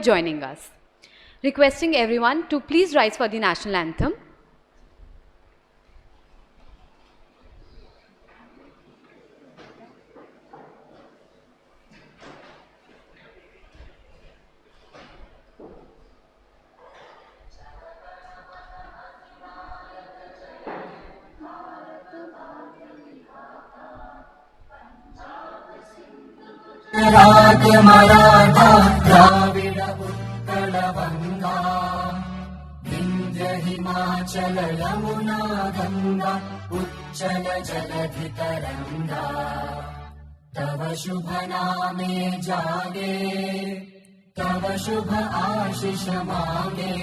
joining us. Requesting everyone to please rise for the national anthem. Marathā, Dravida, Uttara, Vanga, Vindhya, Himachala, Yamuna, Ganga, Uchchala, Jaladhi, Taranga, Tava Shubha Name Jage, Tava Shubha Ashish Mange,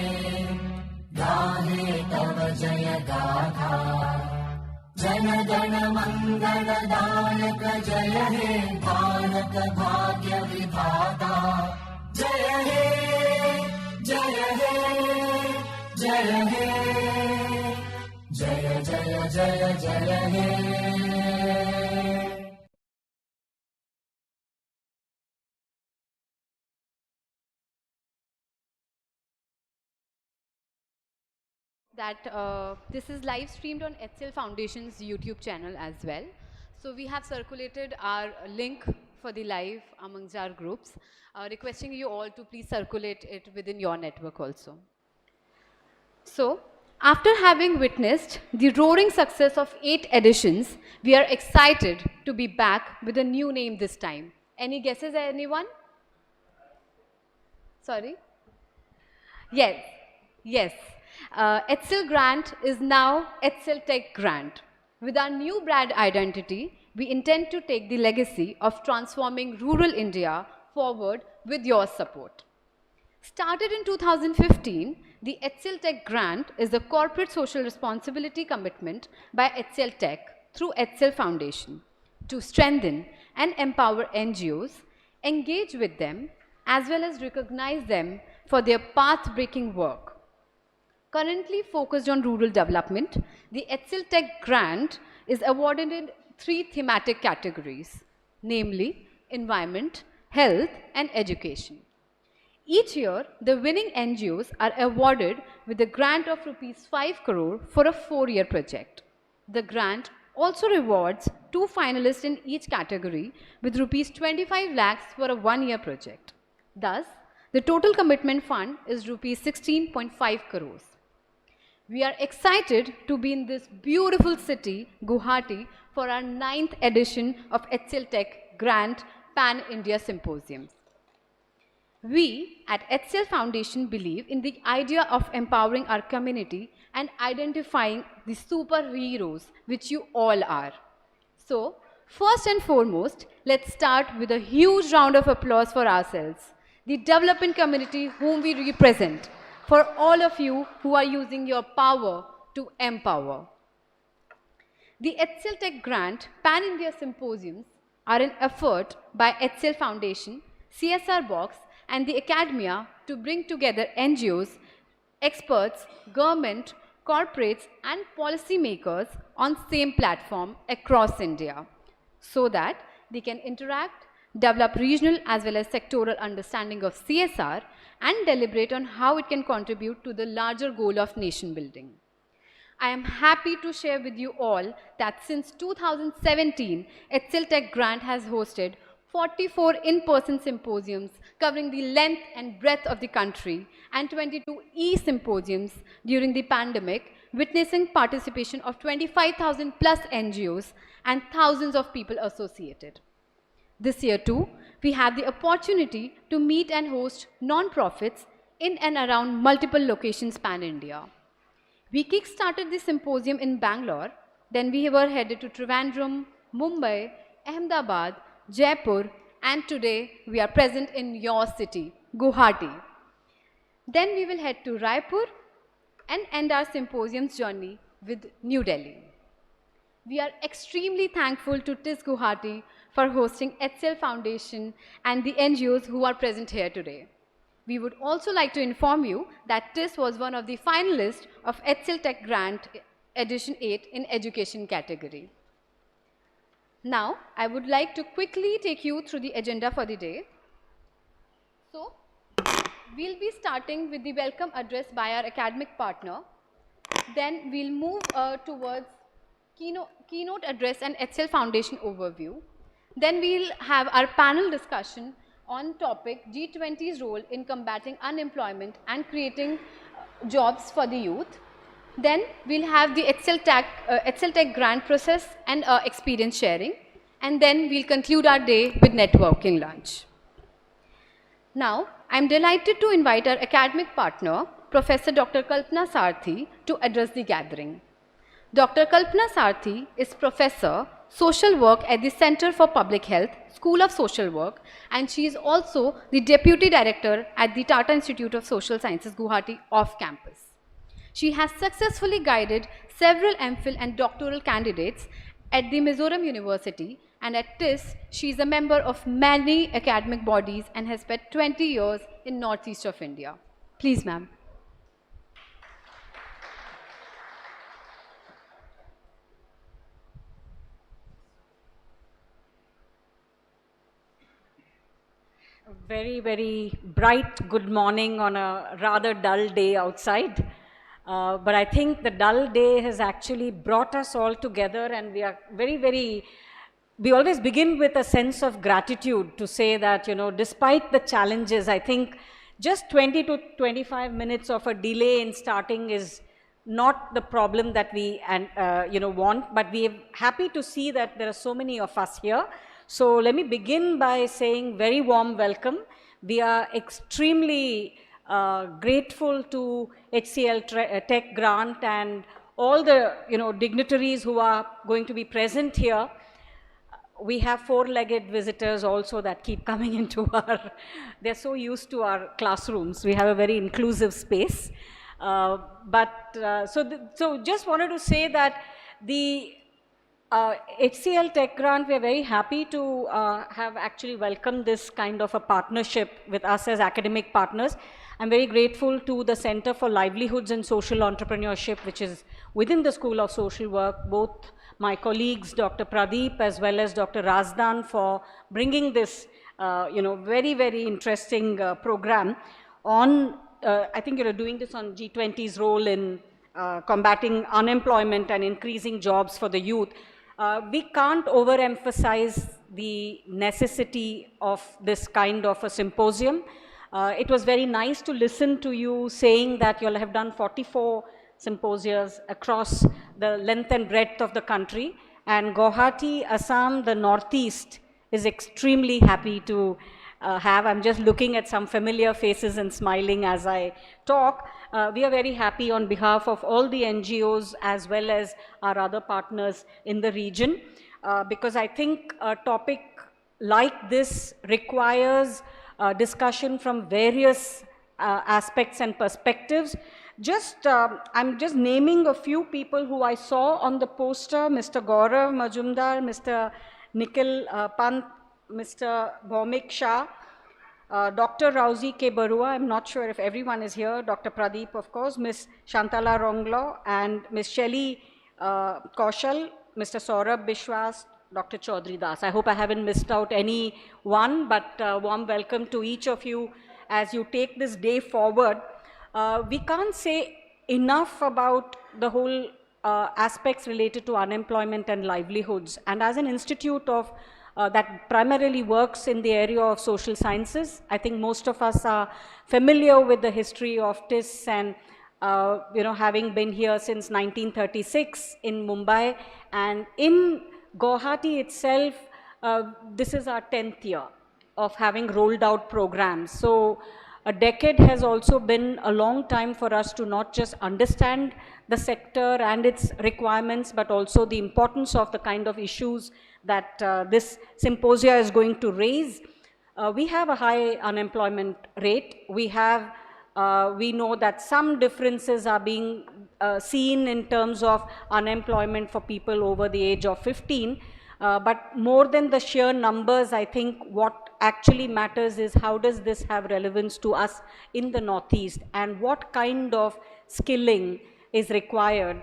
Gahe Tava Jaya Gatha, Jana Jana Mangala Dayak Jaya He Bharat Bhagya Vidhata Jaya He Jaya He Jaya He Jaya Jaya Jaya Jaya He. That this is live streamed on HCL Foundation's YouTube channel as well. So we have circulated our link for the live amongst our groups, requesting you all to please circulate it within your network also. So, after having witnessed the roaring success of 8 editions, we are excited to be back with a new name this time. Any guesses, anyone? Sorry? Yes, yes. HCL Grant is now HCLTech Grant. With our new brand identity, we intend to take the legacy of transforming rural India forward with your support. Started in 2015, the HCLTech Grant is a corporate social responsibility commitment by HCLTech through HCL Foundation to strengthen and empower NGOs, engage with them, as well as recognize them for their path-breaking work. Currently focused on rural development, the HCLTech Grant is awarded in 3 thematic categories, namely environment, health, and education. Each year, the winning NGOs are awarded with a grant of Rs 5 crore for a 4-year project. The grant also rewards 2 finalists in each category with Rs 25 lakhs for a 1-year project. Thus, the total commitment fund is Rs 16.5 crores. We are excited to be in this beautiful city, Guwahati, for our 9th edition of HCLTech Grant Pan-India Symposiums. We at HCL Foundation believe in the idea of empowering our community and identifying the superheroes which you all are. So, first and foremost, let's start with a huge round of applause for ourselves, the development community whom we represent, for all of you who are using your power to empower. The HCLTech Grant Pan-India Symposiums are an effort by HCL Foundation, CSR Box, and the academia to bring together NGOs, experts, government, corporates, and policymakers on same platform across India so that they can interact, develop regional as well as sectoral understanding of CSR, and deliberate on how it can contribute to the larger goal of nation building. I am happy to share with you all that since 2017, HCLTech Grant has hosted 44 in-person symposiums covering the length and breadth of the country and 22 e-symposiums during the pandemic, witnessing participation of 25,000 plus NGOs and thousands of people associated. This year too, we have the opportunity to meet and host non-profits in and around multiple locations pan-India. We kick-started the symposium in Bangalore, then we were headed to Trivandrum, Mumbai, Ahmedabad, Jaipur, and today we are present in your city, Guwahati. Then we will head to Raipur and end our symposium's journey with New Delhi. We are extremely thankful to TIS Guwahati for hosting HCL Foundation and the NGOs who are present here today. We would also like to inform you that TIS was one of the finalists of HCLTech Grant Edition 8 in Education category. Now, I would like to quickly take you through the agenda for the day. So, we'll be starting with the welcome address by our academic partner. Then we'll move towards keynote address and HCL Foundation overview. Then we'll have our panel discussion on topic G20's role in combating unemployment and creating jobs for the youth. Then we'll have the HCLTech grant process and experience sharing. And then we'll conclude our day with networking lunch. Now, I'm delighted to invite our academic partner, Professor Dr. Kalpana Sarthi, to address the gathering. Dr. Kalpana Sarthi is Professor, Social Work at the Center for Public Health, School of Social Work, and she is also the Deputy Director at the Tata Institute of Social Sciences, Guwahati, off campus. She has successfully guided several MPhil and doctoral candidates at the Mizoram University, and at TIS, she is a member of many academic bodies and has spent 20 years in northeast of India. Please, ma'am. Very, very bright good morning on a rather dull day outside. But I think the dull day has actually brought us all together, and we are we always begin with a sense of gratitude to say that, despite the challenges, I think just 20 to 25 minutes of a delay in starting is not the problem that we want, but we are happy to see that there are so many of us here. So let me begin by saying very warm welcome. We are extremely grateful to HCLTech Grant and all the dignitaries who are going to be present here. We have four-legged visitors also that keep coming into they're so used to our classrooms. We have a very inclusive space. So just wanted to say that the HCLTech Grant, we are very happy to have actually welcomed this kind of a partnership with us as academic partners. I'm very grateful to the Center for Livelihoods and Social Entrepreneurship, which is within the School of Social Work, both my colleagues, Dr. Pradeep, as well as Dr. Razdan, for bringing this, very, very interesting program on, I think you're doing this on G20's role in combating unemployment and increasing jobs for the youth. We can't overemphasize the necessity of this kind of a symposium. It was very nice to listen to you saying that you'll have done 44 symposiums across the length and breadth of the country. And Guwahati, Assam, the Northeast is extremely happy to have. I'm just looking at some familiar faces and smiling as I talk. We are very happy on behalf of all the NGOs as well as our other partners in the region, because I think a topic like this requires discussion from various aspects and perspectives. I'm just naming a few people who I saw on the poster: Mr. Gaurav Majumdar, Mr. Nikhil Pant, Mr. Bhaumik Shah, Dr. Rauzi K. Barua, I'm not sure if everyone is here, Dr. Pradeep, of course, Ms. Shantala Ronglo, and Ms. Shelly Kaushal, Mr. Saurabh Bishwas, Dr. Chaudhry Das. I hope I haven't missed out any one, but warm welcome to each of you as you take this day forward. We can't say enough about the whole aspects related to unemployment and livelihoods. And as an institute of that primarily works in the area of social sciences, I think most of us are familiar with the history of TIS and having been here since 1936 in Mumbai, and in Guwahati itself, this is our 10th year of having rolled out programs. So a decade has also been a long time for us to not just understand the sector and its requirements, but also the importance of the kind of issues that this symposia is going to raise. We have a high unemployment rate. We know that some differences are being seen in terms of unemployment for people over the age of 15. But more than the sheer numbers, I think what actually matters is how does this have relevance to us in the Northeast, and what kind of skilling is required,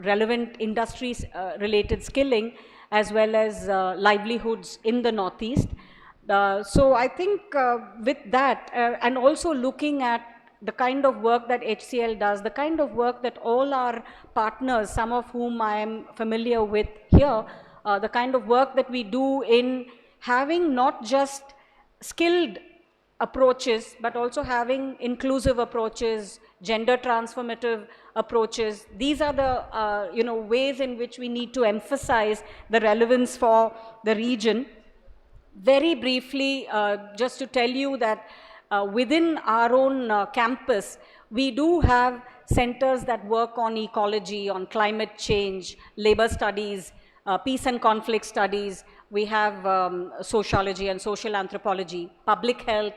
relevant industries related skilling, as well as livelihoods in the Northeast. So I think with that, and also looking at the kind of work that HCL does, the kind of work that all our partners, some of whom I am familiar with here, the kind of work that we do in having not just skilled approaches, but also having inclusive approaches, gender transformative approaches. These are the ways in which we need to emphasize the relevance for the region. Very briefly, just to tell you that within our own campus, we do have centers that work on ecology, on climate change, labor studies, peace and conflict studies. We have sociology and social anthropology, public health,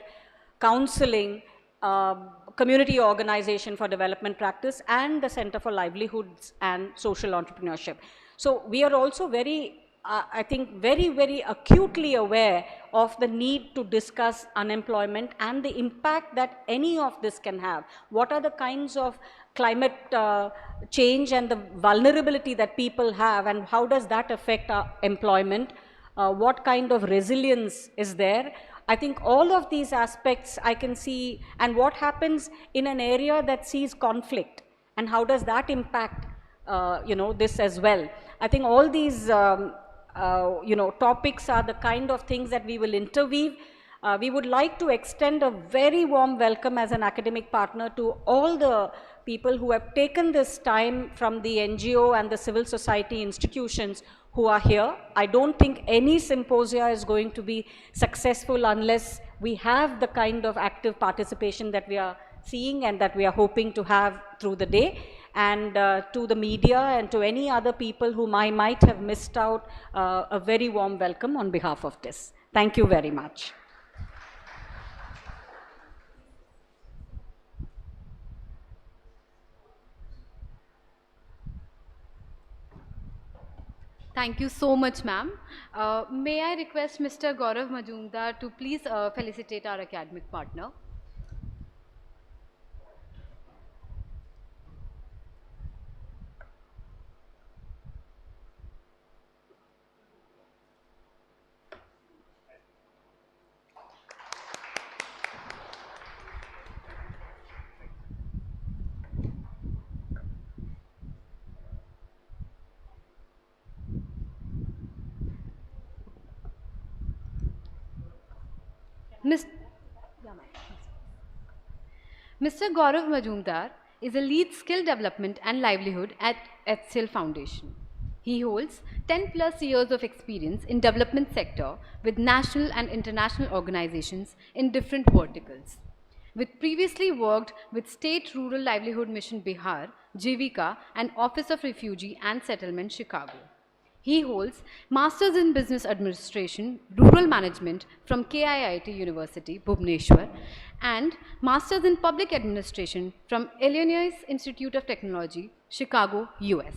counseling, community organization for development practice, and the Center for Livelihoods and Social Entrepreneurship. So we are also very, I think, very, very acutely aware of the need to discuss unemployment and the impact that any of this can have. What are the kinds of climate change and the vulnerability that people have, and how does that affect our employment? What kind of resilience is there? I think all of these aspects I can see, and what happens in an area that sees conflict, and how does that impact this as well. I think all these topics are the kind of things that we will interweave. We would like to extend a very warm welcome as an academic partner to all the people who have taken this time from the NGO and the civil society institutions who are here. I don't think any symposia is going to be successful unless we have the kind of active participation that we are seeing and that we are hoping to have through the day. And to the media and to any other people whom I might have missed out, a very warm welcome on behalf of this. Thank you very much. Thank you so much, ma'am. May I request Mr. Gaurav Majumdar to please felicitate our academic partner. Ms. Mr. Gaurav Majumdar is a lead skill development and livelihood at HCL Foundation. He holds 10 plus years of experience in development sector with national and international organizations in different verticals. With previously worked with State Rural Livelihood Mission Bihar, Jivika, and Office of Refugee and Settlement, Chicago. He holds Masters in Business Administration, Rural Management from KIIT University, Bhubaneswar, and Masters in Public Administration from Illinois Institute of Technology, Chicago, US.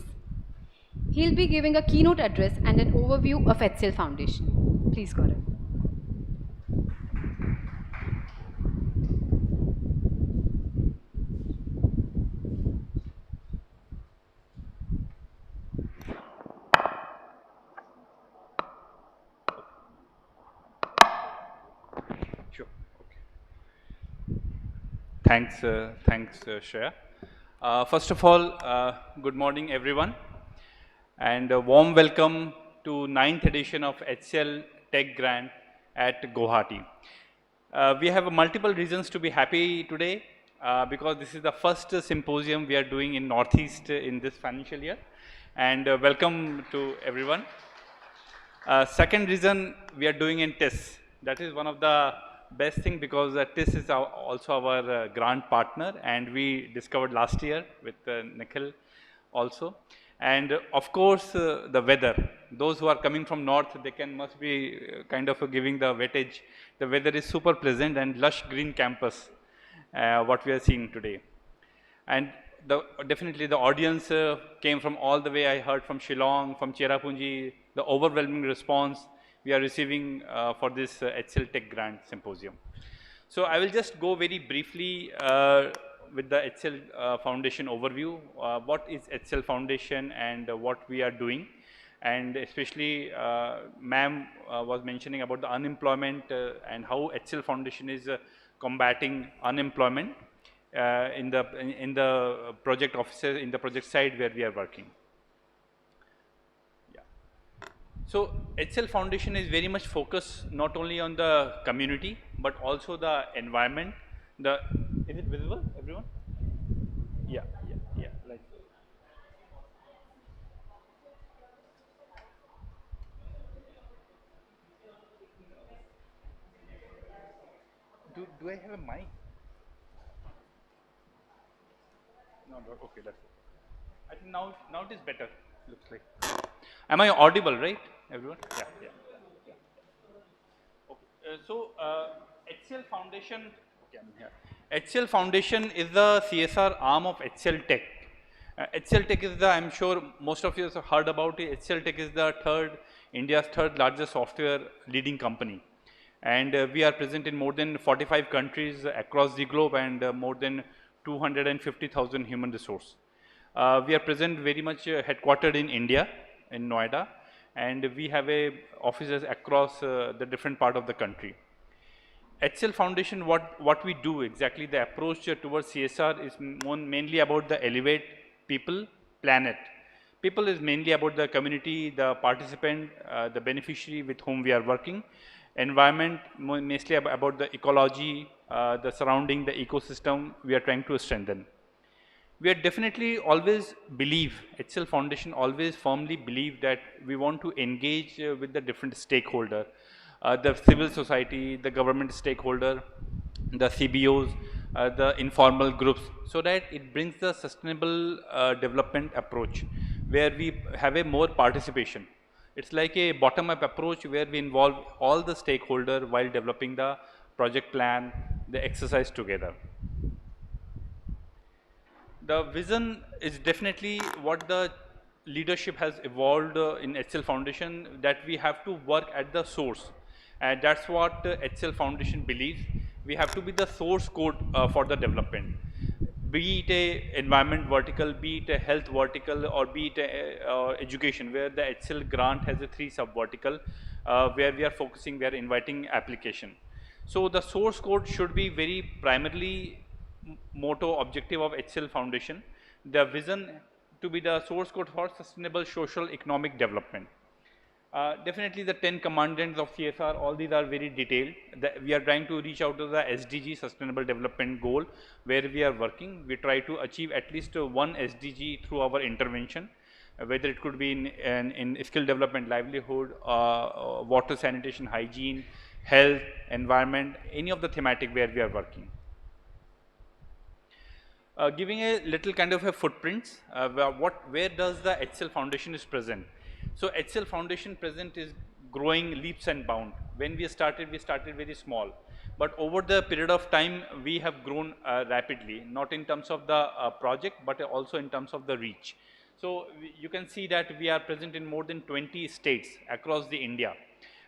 He'll be giving a keynote address and an overview of HCL Foundation. Please, Gaurav. Sure. Okay. Thanks, Shreya. First of all, good morning, everyone, and a warm welcome to 9th edition of HCL Tech Grant at Guwahati. We have multiple reasons to be happy today because this is the first symposium we are doing in Northeast in this financial year, and welcome to everyone. Second reason, we are doing in TIS. That is one of the best thing because TIS is also our grant partner, and we discovered last year with Nikhil also. And of course, the weather. Those who are coming from north, they must be kind of giving the weightage. The weather is super pleasant and lush green campus, what we are seeing today. And definitely the audience came from all the way. I heard from Shillong, from Cherrapunji, the overwhelming response we are receiving for this HCL Tech Grant Symposium. So I will just go very briefly with the HCL Foundation overview. What is HCL Foundation and what we are doing? and especially ma'am was mentioning about the unemployment and how HCL Foundation is combating unemployment in the project offices, in the project side where we are working. So HCL Foundation is very much focused not only on the community but also the environment. Is it visible, everyone? Yeah, yeah, yeah. Like, do I have a mic? No, no. Okay, that's it. I think now it is better. Looks like. Am I audible, right, everyone? Yeah, yeah. Okay. HCL Foundation, okay, I'm here. HCL Foundation is the CSR arm of HCL Tech. HCL Tech is the, I'm sure most of you have heard about it. HCL Tech is the India's third largest software leading company. And we are present in more than 45 countries across the globe and more than 250,000 human resource. We are present very much headquartered in India, in Noida, and we have offices across the different part of the country. HCL Foundation, what we do exactly, the approach towards CSR is mainly about the elevate people, planet. People is mainly about the community, the participant, the beneficiary with whom we are working. Environment, mostly about the ecology, the surrounding, the ecosystem we are trying to strengthen. We are definitely always believe, HCL Foundation always firmly believe that we want to engage with the different stakeholder, the civil society, the government stakeholder, the CBOs, the informal groups, so that it brings the sustainable development approach where we have a more participation. It's like a bottom-up approach where we involve all the stakeholder while developing the project plan, the exercise together. The vision is definitely what the leadership has evolved in HCL Foundation, that we have to work at the source, and that's what HCL Foundation believes. We have to be the source code for the development, be it a environment vertical, be it a health vertical, or be it a, education, where the HCL grant has a 3 sub vertical where we are focusing, we are inviting application. So the source code should be very primarily motto objective of HCL Foundation. The vision to be the source code for sustainable social economic development. Definitely the 10 commandments of CSR, all these are very detailed. We are trying to reach out to the SDG, Sustainable Development Goal, where we are working. We try to achieve at least one SDG through our intervention, whether it could be in skill development, livelihood, water, sanitation, hygiene, health, environment, any of the thematic where we are working. Giving a little kind of a footprints, where does the HCL Foundation is present. So HCL Foundation present is growing leaps and bounds. When we started very small, but over the period of time we have grown rapidly, not in terms of the project but also in terms of the reach. So you can see that we are present in more than 20 states across the India,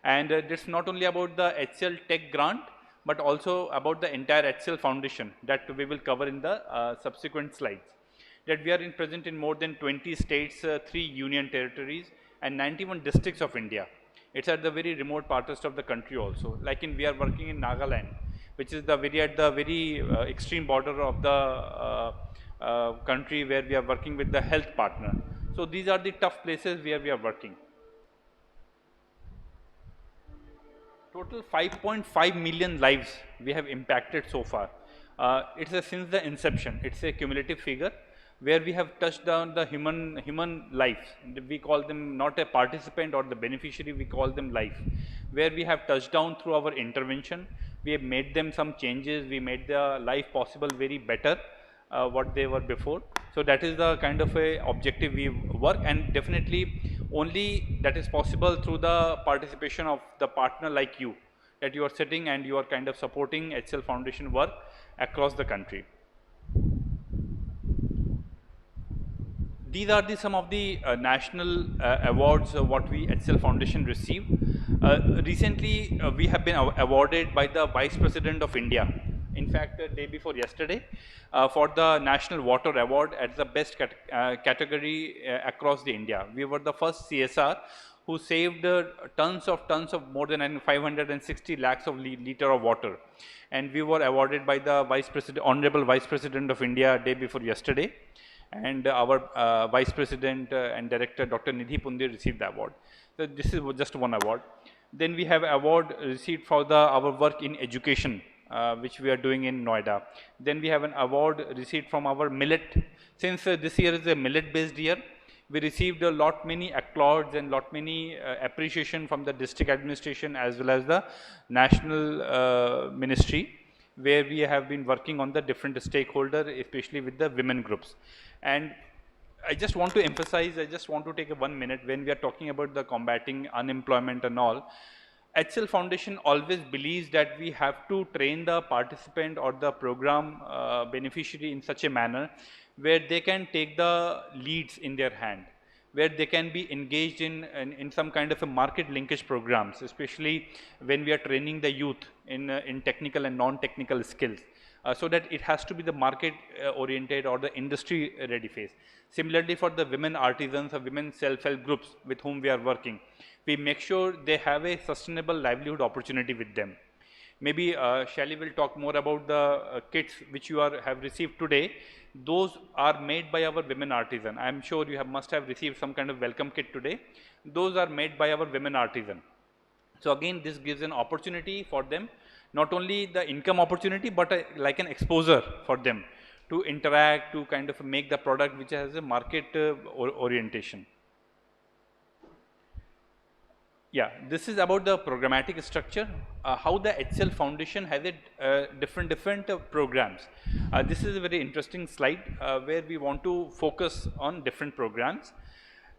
and it's not only about the HCL Tech Grant, but also about the entire HCL Foundation that we will cover in the subsequent slides. That we are present in more than 20 states, 3 union territories, and 91 districts of India. It's at the very remote parts of the country also. Like we are working in Nagaland, which is at the very extreme border of the country, where we are working with the health partner. So these are the tough places where we are working. Total 5.5 million lives we have impacted so far. It's since the inception, it's a cumulative figure where we have touched down the human life. We call them not a participant or the beneficiary, we call them life. Where we have touched down through our intervention, we have made them some changes, we made their life possible very better what they were before. So that is the kind of a objective we work, and definitely only that is possible through the participation of the partner like you, that you are sitting and you are kind of supporting HCL Foundation work across the country. These are some of the national awards what we HCL Foundation received. Recently, we have been awarded by the Vice President of India in fact, day before yesterday, for the National Water Award at the best category across the India. We were the first CSR who saved tons of more than 560 lakhs of liter of water, and we were awarded by the Honorable Vice President of India day before yesterday, and our Vice President and Director Dr. Nidhi Punde received the award. So this is just one award. Then we have award received for our work in education, which we are doing in Noida. Then we have an award received from our millet. Since this year is a millet based year, we received a lot many accolades and lot many appreciation from the district administration as well as the national ministry, where we have been working on the different stakeholders, especially with the women groups. And I just want to emphasize, I just want to take 1 minute when we are talking about the combating unemployment and all. HCL Foundation always believes that we have to train the participant or the program beneficiary in such a manner where they can take the leads in their hand, where they can be engaged in some kind of a market linkage programs, especially when we are training the youth in technical and non-technical skills. So that it has to be the market oriented or the industry ready phase. Similarly, for the women artisans or women self-help groups with whom we are working, we make sure they have a sustainable livelihood opportunity with them. Maybe Shally will talk more about the kits which you have received today. Those are made by our women artisan. I am sure you must have received some kind of welcome kit today. Those are made by our women artisan. So again, this gives an opportunity for them, not only the income opportunity, but like an exposure for them to interact, to kind of make the product which has a market orientation. Yeah, this is about the programmatic structure, how the HCL Foundation has different programs. This is a very interesting slide where we want to focus on different programs.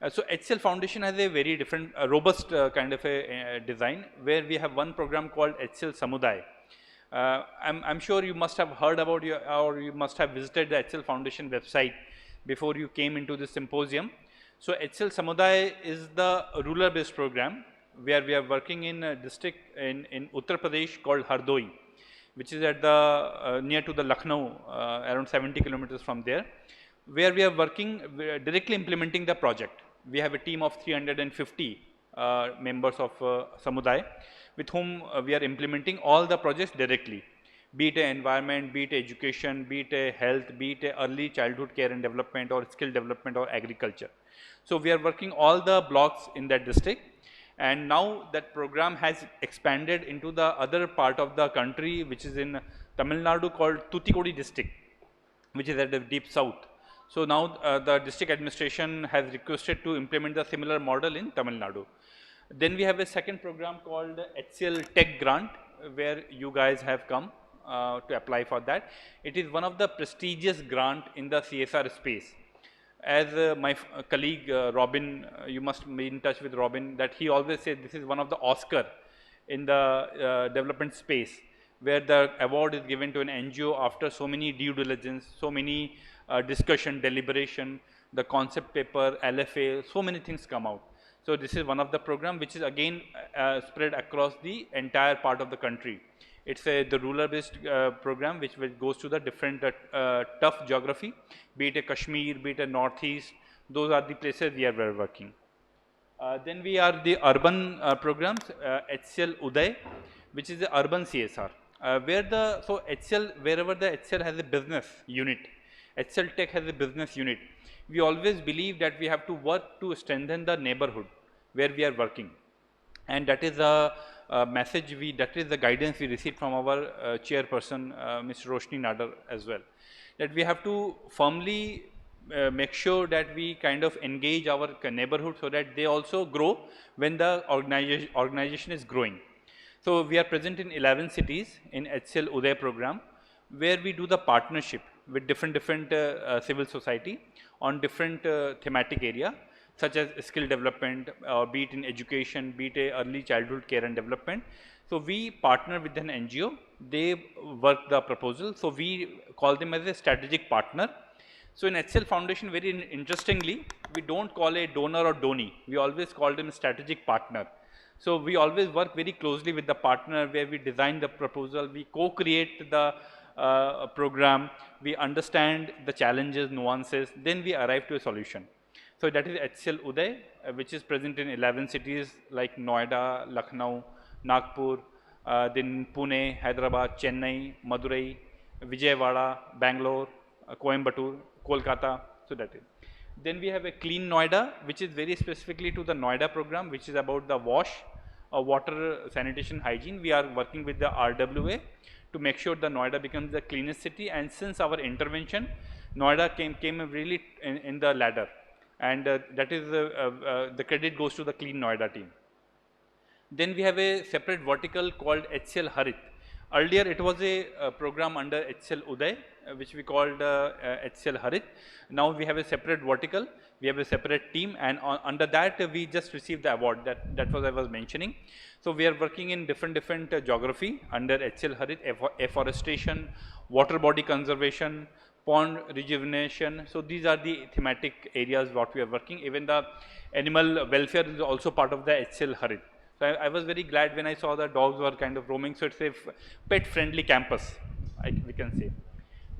So HCL Foundation has a very different, robust kind of a design, where we have one program called HCL Samudaya. I'm sure you must have heard about or you must have visited the HCL Foundation website before you came into this symposium. So HCL Samudaya is the rural-based program where we are working in a district in Uttar Pradesh called Hardoi, which is at the near to the Lucknow, around 70 kilometers from there, where we are working directly implementing the project. We have a team of 350 members of Samudaya, with whom we are implementing all the projects directly, be it environment, be it education, be it health, be it early childhood care and development, or skill development, or agriculture. So we are working all the blocks in that district, and now that program has expanded into the other part of the country, which is in Tamil Nadu, called Tuticorin district, which is at the deep south. So now the district administration has requested to implement the similar model in Tamil Nadu. Then we have a second program called HCLTech Grant, where you guys have come to apply for that. It is one of the prestigious grant in the CSR space. As my colleague Robin, you must be in touch with Robin, that he always said this is one of the Oscar in the development space, where the award is given to an NGO after so many due diligence, so many discussion, deliberation, the concept paper, LFA, so many things come out. So this is one of the program which is again spread across the entire part of the country. It's the rural-based program which goes to the different tough geography, be it a Kashmir, be it a Northeast. Those are the places we are working. Then we are the urban programs, HCL Uday, which is the urban CSR, so HCL, wherever the HCL has a business unit, HCL Tech has a business unit, we always believe that we have to work to strengthen the neighborhood where we are working, and that is a message that is the guidance we received from our chairperson, Ms. Roshni Nadar as well, that we have to firmly make sure that we kind of engage our neighborhood so that they also grow when the organization is growing. So we are present in 11 cities in HCL Uday program, where we do the partnership with different civil society on different thematic area, such as skill development, be it in education, be it early childhood care and development. So we partner with an NGO, they work the proposal, so we call them as a strategic partner. So in HCL Foundation, very interestingly, we don't call a donor or donee, we always call them a strategic partner. So we always work very closely with the partner, where we design the proposal, we co-create the program, we understand the challenges, nuances, then we arrive to a solution. So that is HCL Uday, which is present in 11 cities like Noida, Lucknow, Nagpur, then Pune, Hyderabad, Chennai, Madurai, Vijayawada, Bangalore, Coimbatore, Kolkata. So that is. Then we have a Clean Noida, which is very specifically to the Noida program, which is about the water, sanitation, hygiene. We are working with the RWA to make sure the Noida becomes the cleanest city. And since our intervention, Noida came really in the ladder, and that is the credit goes to the Clean Noida team. Then we have a separate vertical called HCL Harit. Earlier it was a program under HCL Uday, which we called HCL Harit. Now we have a separate vertical, we have a separate team, and under that we just received the award, that was I was mentioning. So we are working in different geography under HCL Harit, afforestation, water body conservation, pond rejuvenation. So these are the thematic areas what we are working. Even the animal welfare is also part of the HCL Harit. So I was very glad when I saw the dogs were kind of roaming. So it's a pet friendly campus, we can say.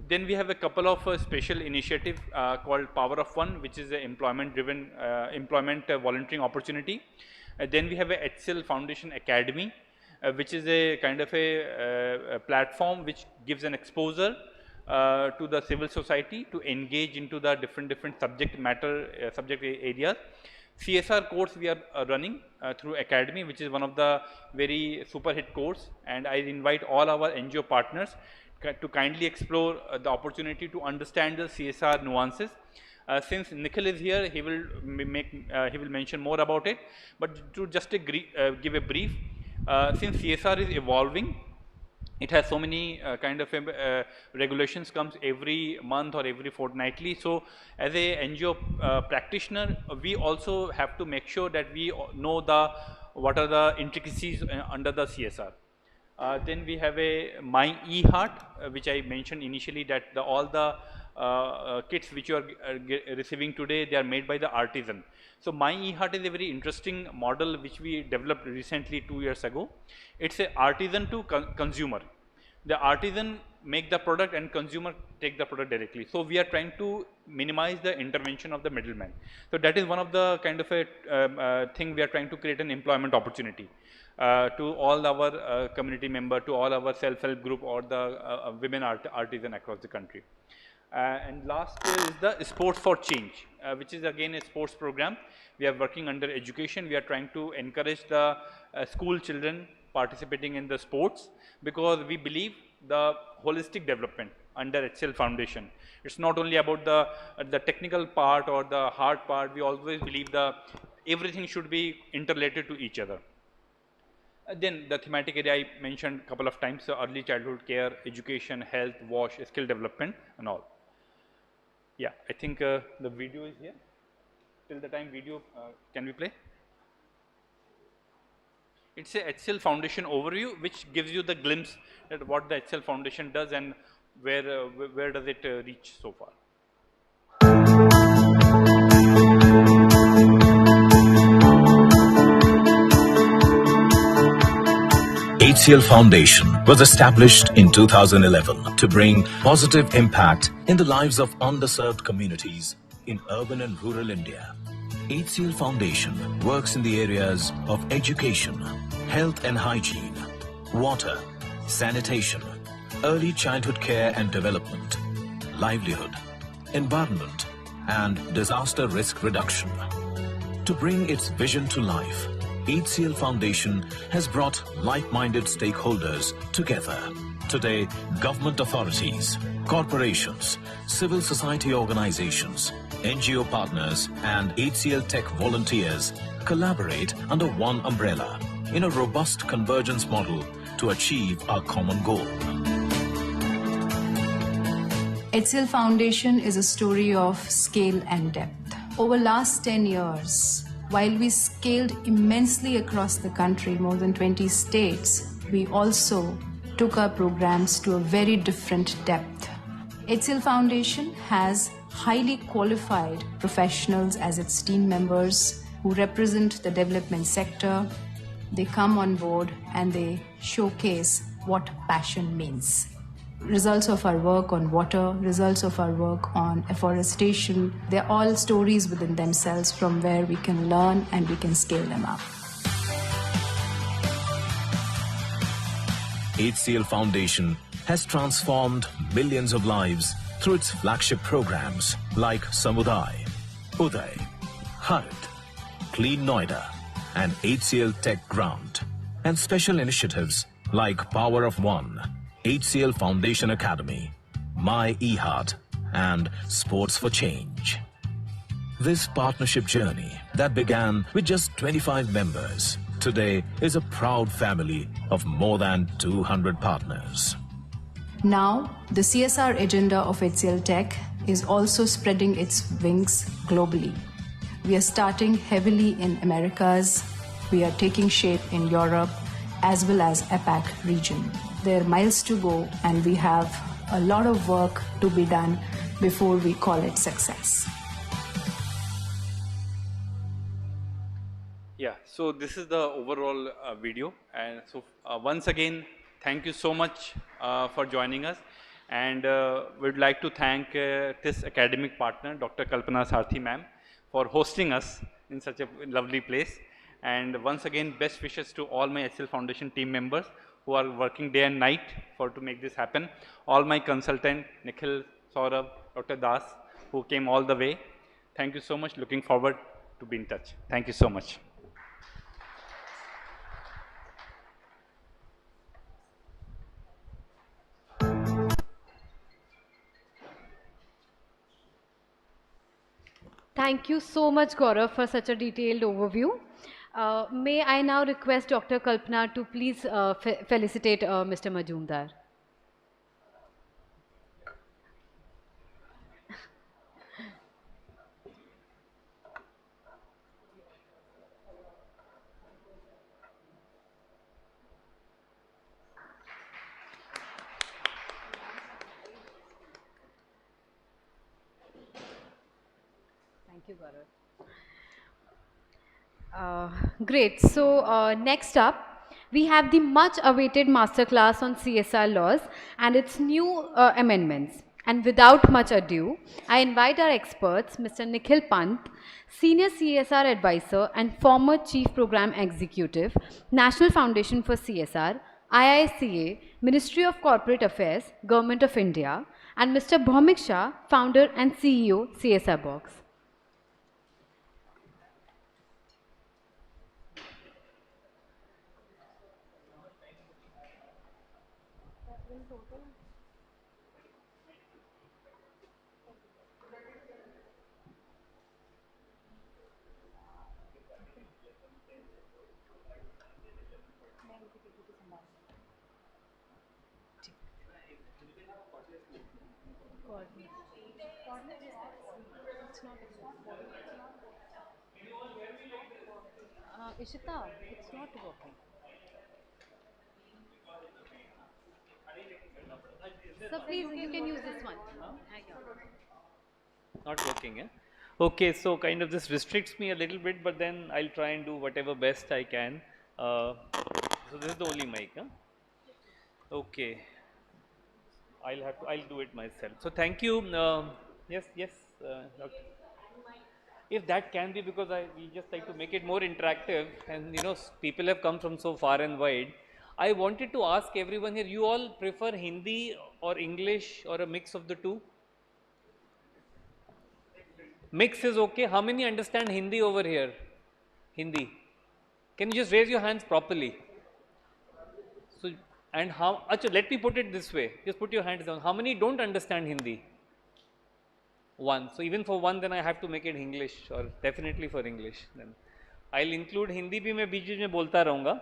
Then we have a couple of special initiatives called Power of One, which is an employment driven volunteering opportunity. Then we have a HCL Foundation Academy, which is a kind of a platform which gives an exposure to the civil society to engage into the different subject areas. CSR course we are running through Academy, which is one of the very super hit course, and I invite all our NGO partners to kindly explore the opportunity to understand the CSR nuances. Since Nikhil is here, he will mention more about it, but to just give a brief, since CSR is evolving, it has so many regulations comes every month or every fortnightly. So as a NGO practitioner, we also have to make sure that we know what are the intricacies under the CSR. Then we have a My eHeart, which I mentioned initially, that all the kits which you are receiving today, they are made by the artisan. So My eHeart is a very interesting model which we developed recently 2 years ago. It's a artisan to consumer. The artisan make the product and consumer take the product directly. So we are trying to minimize the intervention of the middleman. So that is one of the kind of a thing we are trying to create an employment opportunity to all our community member, to all our self-help group or the women artisan across the country. And last is the Sports for Change, which is again a sports program. We are working under education. We are trying to encourage the school children participating in the sports, because we believe the holistic development under HCL Foundation. It's not only about the technical part or the hard part. We always believe everything should be interrelated to each other. Then the thematic area I mentioned a couple of times, so early childhood care, education, health, WASH, skill development and all. Yeah, I think the video is here. Till the time video, can we play? It's a HCL Foundation overview, which gives you the glimpse at what the HCL Foundation does and where does it reach so far. HCL Foundation was established in 2011 to bring positive impact in the lives of underserved communities in urban and rural India. HCL Foundation works in the areas of education, health and hygiene, water, sanitation, early childhood care and development, livelihood, environment, and disaster risk reduction. To bring its vision to life, HCL Foundation has brought like-minded stakeholders together. Today, government authorities, corporations, civil society organizations, NGO partners and HCLTech volunteers collaborate under one umbrella in a robust convergence model to achieve our common goal. HCL Foundation is a story of scale and depth. Over last 10 years, while we scaled immensely across the country, more than 20 states, we also took our programs to a very different depth. HCL Foundation has highly qualified professionals as its team members who represent the development sector. They come on board and they showcase what passion means. results of our work on water, results of our work on afforestation. They're all stories within themselves from where we can learn and we can scale them up. HCL Foundation has transformed millions of lives through its flagship programs like Samuday, Uday, Harit, Clean Noida, and HCLTech Grant, and special initiatives like Power of One, HCL Foundation Academy, My eHeart, and Sports for Change. This partnership journey that began with just 25 members today is a proud family of more than 200 partners. Now, the CSR agenda of HCL Tech is also spreading its wings globally. We are starting heavily in Americas, we are taking shape in Europe, as well as APAC region. There are miles to go and we have a lot of work to be done before we call it success. Yeah, so this is the overall video, and so once again, thank you so much for joining us, and we'd like to thank this academic partner, Dr. Kalpana Sarthi ma'am, for hosting us in such a lovely place, and once again, best wishes to all my HCL Foundation team members who are working day and night to make this happen, all my consultant, Nikhil, Saurabh, Dr. Das, who came all the way. Thank you so much, looking forward to be in touch. Thank you so much. Thank you so much, Gaurav, for such a detailed overview. May I now request Dr. Kalpana to please felicitate Mr. Majumdar. Thank you, Gaurav. Great. So next up, we have the much awaited masterclass on CSR laws and its new amendments. And without much ado, I invite our experts, Mr. Nikhil Pant, Senior CSR Advisor and former Chief Program Executive, National Foundation for CSR, IICA, Ministry of Corporate Affairs, Government of India, and Mr. Bhaumik Shah, Founder and CEO, CSR Box. Ishita, it's not working. So please, you can use this one. Not working, eh? Okay, so kind of this restricts me a little bit, but then I'll try and do whatever best I can. So this is the only mic, huh? Okay, I'll do it myself. So thank you. Yes, Doctor. If that can be, because we just like to make it more interactive, and people have come from so far and wide. I wanted to ask everyone here, you all prefer Hindi or English or a mix of the two? Mix is okay. How many understand Hindi over here? Hindi. Can you just raise your hands properly? So, and how, achha, let me put it this way. Just put your hands down. How many don't understand Hindi? One. So even for one, then I have to make it English, or definitely for English. Then I'll include Hindi भी मैं बीच में बोलता रहूँगा.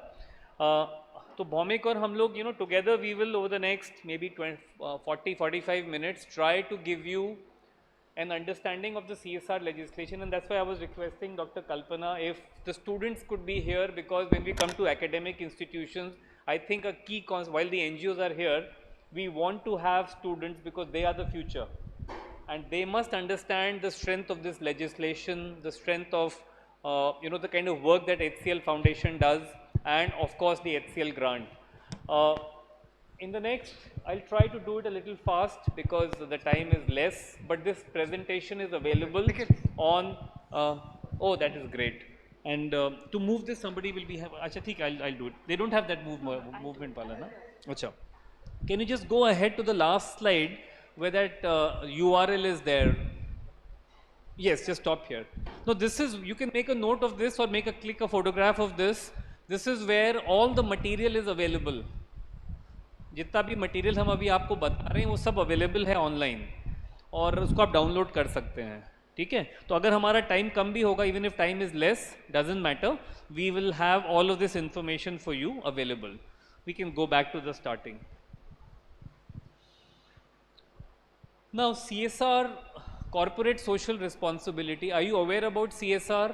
तो भौमिक और हम लोग, together we will over the next maybe 40-45 minutes try to give you an understanding of the CSR legislation, and that's why I was requesting Dr. Kalpana if the students could be here, because when we come to academic institutions, I think a key concept, while the NGOs are here, we want to have students because they are the future, and they must understand the strength of this legislation, the strength of the kind of work that HCL Foundation does, and of course the HCL grant. in the next, I'll try to do it a little fast because the time is less, but this presentation is available on, oh, that is great. And to move this, somebody will be, Acha, theek, I'll do it. They don't have that movement wala, na? Acha. Can you just go ahead to the last slide where that URL is there? Yes, just stop here. No, this is, you can make a note of this or make a click a photograph of this. This is where all the material is available. जितना भी material हम अभी आपको बता रहे हैं वो सब अवेलेबल है ऑनलाइन और उसको आप डाउनलोड कर सकते हैं, ठीक है. तो अगर हमारा टाइम कम भी होगा, even if time is less, doesn't matter, we will have all of this information for you available. We can go back to the starting. Now CSR, corporate social responsibility. Are you aware about CSR?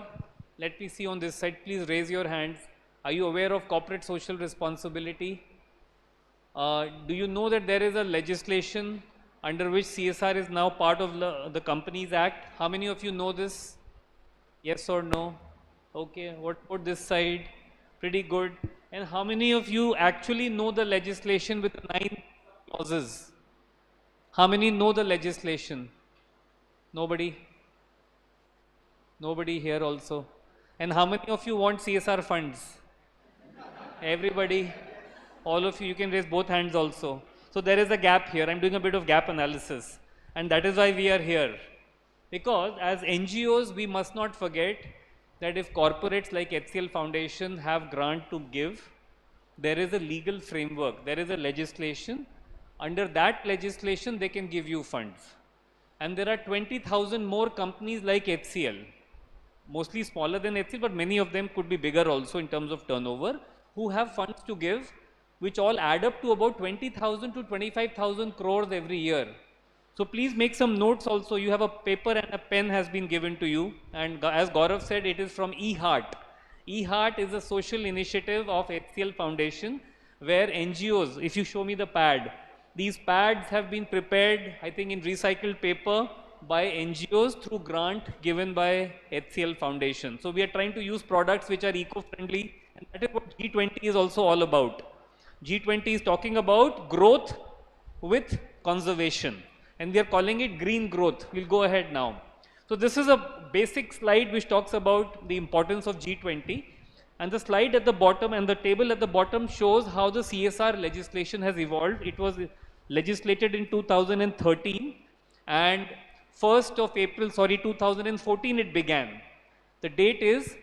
Let me see on this side, please raise your hands. Are you aware of corporate social responsibility? Do you know that there is a legislation under which CSR is now part of the Companies Act? How many of you know this? Yes or no? Okay, what about this side? Pretty good. And how many of you actually know the legislation with the 9 clauses? How many know the legislation? Nobody? Nobody here also. And how many of you want CSR funds? Everybody? All of you, you can raise both hands also. So there is a gap here. I'm doing a bit of gap analysis. And that is why we are here. Because as NGOs, we must not forget that if corporates like HCL Foundation have grant to give, there is a legal framework, there is a legislation. Under that legislation, they can give you funds. And there are 20,000 more companies like HCL, mostly smaller than HCL, but many of them could be bigger also in terms of turnover, who have funds to give, which all add up to about 20,000 to 25,000 crores every year. So please make some notes also. You have a paper and a pen has been given to you. And as Gaurav said, it is from eHeart. eHeart is a social initiative of HCL Foundation where NGOs, if you show me the pad, these pads have been prepared, I think in recycled paper by NGOs through grant given by HCL Foundation. So we are trying to use products which are eco-friendly, and that is what G20 is also all about. G20 is talking about growth with conservation, and we are calling it green growth. We'll go ahead now. So this is a basic slide which talks about the importance of G20, and the slide at the bottom and the table at the bottom shows how the CSR legislation has evolved. It was legislated in 2013, and 1st of April, 2014 it began. The date is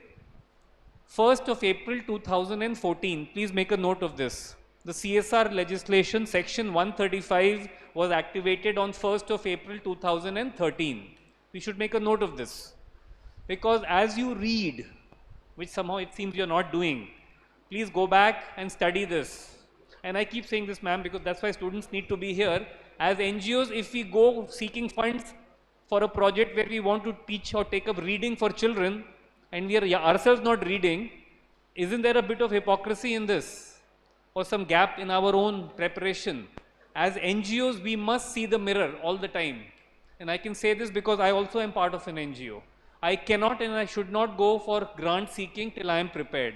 1st of April 2014. Please make a note of this. The CSR legislation section 135 was activated on 1st of April 2013. We should make a note of this, because as you read, which somehow it seems you're not doing, please go back and study this. And I keep saying this, ma'am, because that's why students need to be here. As NGOs, if we go seeking funds for a project where we want to teach or take up reading for children, and we are ourselves not reading, isn't there a bit of hypocrisy in this? Or some gap in our own preparation? As NGOs, we must see the mirror all the time. And I can say this because I also am part of an NGO. I cannot and I should not go for grant seeking till I am prepared.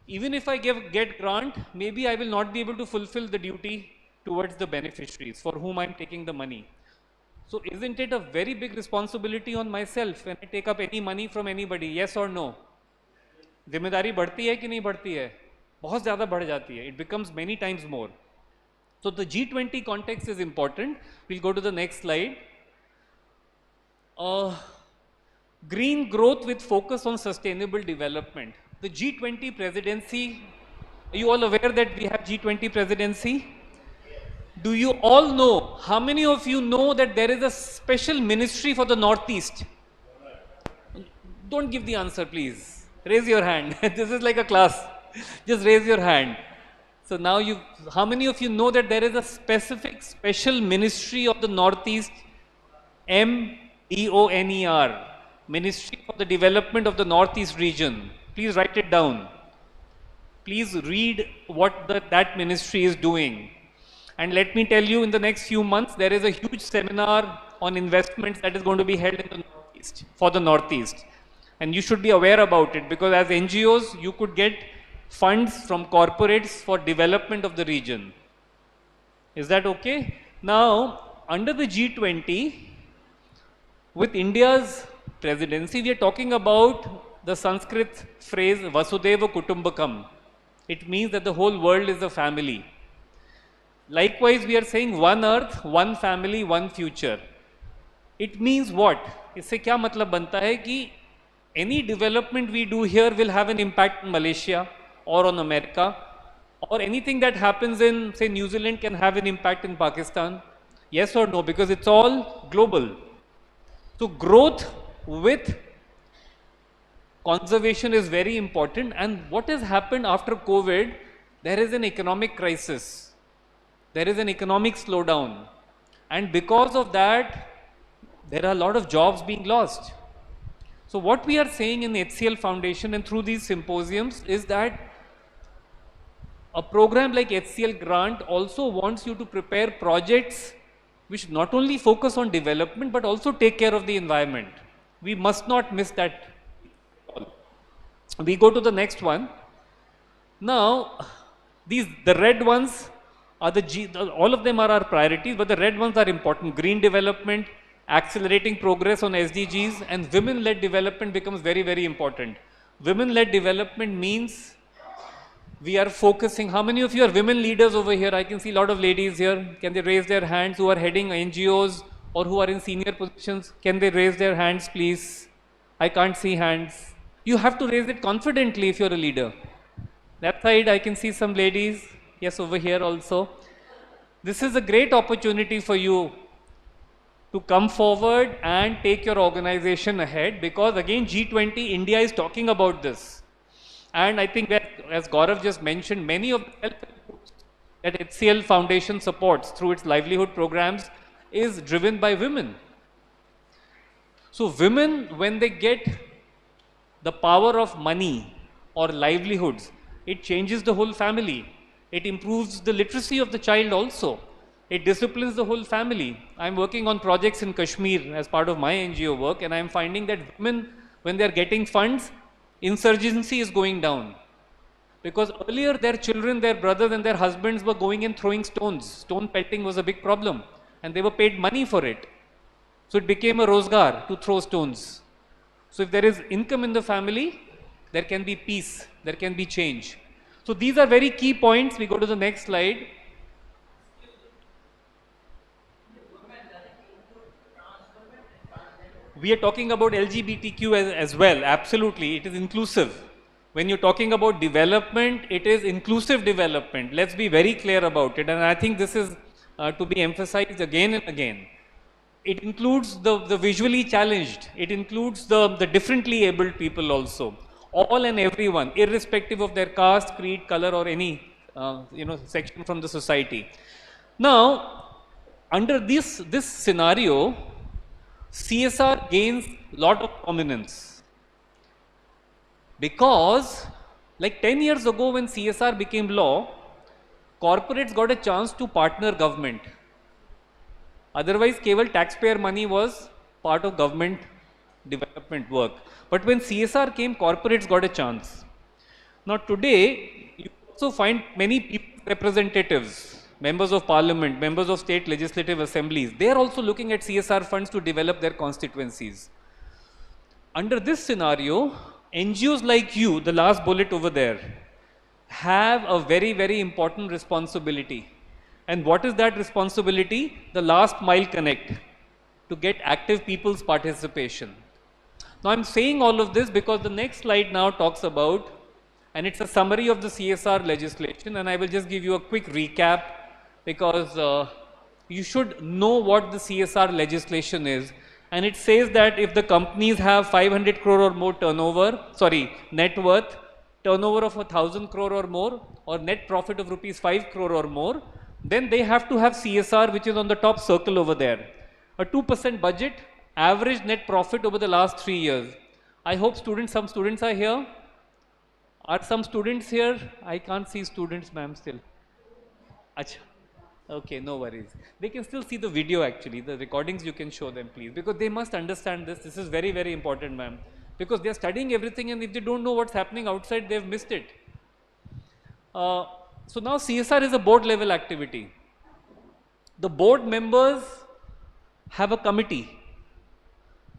Even if I get grant, maybe I will not be able to fulfill the duty towards the beneficiaries for whom I am taking the money. So isn't it a very big responsibility on myself when I take up any money from anybody? Yes or no? जिम्मेदारी बढ़ती है कि नहीं बढ़ती है? बहुत ज़्यादा बढ़ जाती है. It becomes many times more. So the G20 context is important. We'll go to the next slide. Green growth with focus on sustainable development. The G20 presidency, are you all aware that we have G20 presidency? Do you all know, how many of you know that there is a special ministry for the Northeast? Don't give the answer, please. Raise your hand. This is like a class. Just raise your hand. So now how many of you know that there is a specific special ministry of the Northeast? MDONER, Ministry for the Development of the Northeast Region. Please write it down. Please read what that ministry is doing. And let me tell you, in the next few months, there is a huge seminar on investments that is going to be held in the Northeast, for the Northeast. And you should be aware about it, because as NGOs, you could get funds from corporates for development of the region. Is that okay? Now, under the G20, with India's presidency, we are talking about the Sanskrit phrase Vasudeva Kutumbakam. It means that the whole world is a family. Likewise, we are saying one earth, one family, one future. It means what? इससे क्या मतलब बनता है कि any development we do here will have an impact on Malaysia or on America, or anything that happens in, say, New Zealand can have an impact in Pakistan? Yes or no? Because it's all global. So growth with conservation is very important. And what has happened after COVID? There is an economic crisis. There is an economic slowdown. And because of that, there are a lot of jobs being lost. So what we are saying in HCL Foundation and through these symposiums is that a program like HCL Grant also wants you to prepare projects which not only focus on development but also take care of the environment. We must not miss that. We go to the next one. Now, the red ones are all of them are our priorities, but the red ones are important. Green development, accelerating progress on SDGs, and women-led development becomes very, very important. Women-led development means we are focusing. How many of you are women leaders over here? I can see a lot of ladies here. Can they raise their hands who are heading NGOs or who are in senior positions? Can they raise their hands, please? I can't see hands. You have to raise it confidently if you're a leader. That side, I can see some ladies. Yes, over here also. This is a great opportunity for you to come forward and take your organization ahead, because again, G20, India is talking about this. And I think that, as Gaurav just mentioned, many of the help groups that HCL Foundation supports through its livelihood programs is driven by women. So women, when they get the power of money or livelihoods, it changes the whole family. It improves the literacy of the child also. It disciplines the whole family. I'm working on projects in Kashmir as part of my NGO work, and I'm finding that women, when they're getting funds, insurgency is going down. Because earlier their children, their brothers and their husbands were going and throwing stones. Stone pelting was a big problem, and they were paid money for it. So it became a rozgar to throw stones. So if there is income in the family, there can be peace, there can be change. So these are very key points. We go to the next slide. We are talking about LGBTQ as well. Absolutely, it is inclusive. When you're talking about development, it is inclusive development. Let's be very clear about it. And I think this is to be emphasized again and again. It includes the visually challenged. It includes the differently abled people also. All and everyone, irrespective of their caste, creed, color, or any section from the society. Now, under this scenario, CSR gains lot of prominence, because like 10 years ago when CSR became law, corporates got a chance to partner government. Otherwise, keval taxpayer money was part of government development work. But when CSR came, corporates got a chance. Now today, you also find many people, representatives, members of parliament, members of state legislative assemblies, they are also looking at CSR funds to develop their constituencies. Under this scenario, NGOs like you, the last bullet over there, have a very, very important responsibility. And what is that responsibility? The last mile connect, to get active people's participation. Now I'm saying all of this because the next slide now talks about, and it's a summary of the CSR legislation, and I will just give you a quick recap, because you should know what the CSR legislation is. And it says that if the companies have 500 crore or more net worth, turnover of 1,000 crore or more, or net profit of rupees 5 crore or more, then they have to have CSR, which is on the top circle over there. A 2% budget, average net profit over the last 3 years. I hope some students are here. Are some students here? I can't see students, ma'am, still. Achha. Okay, no worries. They can still see the video actually. The recordings you can show them, please, because they must understand this. This is very, very important, ma'am, because they are studying everything, and if they don't know what's happening outside, they've missed it. So now CSR is a board level activity. The board members have a committee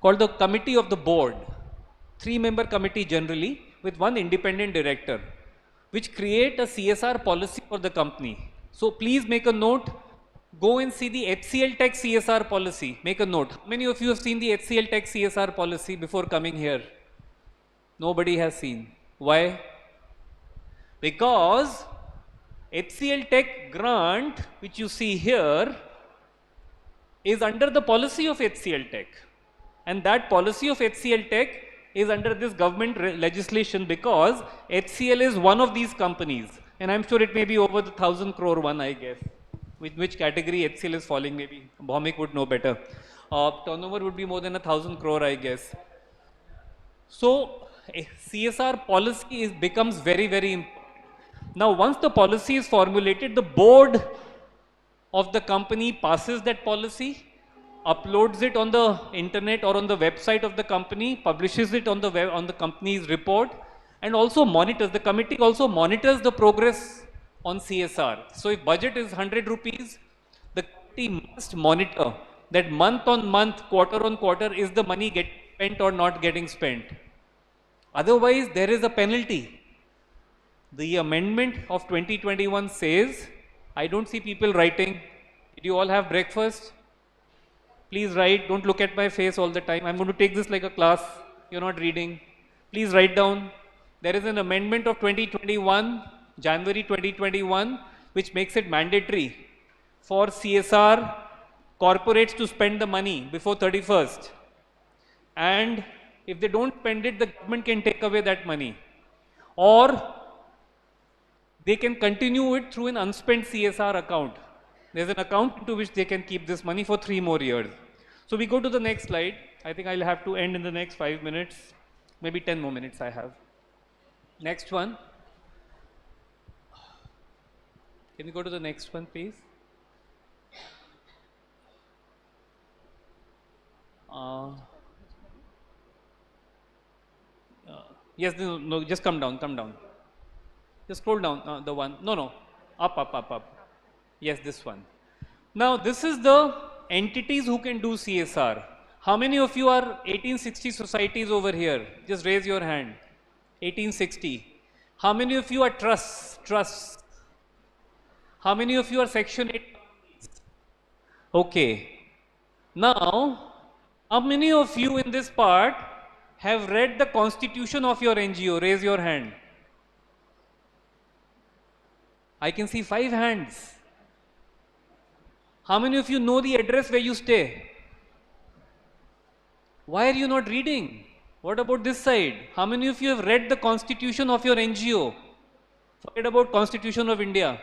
called the committee of the board, 3-member committee generally with one independent director, which create a CSR policy for the company. So please make a note, go and see the HCLTech CSR policy, make a note. How many of you have seen the HCLTech CSR policy before coming here? Nobody has seen. Why? Because HCLTech grant, which you see here, is under the policy of HCLTech. And that policy of HCLTech is under this government legislation because HCL is one of these companies. And I'm sure it may be over the 1,000 crore one, I guess. With which category HCL is falling, maybe. Bhaumik would know better. Turnover would be more than 1,000 crore, I guess. So, CSR policy becomes very, very important. Now, once the policy is formulated, the board of the company passes that policy, uploads it on the internet or on the website of the company, publishes it on the web, on the company's report, and also monitors. The committee also monitors the progress on CSR. So, if budget is 100 rupees, the committee must monitor that month on month, quarter on quarter, is the money getting spent or not getting spent. Otherwise, there is a penalty. The amendment of 2021 says, I don't see people writing. Did you all have breakfast? Please write. Don't look at my face all the time. I'm going to take this like a class. You're not reading. Please write down. There is an amendment of 2021, January 2021, which makes it mandatory for CSR corporates to spend the money before 31st. And if they don't spend it, the government can take away that money. Or they can continue it through an unspent CSR account. There's an account into which they can keep this money for 3 more years. So we go to the next slide. I think I'll have to end in the next 5 minutes. Maybe 10 more minutes I have. Next one. Can you go to the next one, please? Yes, no, just come down, come down. Just scroll down, the one. No, up. Yes, this one. Now, this is the entities who can do CSR. How many of you are 1860 societies over here? Just raise your hand. 1860. How many of you are trusts? How many of you are Section 8? Okay. Now, how many of you in this part have read the constitution of your NGO? Raise your hand. I can see 5 hands. How many of you know the address where you stay? Why are you not reading? What about this side? How many of you have read the constitution of your NGO? Forget about Constitution of India.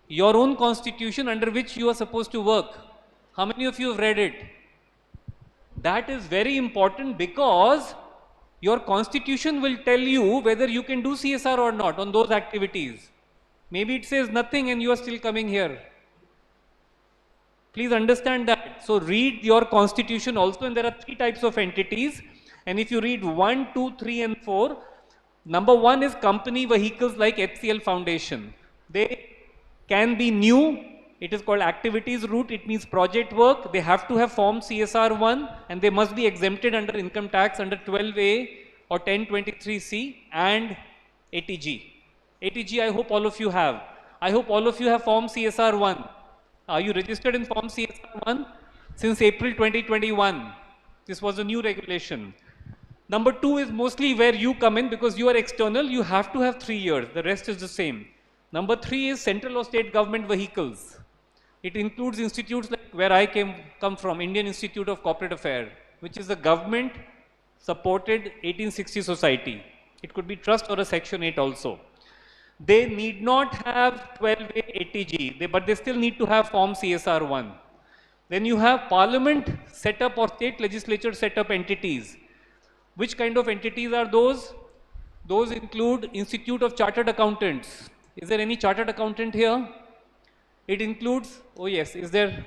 Your own constitution under which you are supposed to work. How many of you have read it? That is very important because your constitution will tell you whether you can do CSR or not on those activities. Maybe it says nothing and you are still coming here. Please understand that. So read your constitution also, and there are 3 types of entities. And if you read 1, 2, 3 and 4, number 1 is company vehicles like HCL Foundation. They can be new. It is called activities route. It means project work. They have to have form CSR 1 and they must be exempted under income tax under 12A or 1023C and ATG. ATG, I hope all of you have. I hope all of you have form CSR 1. Are you registered in form CSR 1? Since April 2021. This was a new regulation. Number 2 is mostly where you come in because you are external. You have to have 3 years. The rest is the same. Number 3 is central or state government vehicles. It includes institutes like where I come from, Indian Institute of Corporate Affairs, which is a government supported 1860 society. It could be trust or a Section 8 also. They need not have 12A ATG, but they still need to have form CSR 1. Then you have parliament set up or state legislature set up entities. Which kind of entities are those? Those include Institute of Chartered Accountants. Is there any chartered accountant here? It includes, oh yes, is there,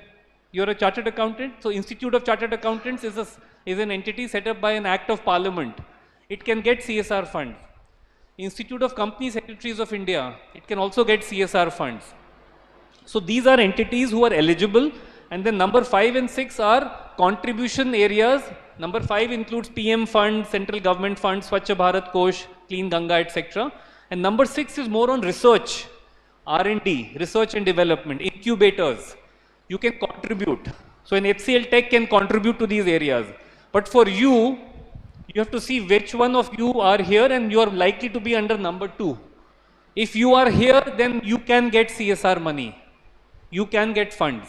you're a chartered accountant? So Institute of Chartered Accountants is an entity set up by an act of parliament. It can get CSR funds. Institute of Company Secretaries of India, it can also get CSR funds. So these are entities who are eligible, and then number 5 and 6 are contribution areas. Number 5 includes PM fund, central government funds, Swachh Bharat Kosh, Clean Ganga, etc. And number 6 is more on research, R&D, research and development, incubators. You can contribute. So an HCL Tech can contribute to these areas. But for you, you have to see which one of you are here, and you are likely to be under number 2. If you are here, then you can get CSR money. You can get funds.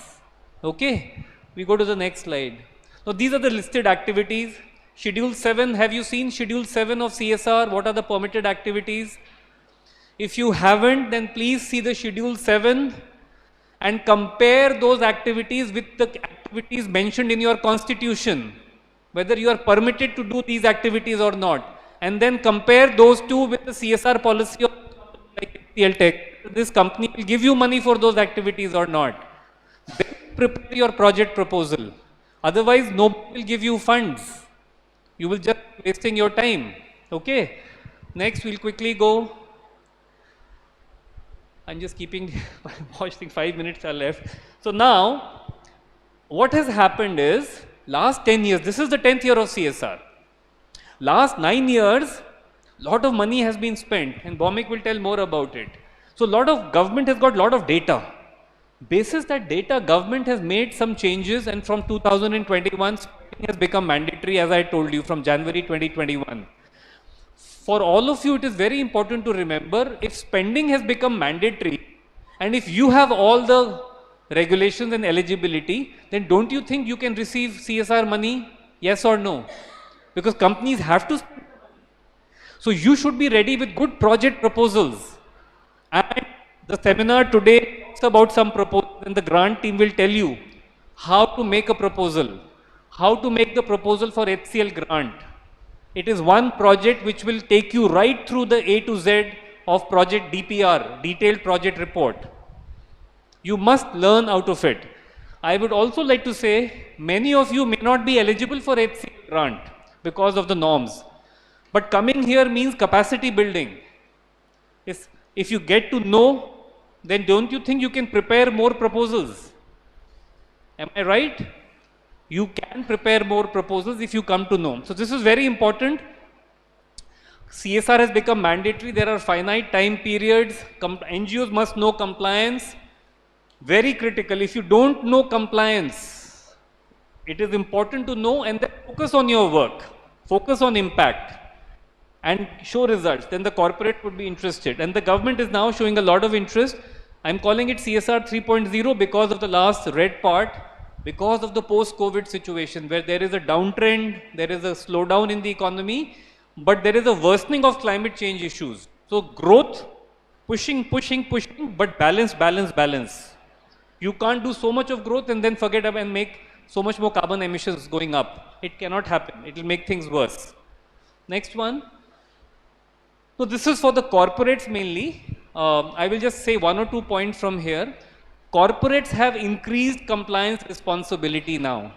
Okay? We go to the next slide. So these are the listed activities. Schedule 7, have you seen Schedule 7 of CSR? What are the permitted activities? If you haven't, then please see the Schedule 7 and compare those activities with the activities mentioned in your constitution, whether you are permitted to do these activities or not, and then compare those two with the CSR policy of like HCLTech. This company will give you money for those activities or not. Then prepare your project proposal. Otherwise, nobody will give you funds. You will just be wasting your time. Okay. Next, we'll quickly go. I'm just keeping watching 5 minutes are left. So now, what has happened is, last 10 years, this is the 10th year of CSR. Last 9 years, lot of money has been spent, and Bhomik will tell more about it. So lot of government has got lot of data. Basis that data, government has made some changes, and from 2021, spending has become mandatory, as I told you, from January 2021. For all of you, it is very important to remember, if spending has become mandatory, and if you have all the regulations and eligibility, then don't you think you can receive CSR money? Yes or no? Because companies have to spend. So you should be ready with good project proposals. And the seminar today talks about some proposals, and the grant team will tell you how to make a proposal, how to make the proposal for HCL grant. It is one project which will take you right through the A to Z of project DPR, detailed project report. You must learn out of it. I would also like to say, many of you may not be eligible for HCL grant because of the norms. But coming here means capacity building. If you get to know, then don't you think you can prepare more proposals? Am I right? You can prepare more proposals if you come to know. So this is very important. CSR has become mandatory. There are finite time periods. NGOs must know compliance. Very critical. If you don't know compliance, it is important to know and then focus on your work. Focus on impact and show results. Then the corporate would be interested. And the government is now showing a lot of interest. I'm calling it CSR 3.0 because of the last red part. Because of the post-COVID situation where there is a downtrend, there is a slowdown in the economy, but there is a worsening of climate change issues. So growth, pushing, but balance. You can't do so much of growth and then forget about and make so much more carbon emissions going up. It cannot happen. It will make things worse. Next one. So this is for the corporates mainly. I will just say 1 or 2 points from here. Corporates have increased compliance responsibility now.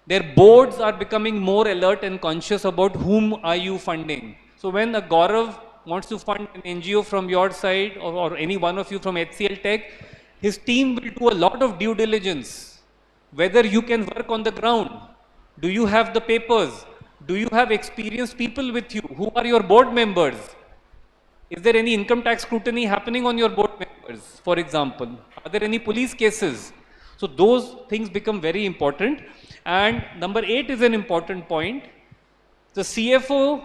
Their boards are becoming more alert and conscious about whom are you funding. So when a Gaurav wants to fund an NGO from your side or any one of you from HCL Tech, his team will do a lot of due diligence. Whether you can work on the ground. Do you have the papers? Do you have experienced people with you? Who are your board members? Is there any income tax scrutiny happening on your board members, for example? Are there any police cases? So those things become very important. And number 8 is an important point. The CFO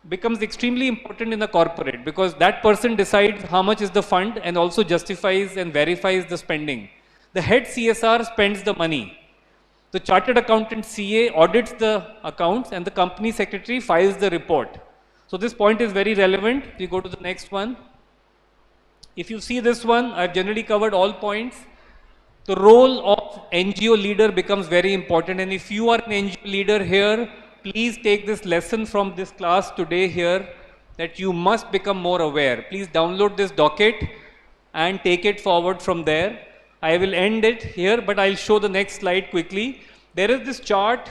becomes extremely important in the corporate because that person decides how much is the fund and also justifies and verifies the spending. The head CSR spends the money. The chartered accountant CA audits the accounts and the company secretary files the report. So this point is very relevant. We go to the next one. If you see this one, I've generally covered all points. The role of NGO leader becomes very important, and if you are an NGO leader here, please take this lesson from this class today here that you must become more aware. Please download this docket and take it forward from there. I will end it here, but I'll show the next slide quickly. There is this chart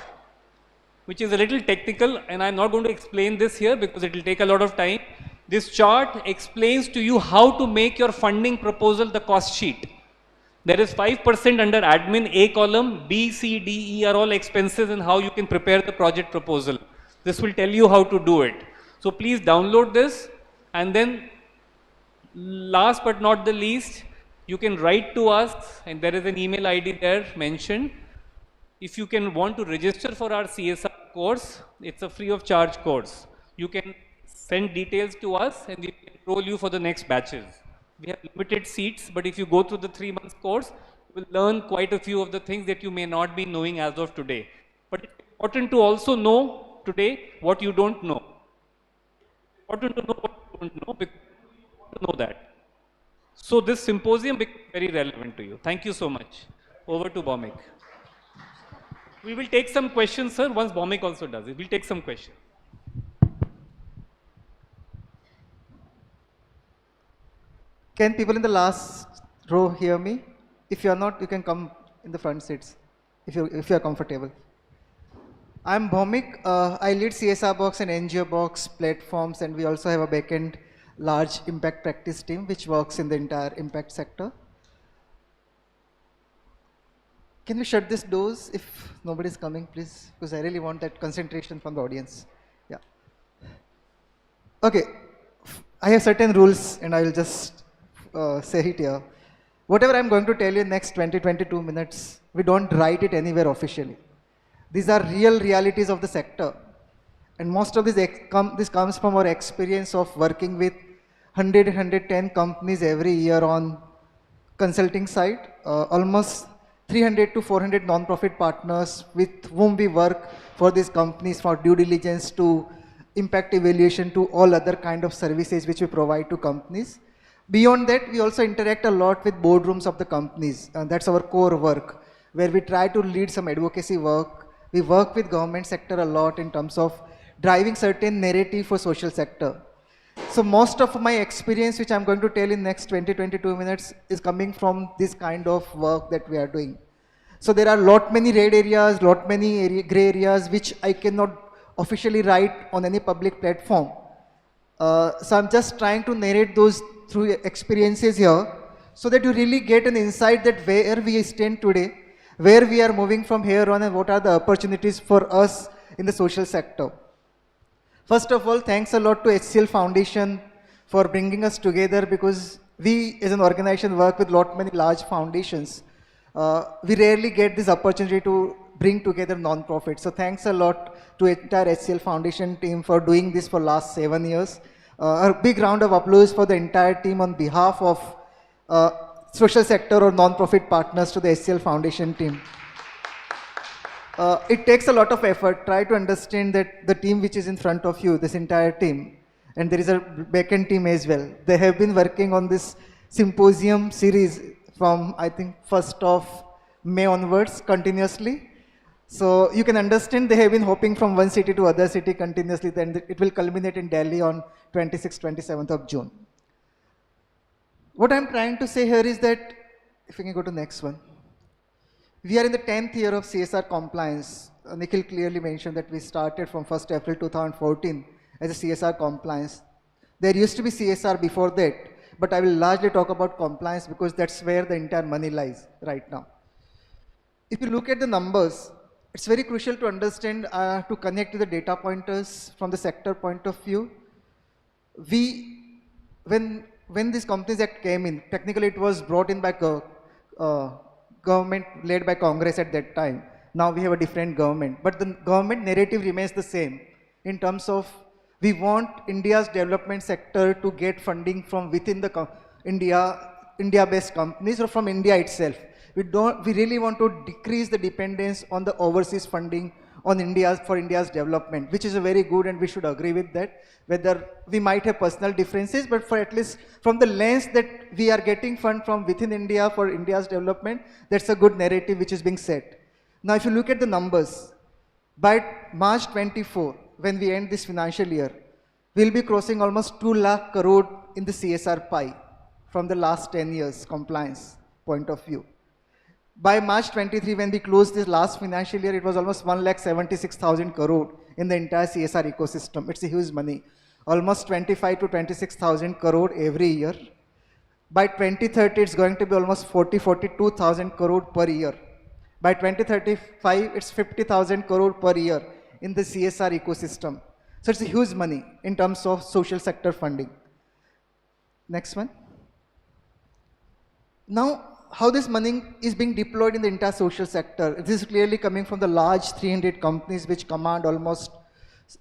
which is a little technical, and I'm not going to explain this here because it will take a lot of time. This chart explains to you how to make your funding proposal the cost sheet. There is 5% under admin A column, B, C, D, E are all expenses and how you can prepare the project proposal. This will tell you how to do it. So please download this, and then last but not the least, you can write to us, and there is an email ID there mentioned. If you can want to register for our CSR course, it's a free of charge course. You can send details to us and we will enroll you for the next batches. We have limited seats, but if you go through the 3 months course, you will learn quite a few of the things that you may not be knowing as of today. But it's important to also know today what you don't know. Important to know what you don't know, because you want to know that. So this symposium becomes very relevant to you. Thank you so much. Over to Bhomik. We will take some questions, sir, once Bhomik also does it. We'll take some questions. Can people in the last row hear me? If you are not, you can come in the front seats, if you are comfortable. I'm Bhomik. I lead CSR Box and NGO Box platforms, and we also have a backend large impact practice team which works in the entire impact sector. Can we shut these doors if nobody is coming, please? Because I really want that concentration from the audience. Yeah. Okay. I have certain rules, and I will just say it here. Whatever I'm going to tell you in next 20-22 minutes, we don't write it anywhere officially. These are real realities of the sector. And most of this comes from our experience of working with 110 companies every year on consulting side, almost 300 to 400 non-profit partners with whom we work for these companies for due diligence to impact evaluation to all other kind of services which we provide to companies. Beyond that, we also interact a lot with boardrooms of the companies. That's our core work, where we try to lead some advocacy work. We work with government sector a lot in terms of driving certain narrative for social sector. So most of my experience, which I'm going to tell in next 20-22 minutes, is coming from this kind of work that we are doing. So there are lot many red areas, lot many gray areas, which I cannot officially write on any public platform. So I'm just trying to narrate those through experiences here, so that you really get an insight that where we stand today, where we are moving from here on, and what are the opportunities for us in the social sector. First of all, thanks a lot to HCL Foundation for bringing us together, because we as an organization work with many large foundations. We rarely get this opportunity to bring together non-profits. So thanks a lot to entire HCL Foundation team for doing this for last 7 years. A big round of applause for the entire team on behalf of social sector or non-profit partners to the HCL Foundation team. It takes a lot of effort. Try to understand that the team which is in front of you, this entire team, and there is a backend team as well. They have been working on this symposium series from, I think, 1st of May onwards continuously. So you can understand they have been hopping from one city to other city continuously. Then it will culminate in Delhi on 26th, 27th of June. What I'm trying to say here is that, if we can go to next one. We are in the 10th year of CSR compliance. Nikhil clearly mentioned that we started from 1st April 2014 as a CSR compliance. There used to be CSR before that, but I will largely talk about compliance because that's where the entire money lies right now. If you look at the numbers, it's very crucial to understand, to connect to the data pointers from the sector point of view. When this Companies Act came in, technically it was brought in by government led by Congress at that time. Now we have a different government, but the government narrative remains the same in terms of we want India's development sector to get funding from within the India-based companies or from India itself. We really want to decrease the dependence on the overseas funding on for India's development, which is a very good, and we should agree with that. Whether we might have personal differences, but for at least from the lens that we are getting fund from within India for India's development, that's a good narrative which is being set. Now, if you look at the numbers, by March 24, when we end this financial year, we'll be crossing almost 2 lakh crore in the CSR pie from the last 10 years compliance point of view. By March 23, when we closed this last financial year, it was almost 1,76,000 crore in the entire CSR ecosystem. It's a huge money. Almost 25 to 26,000 crore every year. By 2030, it's going to be almost 42,000 crore per year. By 2035, it's 50,000 crore per year in the CSR ecosystem. So it's a huge money in terms of social sector funding. Next one. Now, how this money is being deployed in the entire social sector. This is clearly coming from the large 300 companies which command almost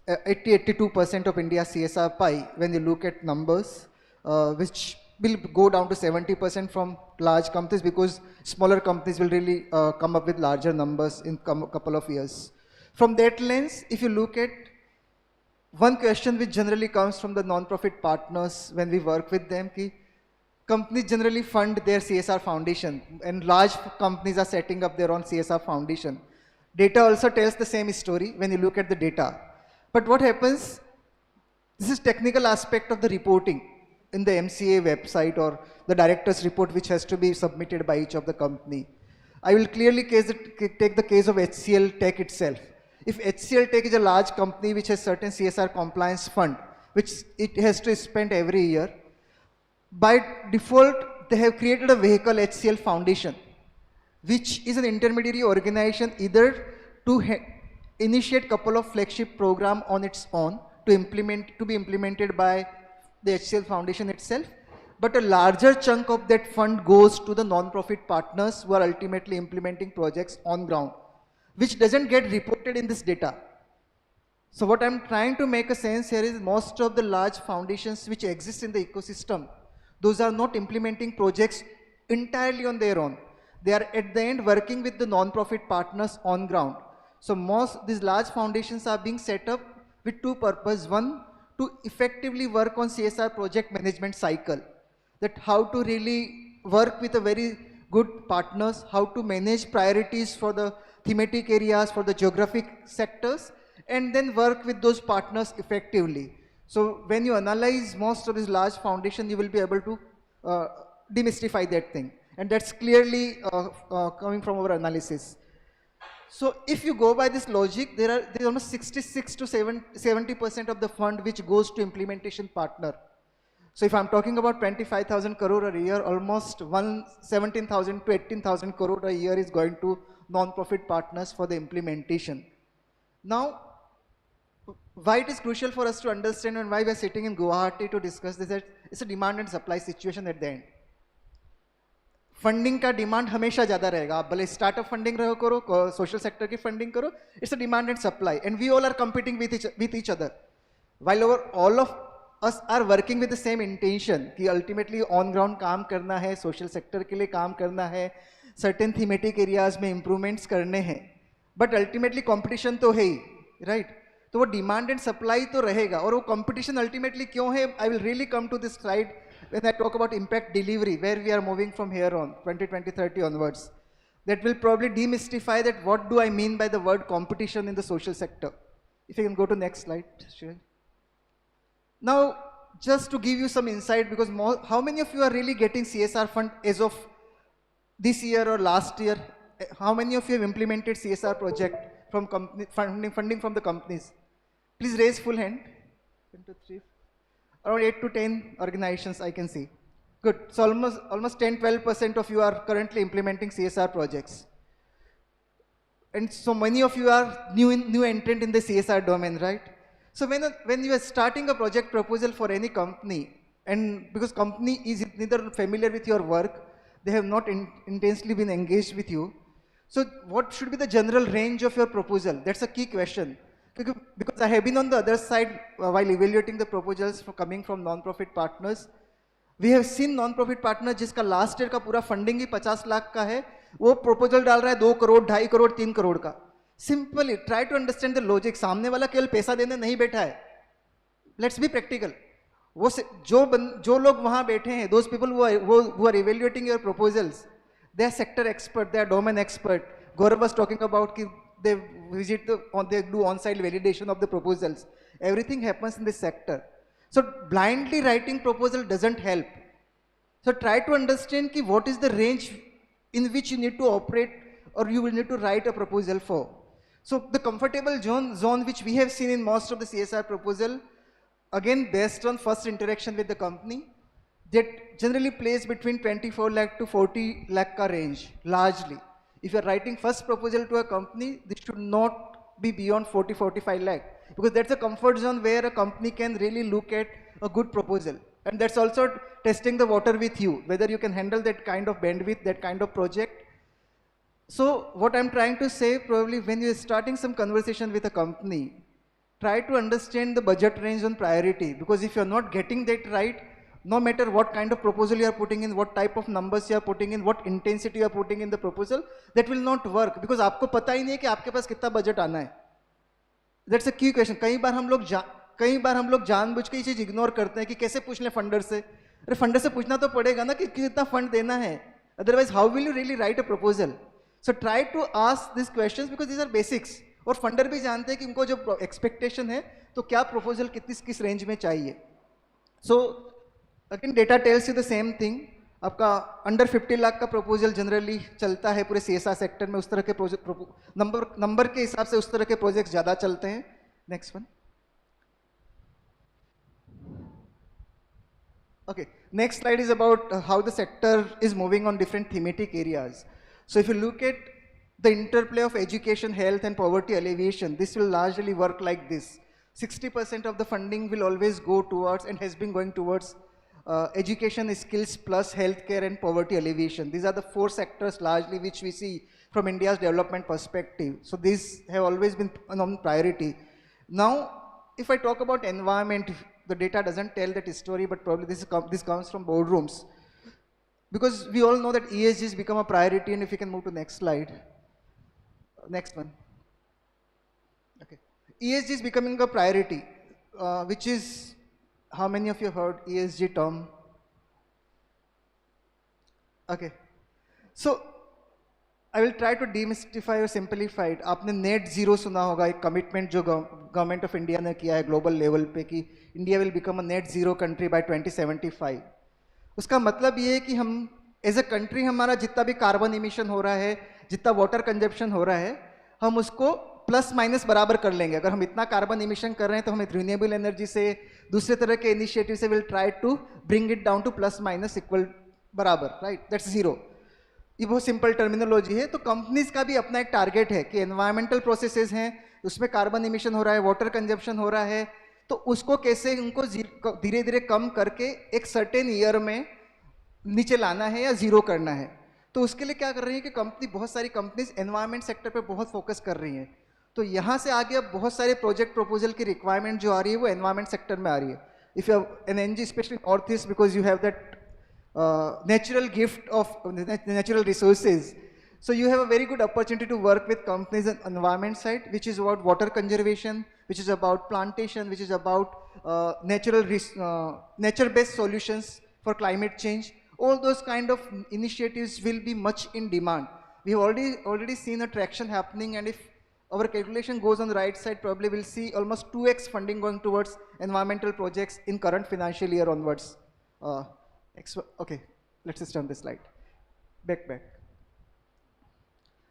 82% of India's CSR pie when you look at numbers, which will go down to 70% from large companies because smaller companies will really come up with larger numbers in a couple of years. From that lens, if you look at one question which generally comes from the non-profit partners when we work with them, companies generally fund their CSR foundation and large companies are setting up their own CSR foundation. Data also tells the same story when you look at the data. But what happens, this is technical aspect of the reporting in the MCA website or the director's report which has to be submitted by each of the company. I will clearly take the case of HCLTech itself. If HCLTech is a large company which has certain CSR compliance fund, which it has to spend every year, by default, they have created a vehicle, HCL Foundation, which is an intermediary organization either to initiate couple of flagship program on its own to be implemented by the HCL Foundation itself, but a larger chunk of that fund goes to the non-profit partners who are ultimately implementing projects on ground, which doesn't get reported in this data. So what I'm trying to make a sense here is most of the large foundations which exist in the ecosystem, those are not implementing projects entirely on their own. They are at the end working with the non-profit partners on ground. So most these large foundations are being set up with two purposes. One, to effectively work on CSR project management cycle, that how to really work with a very good partners, how to manage priorities for the thematic areas, for the geographic sectors, and then work with those partners effectively. So when you analyze most of these large foundations, you will be able to demystify that thing. And that's clearly coming from our analysis. So if you go by this logic, there is almost 66 to 70% of the fund which goes to implementation partner. So if I'm talking about 25,000 crore a year, almost 17,000 to 18,000 crore a year is going to non-profit partners for the implementation. Now, why it is crucial for us to understand and why we are sitting in Guwahati to discuss this, that it's a demand and supply situation at the end. Funding का demand हमेशा ज़्यादा रहेगा, आप भले startup funding रहो करो, social sector की funding करो, it's a demand and supply and we all are competing with each other while all of us are working with the same intention कि ultimately on ground काम करना है, social sector के लिए काम करना है, certain thematic areas में improvements करने हैं, but ultimately competition तो है ही, right? तो वो demand and supply तो रहेगा और वो competition ultimately क्यों है? I will really come to this slide when I talk about impact delivery, where we are moving from here on, 2020, 30 onwards. That will probably demystify that what do I mean by the word competition in the social sector. If you can go to next slide, Shivan. Now, just to give you some insight, because how many of you are really getting CSR fund as of this year or last year? How many of you have implemented CSR project from funding from the companies? Please raise full hand. 1, 2, 3. Around 8 to 10 organizations I can see. Good. So almost 10-12% of you are currently implementing CSR projects. And so many of you are new entrant in the CSR domain, right? So when you are starting a project proposal for any company, and because company is neither familiar with your work, they have not intensely been engaged with you. So what should be the general range of your proposal? That's a key question. Because I have been on the other side while evaluating the proposals coming from non-profit partners. We have seen non-profit partner जिसका last year का पूरा funding ही 50 लाख का है, वो proposal डाल रहा है 2 करोड़, 2.5 करोड़, 3 करोड़ का. Simply try to understand the logic. सामने वाला केवल पैसा देने नहीं बैठा है. Let's be practical. वो जो लोग वहाँ बैठे हैं, those people who are evaluating your proposals, they are sector expert, they are domain expert. Gaurav was talking about कि they do on-site validation of the proposals. Everything happens in this sector. So blindly writing proposal doesn't help. So try to understand ki what is the range in which you need to operate or you will need to write a proposal for. So the comfortable zone which we have seen in most of the CSR proposal, again based on first interaction with the company, that generally plays between 24 lakh to 40 lakh ka range, largely. If you're writing first proposal to a company, this should not be beyond 40-45 lakh, because that's a comfort zone where a company can really look at a good proposal. And that's also testing the water with you, whether you can handle that kind of bandwidth, that kind of project. So what I'm trying to say, probably when you're starting some conversation with a company, try to understand the budget range on priority, because if you're not getting that right, no matter what kind of proposal you are putting in, what type of numbers you are putting in, what intensity you are putting in the proposal, that will not work, because आपको पता ही नहीं है कि आपके पास कितना budget आना है. That's a key question. कई बार हम लोग जानबूझ के ये चीज इग्नोर करते हैं कि कैसे पूछ लें फंडर से. अरे फंडर से पूछना तो पड़ेगा ना कि कितना फंड देना है. Otherwise, how will you really write a proposal? So try to ask these questions, because these are basics. और फंडर भी जानते हैं कि उनको जो एक्सपेक्टेशन है तो क्या प्रपोजल किस रेंज में चाहिए. So again data tells you the same thing. आपका अंडर 50 लाख का प्रपोजल जनरली चलता है पूरे CSR सेक्टर में. उस तरह के प्रोजेक्ट नंबर के हिसाब से उस तरह के प्रोजेक्ट्स ज़्यादा चलते हैं. Next one. Okay, next slide is about how the sector is moving on different thematic areas. So if you look at the interplay of education, health and poverty alleviation, this will largely work like this. 60% of the funding will always go towards and has been going towards education, skills plus healthcare and poverty alleviation. These are the four sectors largely which we see from India's development perspective. So these have always been on priority. Now, if I talk about environment, the data doesn't tell that story, but probably this comes from boardrooms. Because we all know that ESG has become a priority, and if you can move to next slide. Next one. Okay. ESG is becoming a priority, which is, how many of you heard ESG term? Okay. So, I will try to demystify or simplify it. आपने net zero सुना होगा, एक commitment जो government of India ने किया है global level पे कि India will become a net zero country by 2075. उसका मतलब ये है कि हम as a country हमारा जितना भी carbon emission हो रहा है, जितना water consumption हो रहा है, हम उसको प्लस माइनस बराबर कर लेंगे. अगर हम इतना कार्बन इमिशन कर रहे हैं तो हम रिन्यूएबल एनर्जी से, दूसरे तरह के इनिशिएटिव से will try to bring it down to plus minus equal बराबर, राइट. That's zero. ये बहुत सिंपल टर्मिनोलॉजी है. तो कंपनीज का भी अपना एक टारगेट है कि एनवायरमेंटल प्रोसेसेस हैं, उसमें कार्बन इमिशन हो रहा है, वाटर कंजप्शन हो रहा है, तो उसको कैसे उनको धीरे धीरे कम करके एक सर्टेन ईयर में नीचे लाना है या जीरो करना है. तो उसके लिए क्या कर रही है कि कंपनी, बहुत सारी कंपनीज एनवायरमेंट सेक्टर पे बहुत फोकस कर रही हैं. तो यहाँ से आगे अब बहुत सारे प्रोजेक्ट प्रपोजल की रिक्वायरमेंट जो आ रही है वो एनवायरमेंट सेक्टर में आ रही है. If you have an NGO, especially north east, because you have that natural gift of natural resources. So you have a very good opportunity to work with companies on environment side, which is about water conservation, which is about plantation, which is about nature-based solutions for climate change. All those kind of initiatives will be much in demand. We have already seen a traction happening, and if our calculation goes on the right side, probably we'll see almost 2x funding going towards environmental projects in current financial year onwards. Okay, let's just turn this slide. Back.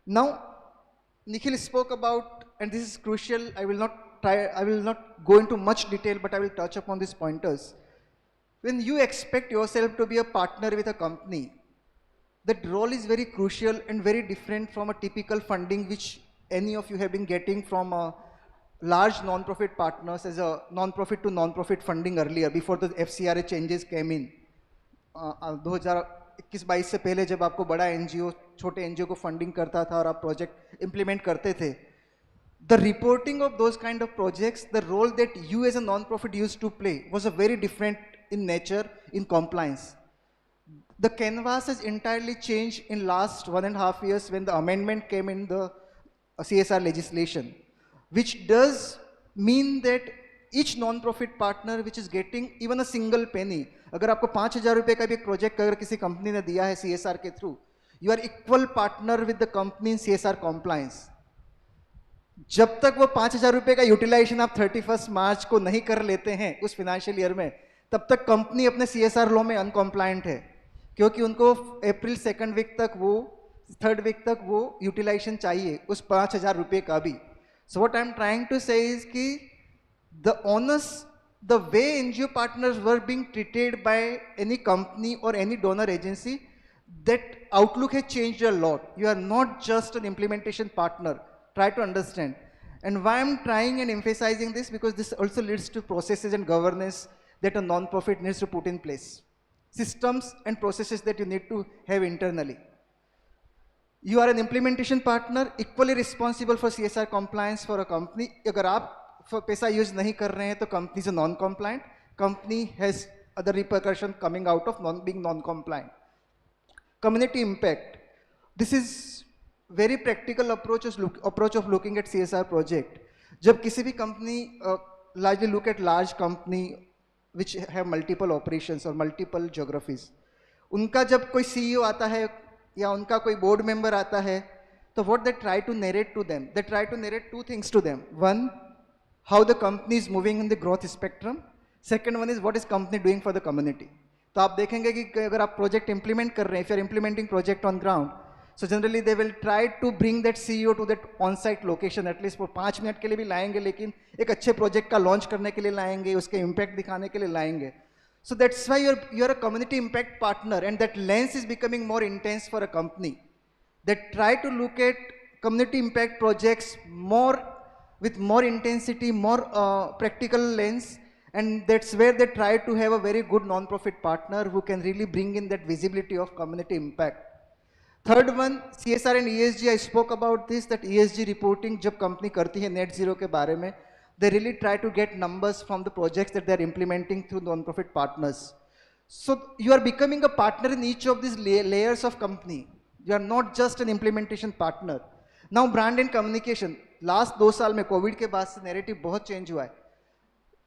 Now, Nikhil spoke about, and this is crucial, I will not go into much detail, but I will touch upon these pointers. When you expect yourself to be a partner with a company, that role is very crucial and very different from a typical funding which any of you have been getting from a large non-profit partners as a non-profit to non-profit funding earlier, before the FCRA changes came in. 2021-22 से पहले जब आपको बड़ा NGO, छोटे NGO को funding करता था और आप प्रोजेक्ट इम्प्लीमेंट करते थे, the reporting of those kind of projects, the role that you as a non-profit used to play was a very different in nature, in compliance. The canvas has entirely changed in last 1.5 years when the amendment came in the CSR legislation, which does mean that each non-profit partner which is getting even a single penny, अगर आपको 5,000 रुपए का भी एक project अगर किसी company ने दिया है CSR के through, you are equal partner with the company in CSR compliance. जब तक वो 5,000 रुपए का यूटिलाइजेशन आप 31 मार्च को नहीं कर लेते हैं उस फाइनेंशियल ईयर में, तब तक कंपनी अपने CSR लॉ में अनकॉम्प्लायंट है, क्योंकि उनको अप्रैल 2nd वीक तक वो 3rd वीक तक वो यूटिलाइजेशन चाहिए उस 5,000 रुपए का भी. So what I am trying to say is कि the onus the way NGO partners were being treated by any company or any donor agency, that outlook has changed a lot. You are not just an implementation partner. Try to understand. And why I'm trying and emphasizing this, because this also leads to processes and governance that a non-profit needs to put in place. Systems and processes that you need to have internally. You are an implementation partner, equally responsible for CSR compliance for a company. अगर आप पैसा use नहीं कर रहे हैं तो company is non-compliant. Company has other repercussions coming out of being non-compliant. Community impact. This is very practical approach of looking at CSR project. जब किसी भी company, largely look at large company which have multiple operations or multiple geographies. उनका जब कोई CEO आता है या उनका कोई board member आता है, तो what they try to narrate to them? They try to narrate two things to them. One, how the company is moving in the growth spectrum. Second one is what is company doing for the community. तो आप देखेंगे कि अगर आप project implement कर रहे हैं, if you are implementing project on ground, so generally they will try to bring that CEO to that on-site location, at least for 5 minute के लिए भी लाएंगे, लेकिन एक अच्छे project का launch करने के लिए लाएंगे, उसके impact दिखाने के लिए लाएंगे. So that's why you're a community impact partner, and that lens is becoming more intense for a company that try to look at community impact projects with more intensity, more practical lens, and that's where they try to have a very good non-profit partner who can really bring in that visibility of community impact. Third one, CSR and ESG, I spoke about this, that ESG reporting जब company करती है net zero के बारे में, they really try to get numbers from the projects that they are implementing through non-profit partners. So you are becoming a partner in each of these layers of company. You are not just an implementation partner. Now brand and communication. Last 2 साल में Covid के बाद से narrative बहुत change हुआ है.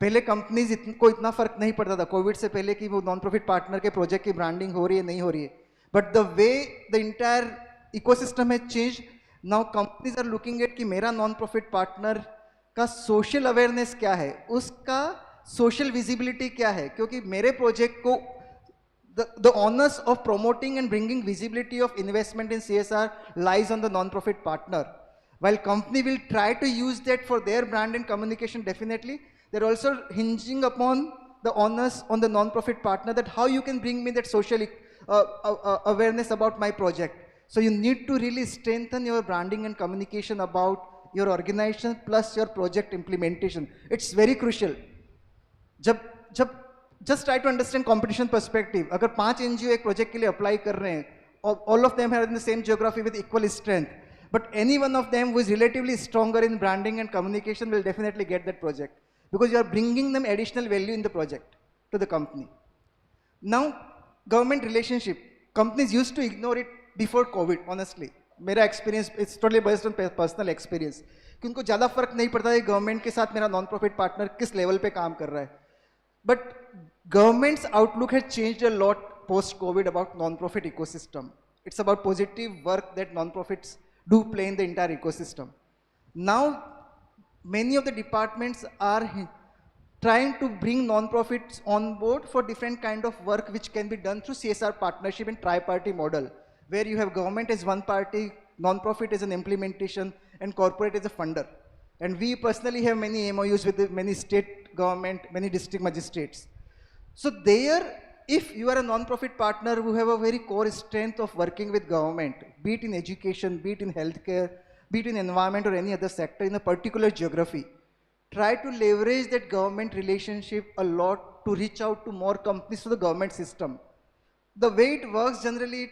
पहले companies को इतना फर्क नहीं पड़ता था कोविड से पहले कि वो नॉन प्रॉफिट पार्टनर के प्रोजेक्ट की ब्रांडिंग हो रही है नहीं हो रही है. But the way the entire ecosystem है change. Now companies are looking at कि मेरा नॉन प्रॉफिट पार्टनर का सोशल अवेयरनेस क्या है, उसका सोशल विजिबिलिटी क्या है, क्योंकि मेरे प्रोजेक्ट को the onus of promoting and bringing visibility of investment in CSR lies on the non-profit partner. While company will try to use that for their brand and communication, definitely, they're also hinging upon the onus on the non-profit partner that how you can bring me that social awareness about my project. So you need to really strengthen your branding and communication about your organization plus your project implementation. It's very crucial. Just try to understand competition perspective. अगर 5 NGO एक project के लिए apply कर रहे हैं, all of them are in the same geography with equal strength, but any one of them who is relatively stronger in branding and communication will definitely get that project, because you are bringing them additional value in the project to the company. Now, government relationship. Companies used to ignore it before COVID, honestly. मेरा experience, it's totally based on personal experience. कि उनको ज़्यादा फर्क नहीं पड़ता है government के साथ मेरा non-profit partner किस लेवल पे काम कर रहा है. But government's outlook has changed a lot post-COVID about non-profit ecosystem. It's about positive work that non-profits do play in the entire ecosystem. Now, many of the departments are trying to bring non-profits on board for different kind of work which can be done through CSR partnership and tri-party model, where you have government as one party, non-profit as an implementation, and corporate as a funder. And we personally have many MOUs with many state government, many district magistrates. So there, if you are a non-profit partner who have a very core strength of working with government, be it in education, be it in healthcare, be it in environment or any other sector in a particular geography, try to leverage that government relationship a lot to reach out to more companies to the government system. The way it works generally,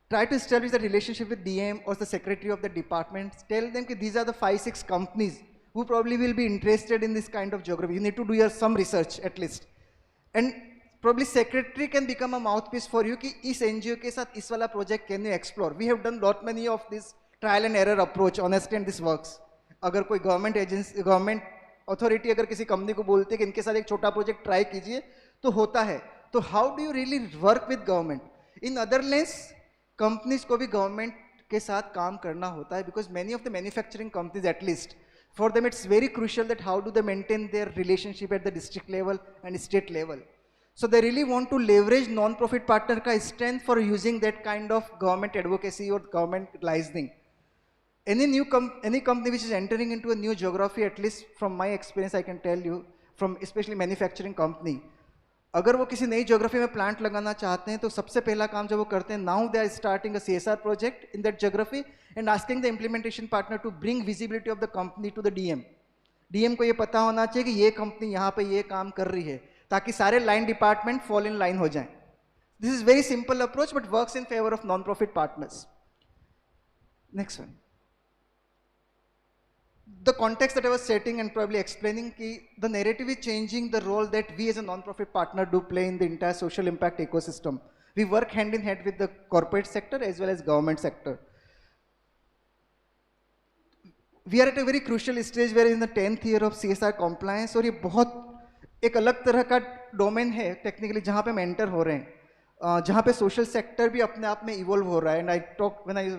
try to establish the relationship with DM or the secretary of the department. Tell them that these are the 5-6 companies who probably will be interested in this kind of geography. You need to do some research at least. And probably secretary can become a mouthpiece for you कि इस NGO के साथ इस वाला project can you explore. We have done many of this trial and error approach, honestly, and this works. अगर कोई government agency, government authority अगर किसी company को बोलते हैं कि इनके साथ एक छोटा project try कीजिए, तो होता है. तो how do you really work with government? In other lens, companies को भी government के साथ काम करना होता है, because many of the manufacturing companies, at least, for them it's very crucial that how do they maintain their relationship at the district level and state level. So they really want to leverage non-profit partner का strength for using that kind of government advocacy or government licensing. any company which is entering into a new geography, at least from my experience, I can tell you, from especially manufacturing company, अगर वो किसी नई geography में plant लगाना चाहते हैं तो सबसे पहला काम जब वो करते हैं, now they are starting a CSR project in that geography and asking the implementation partner to bring visibility of the company to the DM को ये पता होना चाहिए कि ये कंपनी यहाँ पे ये काम कर रही है, ताकि सारे line department fall in line हो जाएं. This is very simple approach but works in favour of non profit partners. Next one. The context that I was setting and probably explaining, the narrative is changing the role that we as a non-profit partner do play in the entire social impact ecosystem. We work hand in hand with the corporate sector as well as government sector. We are at a very crucial stage where in the 10th year of CSR compliance, और ये बहुत एक अलग तरह का domain है technically जहाँ पे हम एंटर हो रहे हैं, जहाँ पे सोशल सेक्टर भी अपने आप में इवॉल्व हो रहा है. And when I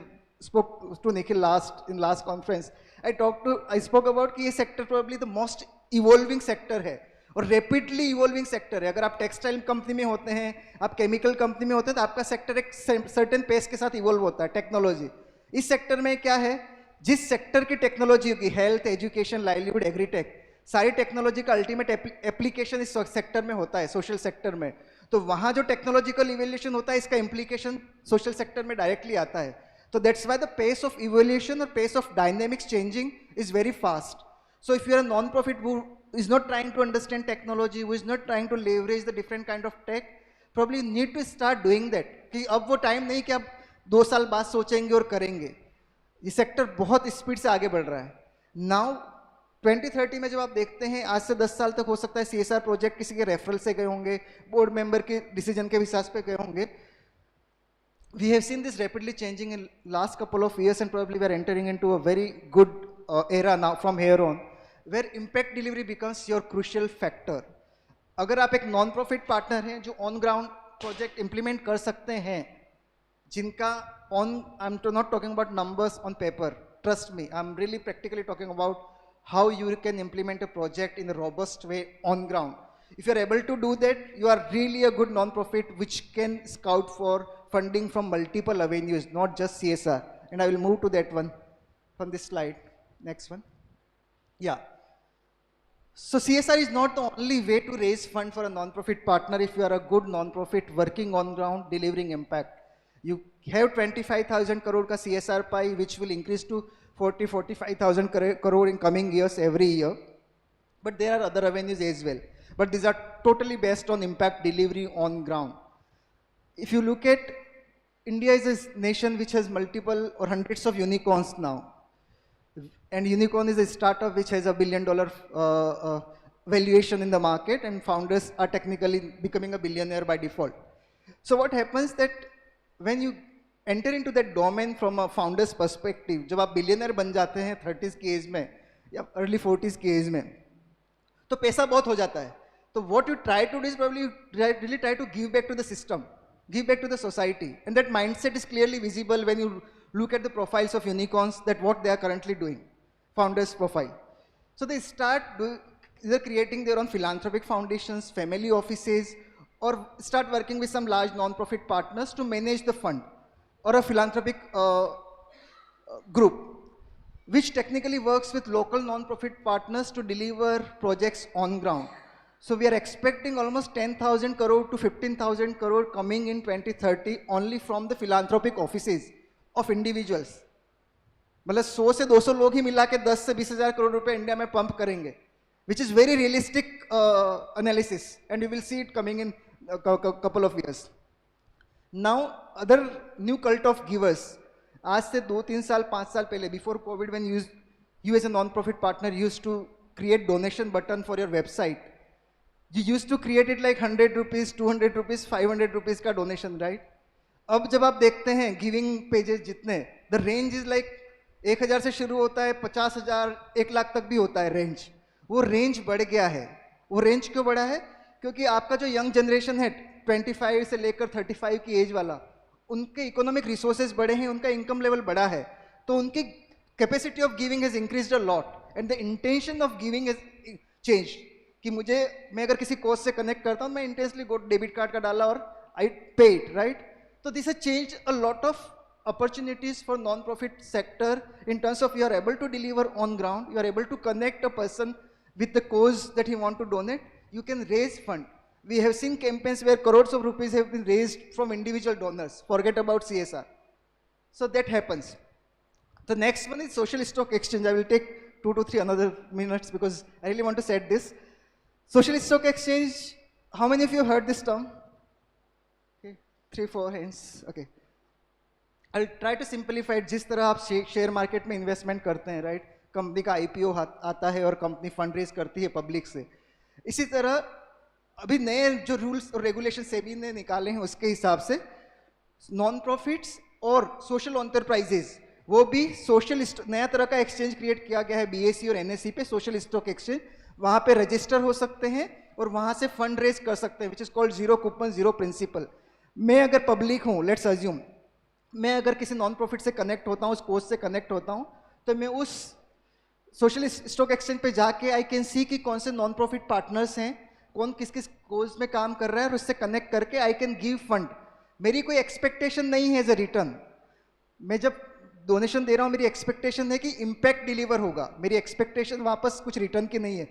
spoke to Nikhil in last conference, I spoke about कि ये sector probably the most evolving sector है और rapidly evolving sector है. अगर आप टेक्सटाइल कंपनी में होते हैं, आप केमिकल कंपनी में होते हैं, तो आपका सेक्टर एक सर्टेन पेस के साथ इवॉल्व होता है. टेक्नोलॉजी इस सेक्टर में क्या है, जिस सेक्टर की टेक्नोलॉजी होगी, हेल्थ, एजुकेशन, लाइवलीहुड, एग्रीटेक, सारी टेक्नोलॉजी का अल्टीमेट एप्लीकेशन इस सेक्टर में होता है, सोशल सेक्टर में. तो वहाँ जो टेक्नोलॉजिकल इवोल्यूशन होता है, इसका इम्प्लीकेशन सोशल सेक्टर में डायरेक्टली आता है. So that's why the pace of evolution or pace of dynamics changing is very fast. So if you are a non-profit who is not trying to understand technology, who is not trying to leverage the different kind of tech, probably need to start doing that. कि अब वो time नहीं कि आप 2 साल बाद सोचेंगे और करेंगे. ये सेक्टर बहुत स्पीड से आगे बढ़ रहा है. Now 2030 में जब आप देखते हैं, आज से 10 साल तक हो सकता है CSR प्रोजेक्ट किसी के रेफरल से गए होंगे, बोर्ड मेंबर के डिसीजन के हिसाब पे गए होंगे. We have seen this rapidly changing in last couple of years and probably we are entering into a very good era now from here on, where impact delivery becomes your crucial factor. अगर आप एक non profit partner हैं जो on ground project implement कर सकते हैं, जिनका I am not talking about numbers on paper, trust me, I am really practically talking about how you can implement a project in a robust way on ground. If you are able to do that, you are really a good non-profit which can scout for funding from multiple avenues, not just CSR. And I will move to that one from this slide. Next one. Yeah. So CSR is not the only way to raise fund for a non-profit partner if you are a good non-profit working on ground, delivering impact. You have 25,000 crore ka CSR pie, which will increase to 45,000 crore in coming years every year. But there are other avenues as well. But these are totally based on impact delivery on ground. If you look at India is a nation which has multiple or hundreds of unicorns now. And unicorn is a startup which has $1 billion valuation in the market, and founders are technically becoming a billionaire by default. So what happens that when you enter into that domain from a founder's perspective, जब आप billionaire बन जाते हैं 30s की as में या early 40s की as में, तो पैसा बहुत हो जाता है. तो what you try to do is probably really try to give back to the system, give back to the society, and that mindset is clearly visible when you look at the profiles of unicorns, that what they are currently doing, founders profile. So they start either creating their own philanthropic foundations, family offices, or start working with some large non-profit partners to manage the fund, or a philanthropic group, which technically works with local non-profit partners to deliver projects on ground. So we are expecting almost 10,000 crore to 15,000 crore coming in 2030 only from the philanthropic offices of individuals. मतलब 100 से 200 लोग ही मिला के 10 से 20,000 करोड़ रुपए India में pump करेंगे, which is very realistic analysis, and you will see it coming in a couple of years. Now, other new cult of givers. आज से 2-3 साल 5 साल पहले, before COVID, when you as a non-profit partner used to create donation button for your website, you used to create it like 100 rupees, 200 rupees, 500 rupees का donation, right? अब जब आप देखते हैं giving pages जितने, the range is like 1,000 से शुरू होता है, 50,000, 1 लाख तक भी होता है रेंज. वो रेंज बढ़ गया है. वो रेंज क्यों बढ़ा है? क्योंकि आपका जो यंग जनरेशन है 25 से लेकर 35 की एज वाला, उनके इकोनॉमिक रिसोर्सेज बढ़े हैं, उनका इनकम लेवल बढ़ा है, तो उनकी capacity of giving has increased a lot and the intention of giving has changed. कि मैं अगर किसी कोर्स से कनेक्ट करता हूँ, मैं इंटेंसली डेबिट कार्ड का डाला और आई पेड, राइट? तो this has changed a lot of opportunities for non-profit sector in terms of you are able to deliver on ground, you are able to connect a person with the cause that he want to donate, you can raise fund. We have seen campaigns where crores of rupees have been raised from individual donors. Forget about CSR. So that happens. The next one is social stock exchange. I will take 2 to 3 another minutes because I really want to set this. Social stock exchange, how many of you heard this term? Okay, 3, 4 hands. Okay. I'll try to simplify it. जिस तरह आप share market में investment करते हैं, right, company का IPO आता है और कंपनी फंड रेज करती है पब्लिक से, इसी तरह अभी नए जो रूल्स और रेगुलेशन सेबी ने निकाले हैं उसके हिसाब से नॉन प्रॉफिट्स और सोशल एंटरप्राइजेज वो भी सोशल नया तरह का एक्सचेंज क्रिएट किया गया है BSE और NSE पे, सोशल स्टॉक एक्सचेंज, वहाँ पे रजिस्टर हो सकते हैं और वहाँ से फंड रेज कर सकते हैं, which is called zero coupon zero principal. मैं अगर पब्लिक हूँ, लेट्स अज्यूम मैं अगर किसी नॉन प्रॉफिट से कनेक्ट होता हूँ, उस कोर्स से कनेक्ट होता हूँ, तो मैं उस सोशल स्टॉक एक्सचेंज पे जाके आई कैन सी कि कौन से नॉन प्रॉफिट पार्टनर्स हैं, कौन किस किस कोर्स में काम कर रहा है, और उससे कनेक्ट करके आई कैन गिव फंड। मेरी कोई एक्सपेक्टेशन नहीं है एज अ रिटर्न। मैं जब डोनेशन दे रहा हूँ मेरी एक्सपेक्टेशन है कि इम्पैक्ट डिलीवर होगा, मेरी एक्सपेक्टेशन वापस कुछ रिटर्न की नहीं है।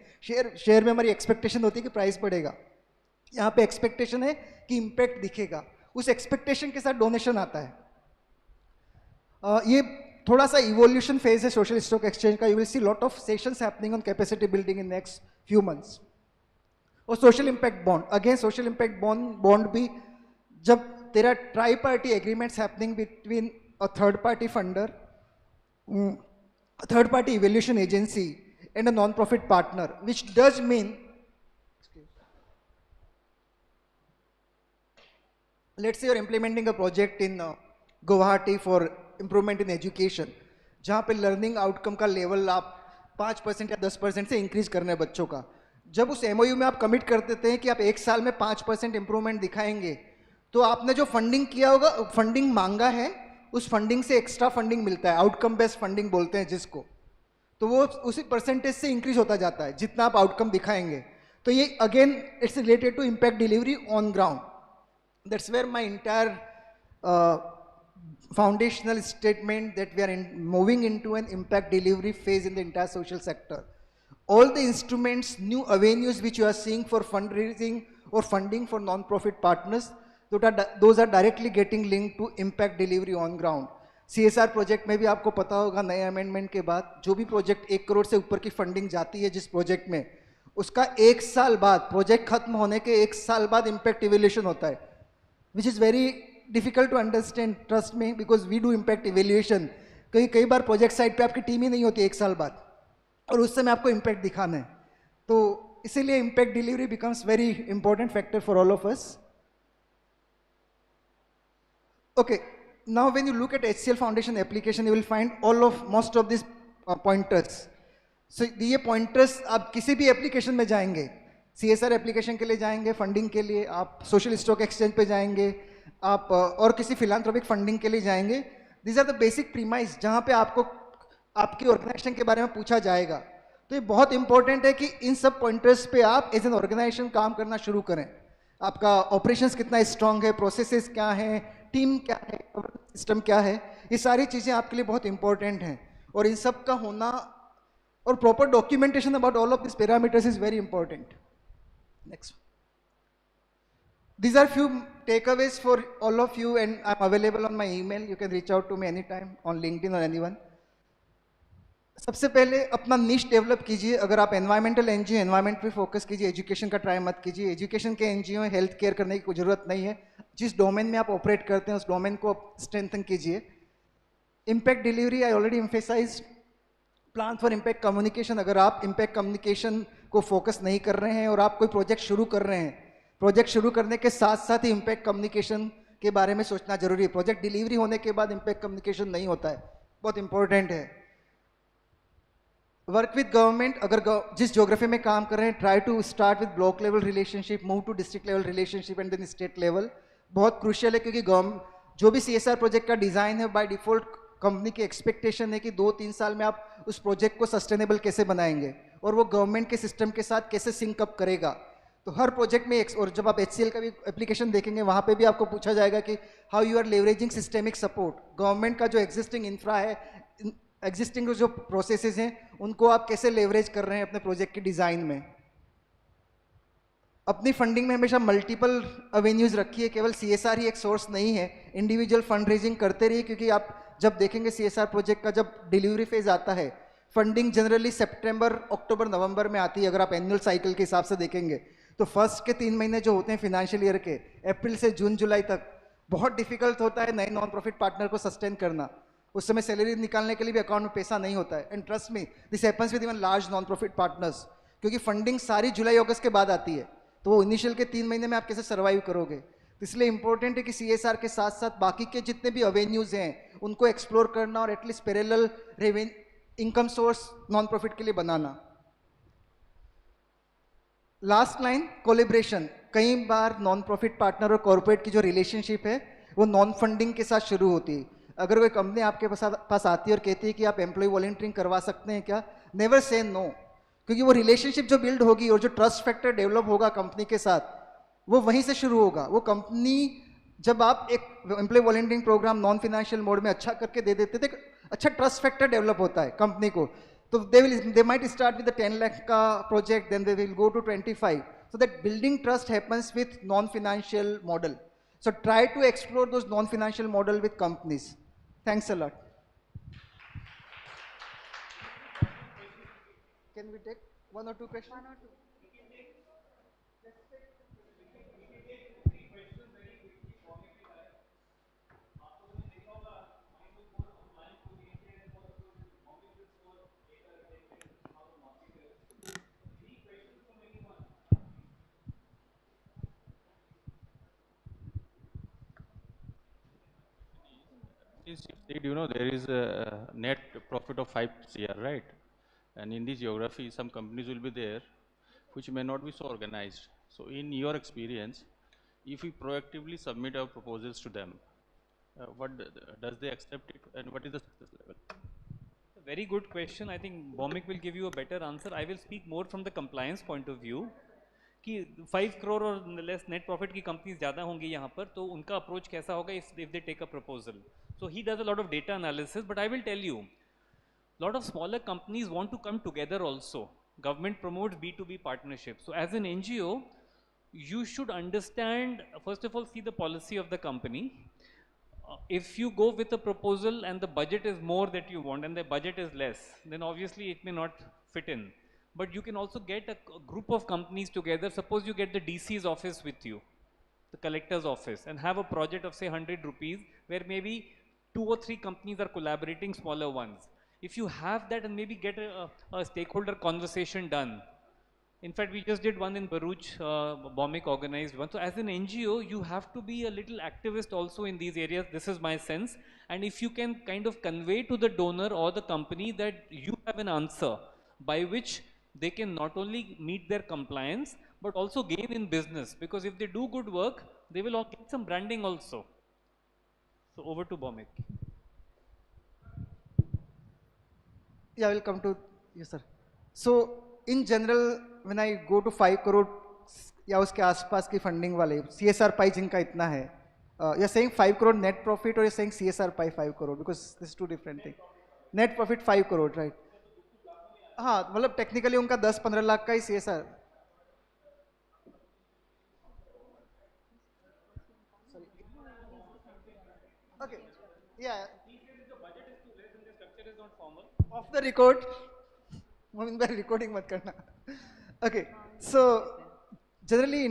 शेयर में हमारी एक्सपेक्टेशन होती है कि प्राइस बढ़ेगा, यहाँ पे एक्सपेक्टेशन है कि इम्पैक्ट दिखेगा, उस एक्सपेक्टेशन के साथ डोनेशन आता है। ये थोड़ा सा इवोल्यूशन फेज है सोशल स्टॉक एक्सचेंज का। You will see lot of sessions happening on capacity building in next few months. और social impact bond, again social impact bond भी जब तेरा tri party agreements happening between a third party funder, a third party evaluation agency and a non-profit partner, which does mean, let's say you're implementing a project in Guwahati for improvement in education, जहाँ पे learning outcome का level आप 5% या 10% से increase करने बच्चों का। जब उस MOU में आप commit कर देते हैं कि आप 1 साल में 5% improvement दिखाएंगे, तो आपने जो funding किया होगा, funding मांगा है, उस फंडिंग से एक्स्ट्रा फंडिंग मिलता है, आउटकम बेस्ड फंडिंग बोलते हैं जिसको, तो वो उसी परसेंटेज से इंक्रीज होता जाता है जितना आप आउटकम दिखाएंगे। तो ये again it's related to impact delivery on ground. That's where my entire foundational statement that we are moving into an impact delivery phase in the entire social sector. All the instruments, new avenues which you are seeing for fund raising और funding for non profit partners, those are directly getting linked to impact delivery on ground. CSR project में भी आपको पता होगा नए amendment के बाद जो भी प्रोजेक्ट 1 करोड़ से ऊपर की फंडिंग जाती है जिस प्रोजेक्ट में, उसका 1 साल बाद, प्रोजेक्ट खत्म होने के 1 साल बाद इम्पैक्ट इवेल्यूशन होता है, which is very difficult to understand, trust me, because we do impact evaluation. कई बार प्रोजेक्ट साइड पे आपकी टीम ही नहीं होती 1 साल बाद, और उस समय आपको इम्पैक्ट दिखाना है, तो इसीलिए impact delivery becomes very important factor for all of us. Okay, now when you look at HCL Foundation application, you will find most of these pointers. So ये pointers आप किसी भी application में जाएंगे, CSR application के लिए जाएंगे, funding के लिए आप social stock exchange पे जाएंगे, आप और किसी philanthropic funding के लिए जाएंगे, these are the basic premise जहाँ पे आपको आपकी organization के बारे में पूछा जाएगा। तो ये बहुत important है कि इन सब pointers पे आप as an organization काम करना शुरू करें। आपका operations कितना strong है, processes क्या हैं, टीम क्या है, सिस्टम क्या है, ये सारी चीज़ें आपके लिए बहुत इंपॉर्टेंट हैं, और इन सब का होना और proper documentation about all of this parameters is very important. Next, these are few takeaways for all of you, and I'm available on my email. You can reach out to me anytime on LinkedIn or anyone. सबसे पहले अपना निश develop कीजिए। अगर आप environmental NGO, environment पे focus कीजिए, education का ट्राई मत कीजिए। एजुकेशन के एनजीओ हेल्थ केयर करने की कोई ज़रूरत नहीं है। जिस डोमेन में आप ऑपरेट करते हैं उस डोमेन को स्ट्रेंथन कीजिए। Impact delivery I already emphasise, plan for impact communication. अगर आप इम्पैक्ट कम्युनिकेशन को फोकस नहीं कर रहे हैं और आप कोई प्रोजेक्ट शुरू कर रहे हैं, प्रोजेक्ट शुरू करने के साथ साथ ही इम्पैक्ट कम्युनिकेशन के बारे में सोचना जरूरी है। प्रोजेक्ट डिलीवरी होने के बाद इम्पैक्ट कम्युनिकेशन नहीं होता है, बहुत इंपॉर्टेंट है। वर्क विद गवर्नमेंट, अगर जिस ज्योग्राफी में काम कर रहे हैं, try to start with block level relationship, move to district level relationship and then state level. बहुत क्रूशियल है, क्योंकि जो भी CSR प्रोजेक्ट का डिज़ाइन है, बाय डिफॉल्ट कंपनी की एक्सपेक्टेशन है कि 2-3 साल में आप उस प्रोजेक्ट को सस्टेनेबल कैसे बनाएंगे और वो गवर्नमेंट के सिस्टम के साथ कैसे सिंक अप करेगा। तो हर प्रोजेक्ट में और जब आप HCL का भी एप्लीकेशन देखेंगे वहाँ पे भी आपको पूछा जाएगा कि how you are leveraging systemic support, government का जो एग्जिस्टिंग इंफ्रा है, एग्जिस्टिंग जो प्रोसेसेस हैं उनको आप कैसे लेवरेज कर रहे हैं अपने प्रोजेक्ट के डिज़ाइन में। अपनी फंडिंग में हमेशा मल्टीपल अवेन्यूज रखिए, केवल CSR ही एक सोर्स नहीं है, इंडिविजुअल फंड रेजिंग करते रहिए, क्योंकि आप जब देखेंगे CSR प्रोजेक्ट का जब डिलीवरी फेज आता है, फंडिंग जनरली सितंबर, अक्टूबर, नवंबर में आती है। अगर आप एनुअल साइकिल के हिसाब से देखेंगे तो फर्स्ट के 3 महीने जो होते हैं फिनेंशियल ईयर के, अप्रैल से जून जुलाई तक, बहुत डिफिकल्ट होता है नए नॉन प्रॉफिट पार्टनर को सस्टेन करना। उस समय सैलरी निकालने के लिए भी अकाउंट में पैसा नहीं होता है। And trust me, this happens with even large non profit partners, क्योंकि फंडिंग सारी जुलाई अगस्त के बाद आती है, तो वो इनिशियल के 3 महीने में आप कैसे सर्वाइव करोगे। तो इसलिए इंपॉर्टेंट है कि CSR के साथ साथ बाकी के जितने भी अवेन्यूज हैं उनको एक्सप्लोर करना और at least parallel income source non profit के लिए बनाना। Last line, collaboration. कई बार नॉन प्रॉफिट पार्टनर और कॉर्पोरेट की जो रिलेशनशिप है वो नॉन फंडिंग के साथ शुरू होती है। अगर कोई कंपनी आपके पास आती है और कहती है कि आप एम्प्लॉय वॉलंटियरिंग करवा सकते हैं क्या, नेवर से नो, क्योंकि वो रिलेशनशिप जो बिल्ड होगी और जो ट्रस्ट फैक्टर डेवलप होगा कंपनी के साथ, वो वहीं से शुरू होगा। वो कंपनी जब आप एक employee volunteering programme non financial mode में अच्छा करके दे देते थे, अच्छा ट्रस्ट फैक्टर डेवलप होता है कंपनी को। तो they might start with 10 lakh का project, then they will go to 25, so that building trust happens with non-financial model. So try to explore those non-financial model with companies. Thanks a lot. Can we take 1 or 2 questions? 1 or 2. Did you know there is a net profit of 5 CR, right? And in this geography, some companies will be there which may not be so organized. So in your experience, if we proactively submit our proposals to them, does they accept it, and what is the success level? A very good question. I think Bomik will give you a better answer. I will speak more from the compliance point of view. कि 5 crore और less net profit की companies ज़्यादा होंगी यहाँ पर, तो उनका approach कैसा होगा if they take a proposal. So he does a lot of data analysis, but I will tell you, lot of smaller companies want to come together also. Government promotes B2B partnerships. So as an NGO, you should understand, first of all, see the policy of the company. If you go with a proposal and the budget is more that you want and the budget is less, then obviously it may not fit in. But you can also get a group of companies together. Suppose you get the DC's office with you, the collector's office, and have a project of say 100 rupees where maybe 2 or 3 companies are collaborating, smaller ones. If you have that and maybe get a stakeholder conversation done. In fact, we just did one in Baruch, Bomik organized one. So as an NGO, you have to be a little activist also in these areas. This is my sense. And if you can kind of convey to the donor or the company that you have an answer by which they can not only meet their compliance, but also gain in business. Because if they do good work, they will get some branding also. So over to Bomik. Yeah, I will come to you, sir. So in general, when I go to 5 crore या उसके आसपास की funding वाले CSR पाई जिनका इतना है, you're saying 5 crore net profit or you're saying CSR pi 5 crore, because this is two different things. Net profit 5 crore, right? हाँ, मतलब टेक्निकली उनका 10-15 लाख का ही CSR. Okay, yeah. Off the record, मोमिन भाई रिकॉर्डिंग मत करना. Okay, so generally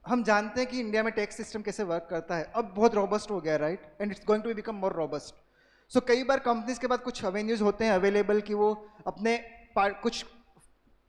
हम जानते हैं कि इंडिया में टैक्स सिस्टम कैसे वर्क करता है. अब बहुत रोबस्ट हो गया, right, and it's going to become more robust. So कई बार कंपनीज के पास कुछ एवेन्यूज होते हैं अवेलेबल कि वो अपने कुछ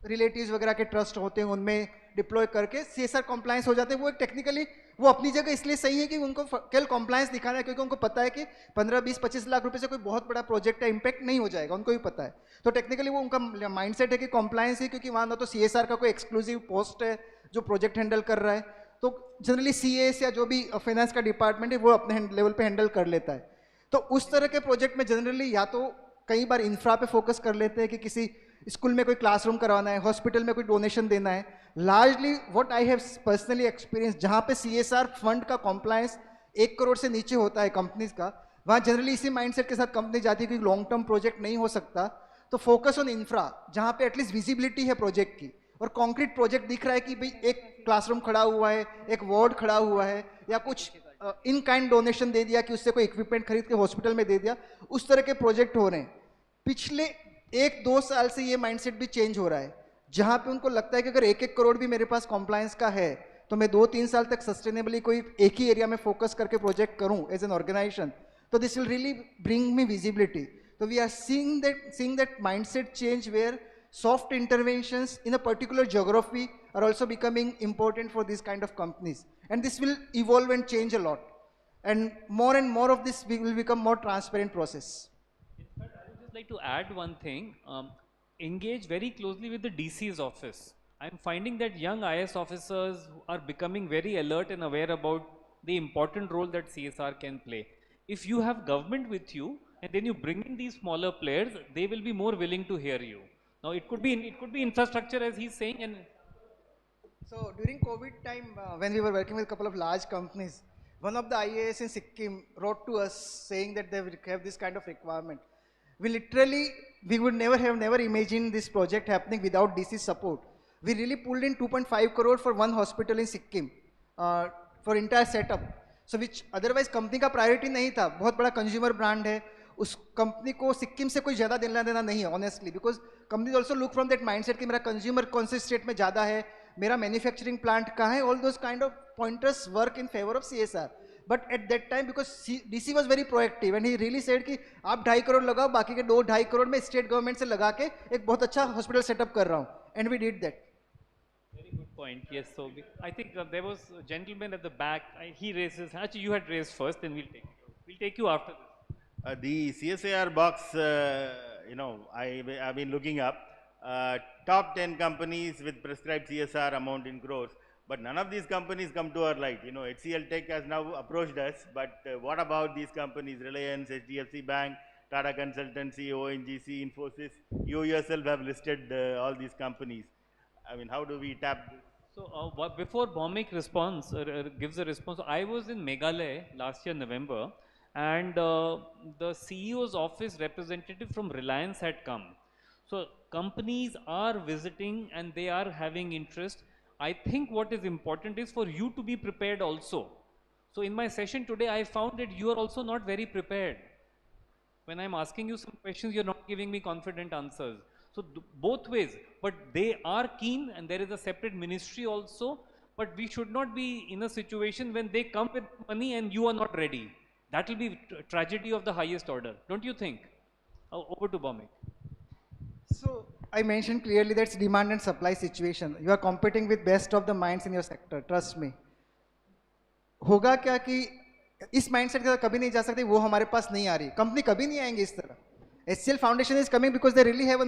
रिलेटिव्स वगैरह के ट्रस्ट होते हैं उनमें डिप्लॉय करके CSR कॉम्प्लायंस हो जाते हैं. वो एक टेक्निकली वो अपनी जगह इसलिए सही है कि उनको केवल कॉम्प्लायंस दिखाना है, क्योंकि उनको पता है कि 15-20-25 लाख रुपए से कोई बहुत बड़ा प्रोजेक्ट है, इंपैक्ट नहीं हो जाएगा, उनको भी पता है. तो टेक्निकली वो उनका माइंडसेट है कि कॉम्प्लायंस ही, क्योंकि वहाँ ना तो CSR का कोई एक्सक्लूसिव पोस्ट है जो प्रोजेक्ट हैंडल कर रहा है, तो जनरली CAS या जो भी फाइनेंस का डिपार्टमेंट है वो अपने लेवल पे हैंडल कर लेता है. तो उस तरह के प्रोजेक्ट में जनरली या तो कई बार इंफ्रा पे फोकस कर लेते हैं कि किसी स्कूल में कोई क्लासरूम करवाना है, हॉस्पिटल में कोई डोनेशन देना है, largely what I have personally experience, जहाँ पे CSR फंड का कॉम्प्लायंस 1 करोड़ से नीचे होता है कंपनीज का, वहाँ जनरली इसी माइंडसेट के साथ कंपनी जाती है कि लॉन्ग टर्म प्रोजेक्ट नहीं हो सकता, तो फोकस ऑन इंफ्रा, जहाँ पे एटलीस्ट विजिबिलिटी है प्रोजेक्ट की और कॉन्क्रीट प्रोजेक्ट दिख रहा है कि भाई एक क्लासरूम खड़ा हुआ है, एक वार्ड खड़ा हुआ है, या कुछ इन काइंड डोनेशन दे दिया कि उससे कोई इक्विपमेंट खरीद के हॉस्पिटल में दे दिया, उस तरह के प्रोजेक्ट हो रहे हैं। पिछले 1-2 साल से ये माइंडसेट भी चेंज हो रहा है, जहाँ पे उनको लगता है कि अगर 1-1 करोड़ भी मेरे पास कॉम्प्लायंस का है तो मैं 2-3 साल तक सस्टेनेबली कोई एक ही एरिया में फोकस करके प्रोजेक्ट करूँ एज एन ऑर्गेनाइजेशन, तो this will really bring me visibility. So we are seeing that mindset change where soft interventions in a particular geography are also becoming important for these kind of companies, and this will evolve and change a lot, and more of this will become more transparent process. In fact, I would just like to add one thing. Engage very closely with the DC's office. I'm finding that young IS officers are becoming very alert and aware about the important role that CSR can play. If you have government with you and then you bring in these smaller players, they will be more willing to hear you. Now it could be infrastructure as he's saying, and So during COVID time, when we were working with a couple of large companies, one of the IAS in Sikkim wrote to us saying that they will have this kind of requirement. We would never imagined this project happening without DC support. We really pulled in 2.5 crore for one hospital in Sikkim for entire setup. So which otherwise company का priority नहीं था, बहुत बड़ा consumer brand है, उस company को सिक्किम से कोई ज़्यादा देना देना नहीं है honestly, because companies also look from that mindset कि मेरा कंज्यूमर कौन से स्टेट में ज़्यादा है, मेरा मैन्युफैक्चरिंग प्लांट कहाँ है, all those kind of pointers work in favour of CSR. But at that time because DC was very proactive and he really said कि आप 2.5 करोड़ लगाओ, बाकी के 2-2.5 करोड़ में स्टेट गवर्नमेंट से लगा के एक बहुत अच्छा हॉस्पिटल सेटअप कर रहा हूँ, and we did that. very good point. Yes, so I think there was a gentleman at the back. He raised his hand. Actually, you had raised first, then we'll take you after this. The CSIR box, I've been looking up, top 10 companies with prescribed CSR amount in crores, but none of these companies come to our light. HCLTech has now approached us, but what about these companies, Reliance, HDFC Bank, Tata Consultancy, ONGC, Infosys? You yourself have listed all these companies. I mean, how do we tap this? So before Bhaumik responds, gives a response, I was in Meghalaya last year November, and the CEO's office representative from Reliance had come. So companies are visiting and they are having interest. I think what is important is for you to be prepared also. So in my session today, I found that you are also not very prepared. When I'm asking you some questions, you're not giving me confident answers. So both ways, but they are keen and there is a separate ministry also, but we should not be in a situation when they come with money and you are not ready. That will be tragedy of the highest order, don't you think? Over to Bhaumik. So I mentioned clearly that's demand and supply situation. You are competing with best of the minds in your sector, trust me. होगा क्या कि इस mindset के साथ कभी नहीं जा सकते, वो हमारे पास नहीं आ रही, कंपनी कभी नहीं आएंगे इस तरह. HCL Foundation is coming because they really have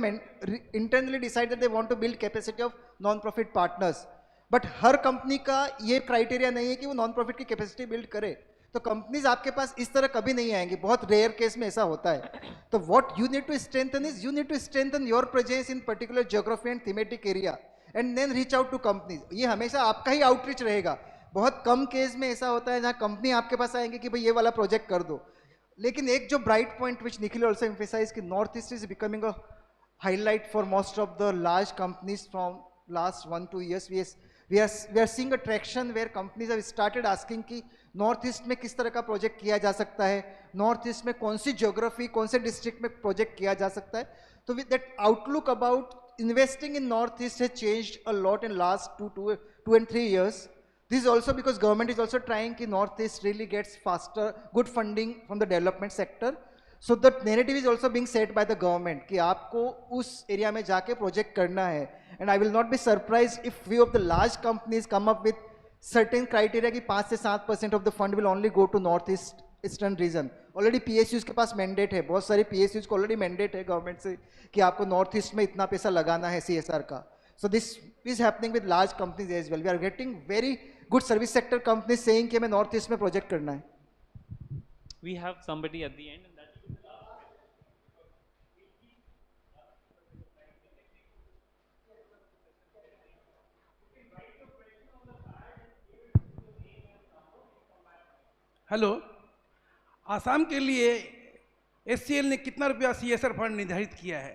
internally decided that they want to build capacity of non-profit partners. But her company का ये क्राइटेरिया नहीं है कि वो नॉन प्रॉफिट की कैपेसिटी बिल्ड करे, तो कंपनीज आपके पास इस तरह कभी नहीं आएंगी, बहुत रेयर केस में ऐसा होता है. तो what you need to strengthen is, you need to strengthen your presence in particular geography and thematic area and then reach out to companies. ये हमेशा आपका ही आउटरीच रहेगा. बहुत कम केस में ऐसा होता है जहाँ कंपनी आपके पास आएंगे कि भाई ये वाला प्रोजेक्ट कर दो. लेकिन एक जो bright point which Nikhil also emphasise कि north east is becoming a highlight for most of the large companies from last 1-2 years. We are seeing a traction where companies have started asking कि north east में किस तरह का project किया जा सकता है, नॉर्थ ईस्ट में कौन सी ज्योग्राफी, कौन से डिस्ट्रिक्ट में प्रोजेक्ट किया जा सकता है. तो with that outlook about investing in northeast has changed a lot in last 2 and 3 years. This is also because government is also trying कि northeast really gets faster good funding from the development sector. So the narrative is also being set by the government कि आपको उस area में जाके project करना है. And I will not be surprised if few of the large companies come up with certain criteria कि 5 से 7% of the fund will only go to northeast eastern region. Already PSUs के पास mandate है, बहुत सारे PSUs को already mandate है government से कि आपको नॉर्थ ईस्ट में इतना पैसा लगाना है CSR का. So this is happening with large companies as well. We are getting very good service sector companies saying कि हमें नॉर्थ ईस्ट में प्रोजेक्ट करना है. We have somebody at the end. Hello, Assam के लिए एचसीएल ने कितना रुपया सीएसआर फंड निर्धारित किया है?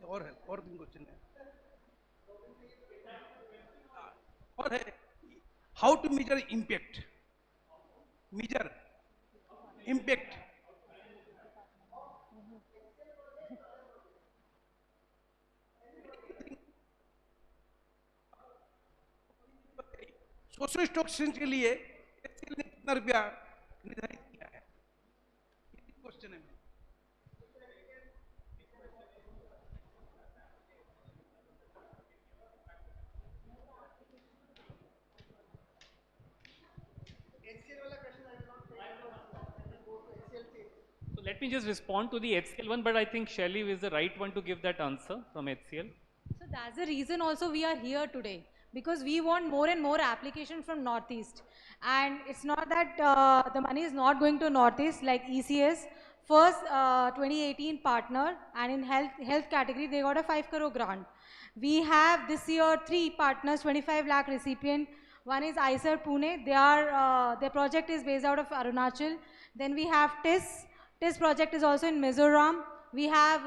और तीन क्वेश्चन है। और है, how to measure impact? Measure impact. Social stock exchange के लिए एचसीएल ने कितना रुपया निर्धारित किया है? क्वेश्चन है। So let me just respond to the HCL one, but I think Shelly is the right one to give that answer from HCL. So that's the reason also we are here today, because we want more and more application from Northeast. And it's not that the money is not going to Northeast, like ECS. First 2018 partner, and in health category they got a 5 crore grant. We have this year 3 partners, 25 lakh recipient. One is ICER Pune. Their project is based out of Arunachal. Then we have TIS. TIS project is also in Mizoram. We have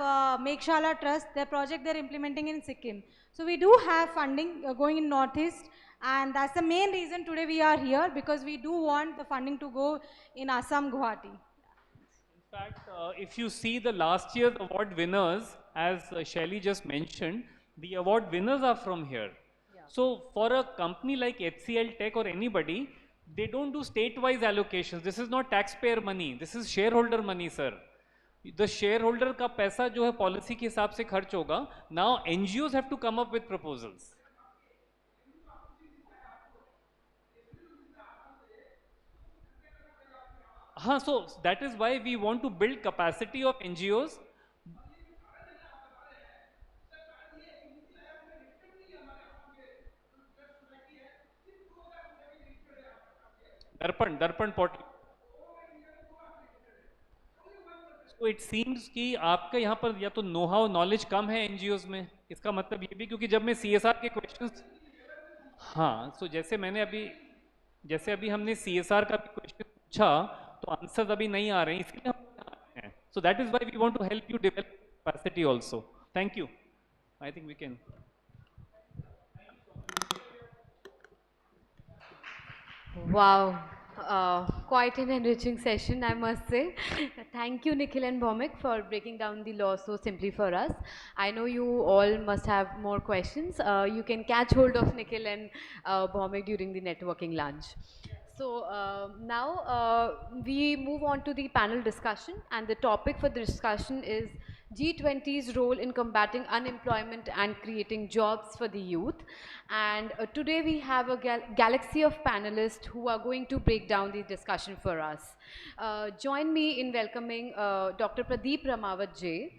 Mekshala Trust. Their project they're implementing in Sikkim. So we do have funding going in Northeast, and that's the main reason today we are here, because we do want the funding to go in Assam, Guwahati. In fact, if you see the last year's award winners, as Shelly just mentioned, the award winners are from here. Yeah. So for a company like HCLTech or anybody, they don't do state-wise allocations. This is not taxpayer money. This is shareholder money, sir. The shareholder का पैसा जो है policy के हिसाब से खर्च होगा. Now NGOs have to come up with proposals. So that is why we want to build capacity of NGOs. दर्पण पोर्टल. So it seems कि आपका यहाँ पर या तो नो हाउ नॉलेज कम है एनजीओज में, इसका मतलब ये भी, क्योंकि जब मैं सीएसआर के क्वेश्चंस, हाँ, सो जैसे अभी हमने सीएसआर का भी क्वेश्चन पूछा तो आंसर्स अभी नहीं आ रहे हैं, इसलिए हम हैं. So that is why we want to help you develop capacity also. Thank you. I think we can. Wow, quite an enriching session, I must say. Thank you, Nikhil and Bhomik, for breaking down the law so simply for us. I know you all must have more questions. You can catch hold of Nikhil and Bhomik during the networking lunch. So now we move on to the panel discussion, and the topic for the discussion is G20's role in combating unemployment and creating jobs for the youth. And today we have a galaxy of panelists who are going to break down the discussion for us. Join me in welcoming Dr. Pradeep Ramawat J.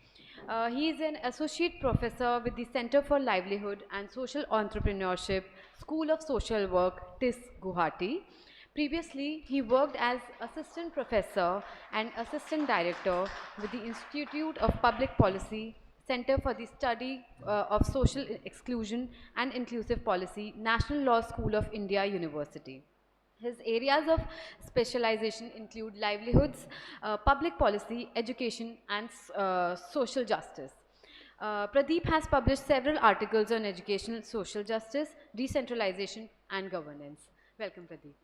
He is an associate professor with the Center for Livelihood and Social Entrepreneurship, School of Social Work, TIS, Guwahati. Previously, he worked as assistant professor and assistant director with the Institute of Public Policy, Center for the Study of Social Exclusion and Inclusive Policy, National Law School of India University. His areas of specialization include livelihoods, public policy, education, and social justice. Pradeep has published several articles on educational social justice, decentralization, and governance. Welcome, Pradeep.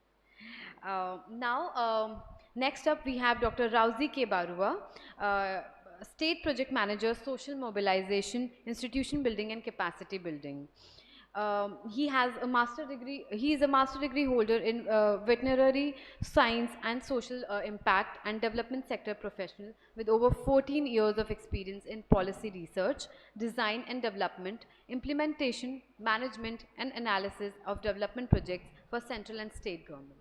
Next up we have Dr. Rauzi K. Barua, State Project Manager, Social Mobilization, Institution Building and Capacity Building. He has a master degree. He is a master degree holder in veterinary science and social impact and development sector professional with over 14 years of experience in policy research, design and development, implementation, management and analysis of development projects for central and state government.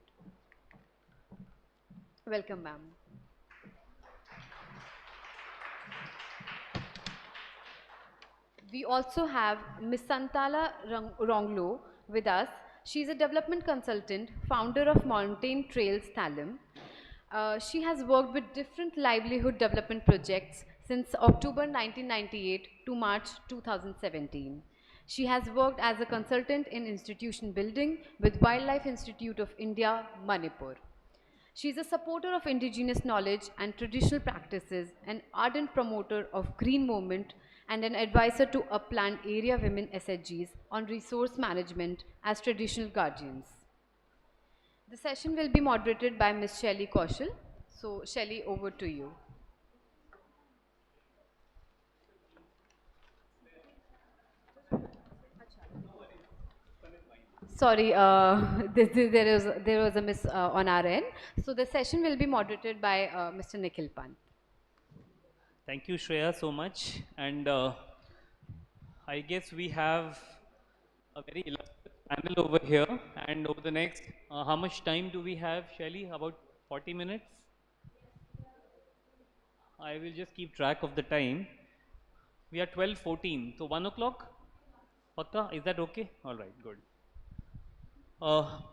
Welcome, ma'am. We also have Ms. Santala Ronglo with us. She is a development consultant, founder of Mountain Trails Thalim. She has worked with different livelihood development projects since October 1998 to March 2017. She has worked as a consultant in institution building with Wildlife Institute of India, Manipur. She is a supporter of indigenous knowledge and traditional practices, an ardent promoter of green movement, and an advisor to upland area women SHGs on resource management as traditional guardians. The session will be moderated by Ms. Shelley Kaushal. So, Shelley, over to you. Sorry, there was a miss on our end. So the session will be moderated by Mr. Nikhil Pant. Thank you, Shreya, so much. And I guess we have a very illustrious panel over here. And over the next, how much time do we have, Shelly? About 40 minutes? I will just keep track of the time. We are 12:14, so 1 o'clock? Pakka, is that okay? All right, good.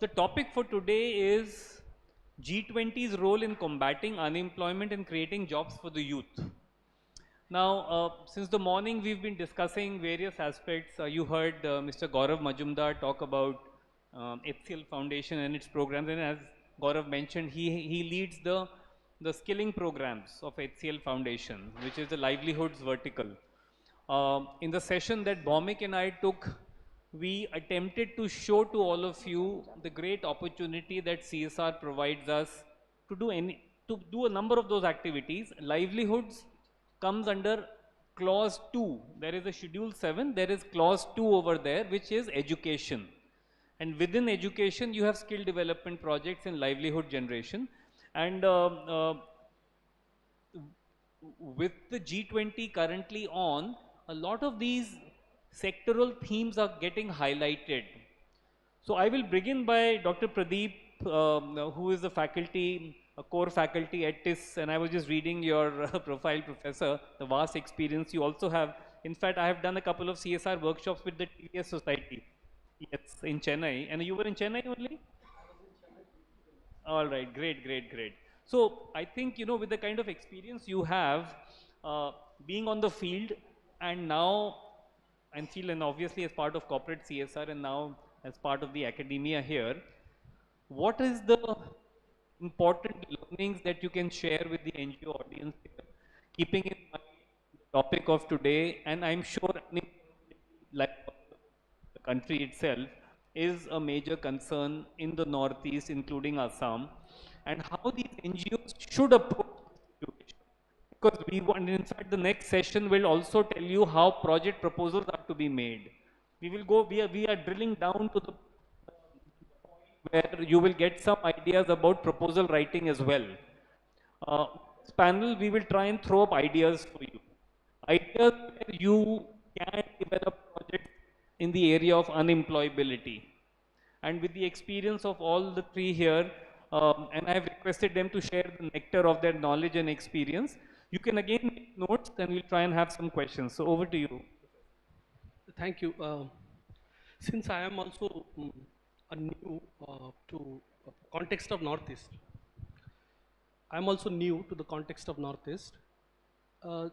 The topic for today is G20's role in combating unemployment and creating jobs for the youth. Now, since the morning we've been discussing various aspects. You heard Mr. Gaurav Majumdar talk about HCL Foundation and its programs, and as Gaurav mentioned, he leads the skilling programs of HCL Foundation, which is the livelihoods vertical. In the session that Bhaumik and I took, we attempted to show to all of you the great opportunity that CSR provides us to do a number of those activities. Livelihoods comes under clause 2. There is a schedule 7, there is clause 2 over there, which is education. And within education, you have skill development projects and livelihood generation. And with the G20 currently on, a lot of these sectoral themes are getting highlighted. So I will begin by Dr. Pradeep, who is the faculty, a core faculty at TIS, and I was just reading your profile, Professor, the vast experience you also have. In fact, I have done a couple of CSR workshops with the TVS Society, yes, in Chennai. And you were in Chennai only? All right, great, great, great. So I think, you know, with the kind of experience you have, being on the field and now, and obviously as part of corporate CSR and now as part of the academia here, what is the important learnings that you can share with the NGO audience here, keeping in mind the topic of today, and I'm sure like the country itself is a major concern in the Northeast, including Assam, and how these NGOs should approach the situation. Because we want, in fact, the next session will also tell you how project proposals are to be made. We will go, we are drilling down to the where you will get some ideas about proposal writing as well. This panel, we will try and throw up ideas for you. Ideas where you can develop projects in the area of unemployability. And with the experience of all the three here, and I have requested them to share the nectar of their knowledge and experience. You can again make notes and we'll try and have some questions. So over to you. Thank you. Since I am also a new to context of Northeast, I am also new to the context of Northeast.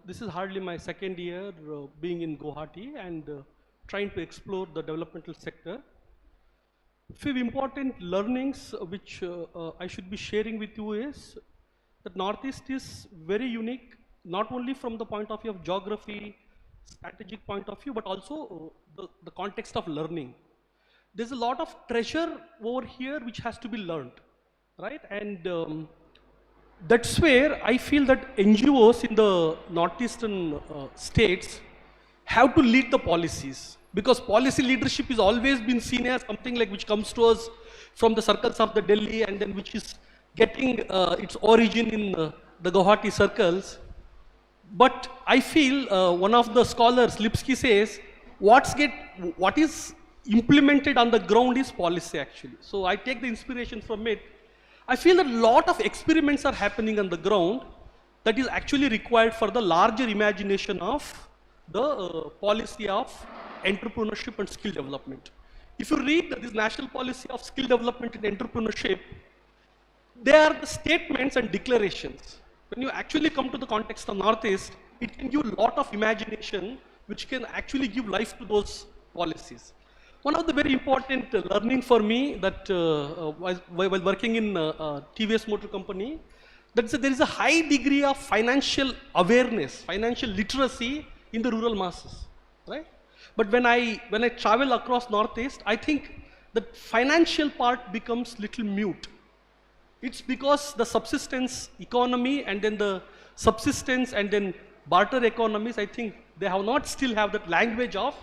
This is hardly my second year being in Guwahati and trying to explore the developmental sector. Few important learnings which I should be sharing with you is that Northeast is very unique, not only from the point of view of geography, strategic point of view, but also the context of learning. There's a lot of treasure over here which has to be learned, right? And that's where I feel that NGOs in the northeastern states have to lead the policies, because policy leadership is always been seen as something like which comes to us from the circles of the Delhi and then which is getting its origin in the Guwahati circles. But I feel one of the scholars, Lipsky, says what is implemented on the ground is policy actually. So I take the inspiration from it. I feel that a lot of experiments are happening on the ground that is actually required for the larger imagination of the policy of entrepreneurship and skill development. If you read this national policy of skill development and entrepreneurship, they are the statements and declarations. When you actually come to the context of Northeast, it can give a lot of imagination which can actually give life to those policies. One of the very important learning for me that while working in TVS Motor Company, that there is a high degree of financial awareness, financial literacy in the rural masses, right? But when I travel across Northeast, I think the financial part becomes little mute. It's because the subsistence economy and then the subsistence and then barter economies, I think they have not still have that language of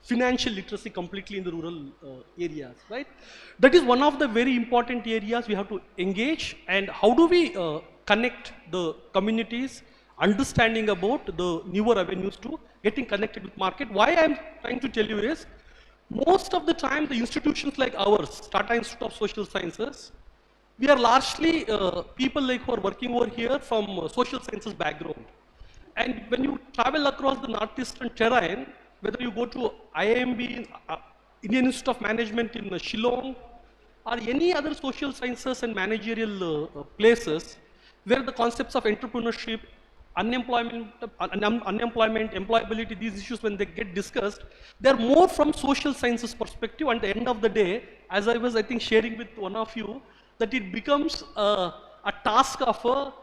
financial literacy completely in the rural areas, right? That is one of the very important areas we have to engage. And how do we connect the communities understanding about the newer avenues to getting connected with market? Why I'm trying to tell you is, most of the time the institutions like ours, Tata Institute of Social Sciences, we are largely people like who are working over here from social sciences background. And when you travel across the northeastern terrain, whether you go to IIMB, Indian Institute of Management in Shillong, or any other social sciences and managerial places where the concepts of entrepreneurship, unemployment, employability, these issues, when they get discussed, they're more from social sciences perspective. And at the end of the day, as I was, I think, sharing with one of you, that it becomes a task of a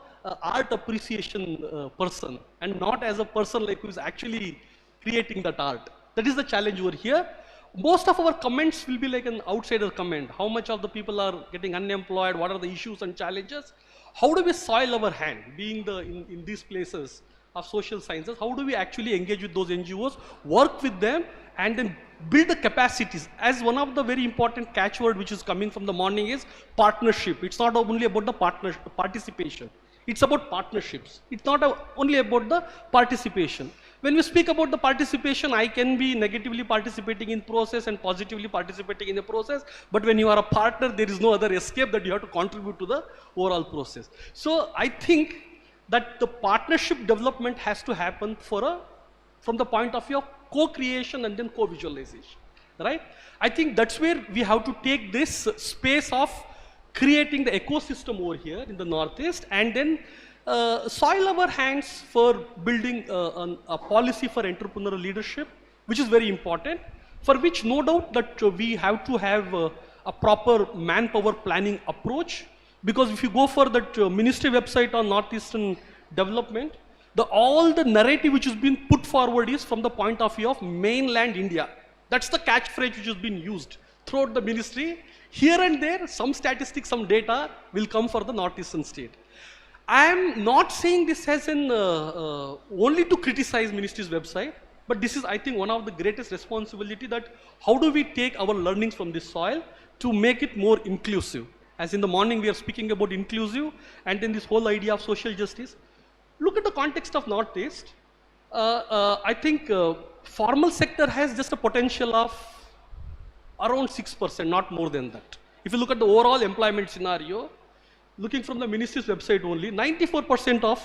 art appreciation person, and not as a person like who is actually creating that art. That is the challenge over here. Most of our comments will be like an outsider comment. How much of the people are getting unemployed? What are the issues and challenges? How do we soil our hand, being in these places of social sciences? How do we actually engage with those NGOs, work with them, and then build the capacities? As one of the very important catchword which is coming from the morning is partnership. It's not only about the participation. It's about partnerships. It's not only about the participation. When we speak about the participation, I can be negatively participating in process and positively participating in the process. But when you are a partner, there is no other escape that you have to contribute to the overall process. So I think that the partnership development has to happen from the point of view of co-creation and then co-visualization, right? I think that's where we have to take this space of creating the ecosystem over here in the Northeast, and then soil our hands for building a policy for entrepreneurial leadership, which is very important, for which no doubt that we have to have a proper manpower planning approach. Because if you go for that ministry website on Northeastern development, all the narrative which has been put forward is from the point of view of mainland India. That's the catchphrase which has been used throughout the ministry. Here and there, some statistics, some data will come for the Northeastern state. I am not saying this as an only to criticize ministry's website, but this is, I think, one of the greatest responsibility, that how do we take our learnings from this soil to make it more inclusive. As in the morning we are speaking about inclusive, and then this whole idea of social justice. Look at the context of Northeast. I think formal sector has just a potential of around 6%, not more than that. If you look at the overall employment scenario, looking from the ministry's website only, 94% of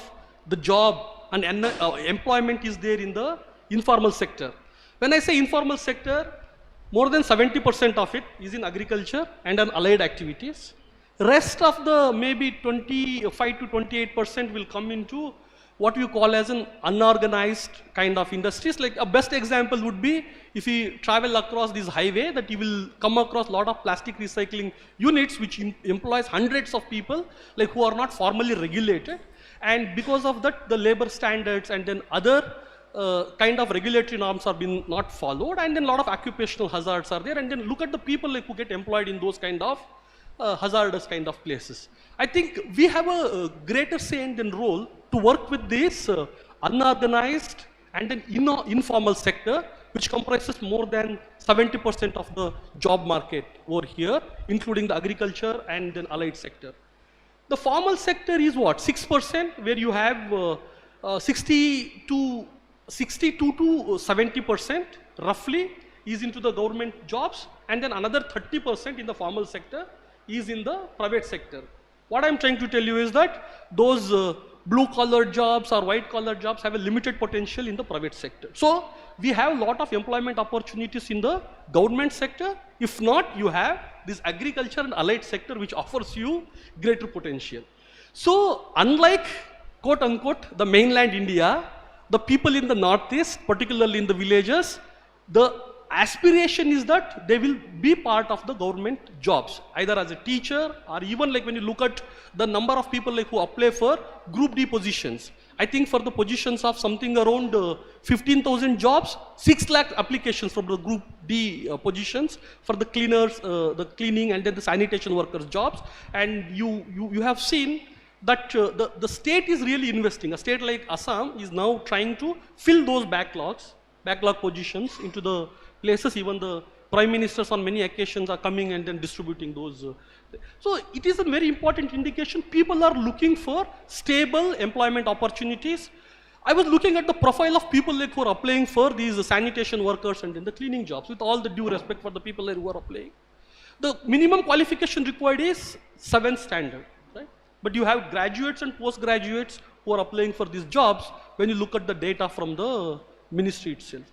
the job and employment is there in the informal sector. When I say informal sector, more than 70% of it is in agriculture and on allied activities. Rest of the maybe 25 to 28% will come into what we call as an unorganized kind of industries. Like a best example would be, if you travel across this highway, that you will come across a lot of plastic recycling units which employs hundreds of people, like who are not formally regulated. And because of that, the labor standards and then other kind of regulatory norms are being not followed, and then a lot of occupational hazards are there. And then look at the people like who get employed in those kind of hazardous kind of places. I think we have a greater say and role to work with this unorganized and then informal sector, which comprises more than 70% of the job market over here, including the agriculture and then allied sector. The formal sector is what? 6%, where you have 62 to 70% roughly is into the government jobs, and then another 30% in the formal sector is in the private sector. What I'm trying to tell you is that those blue-collar jobs or white-collar jobs have a limited potential in the private sector. So we have a lot of employment opportunities in the government sector. If not, you have this agriculture and allied sector which offers you greater potential. So unlike, quote unquote, the mainland India, the people in the Northeast, particularly in the villages, the aspiration is that they will be part of the government jobs, either as a teacher or even like when you look at the number of people like who apply for Group D positions. I think for the positions of something around 15,000 jobs, 6 lakh applications from the Group D positions for the cleaners, the cleaning and then the sanitation workers jobs. And you have seen that the state is really investing. A state like Assam is now trying to fill those backlog positions into the places. Even the prime ministers on many occasions are coming and then distributing those. So it is a very important indication. People are looking for stable employment opportunities. I was looking at the profile of people like who are applying for these sanitation workers and then the cleaning jobs, with all the due respect for the people like who are applying. The minimum qualification required is 7th standard, right? But you have graduates and postgraduates who are applying for these jobs when you look at the data from the ministry itself.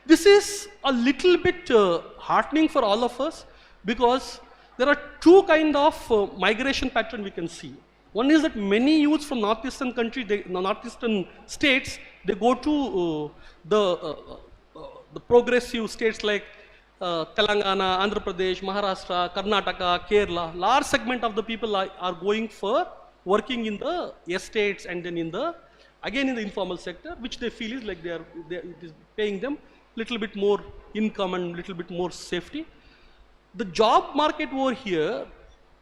This is a little bit heartening for all of us, because there are two kind of migration pattern we can see. One is that many youths from northeastern northeastern states, they go to the progressive states like Telangana, Andhra Pradesh, Maharashtra, Karnataka, Kerala. Large segment of the people are going for working in the estates and then in the, again in the informal sector, which they feel is like it is paying them little bit more income and little bit more safety. The job market over here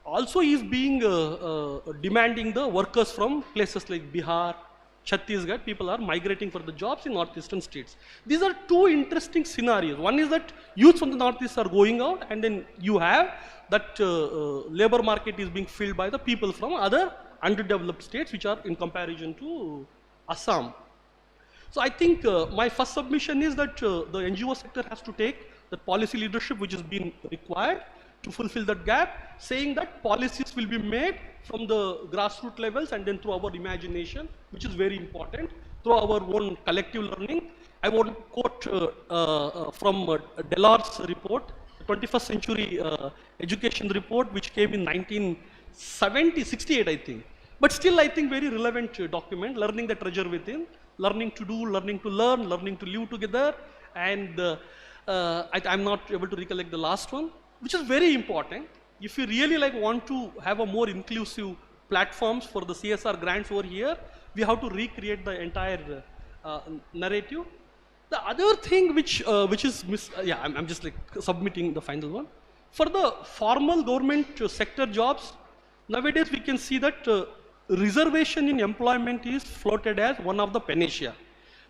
also is being demanding the workers from places like Bihar, Chhattisgarh. People are migrating for the jobs in northeastern states. These are two interesting scenarios. One is that youth from the northeast are going out, and then you have that labor market is being filled by the people from other underdeveloped states, which are in comparison to Assam. So I think my first submission is that the NGO sector has to take the policy leadership which has been required to fulfill that gap, saying that policies will be made from the grassroots levels and then through our imagination, which is very important, through our own collective learning. I want to quote from Delors' report, the 21st century education report, which came in 1968, I think. But still, I think very relevant document, learning the treasure within, learning to do, learning to learn, learning to live together, and I'm not able to recollect the last one, which is very important. If you really want to have a more inclusive platforms for the CSR grants over here, we have to recreate the entire narrative. The other thing which is I'm just submitting the final one. For the formal government sector jobs, nowadays we can see that reservation in employment is floated as one of the panacea.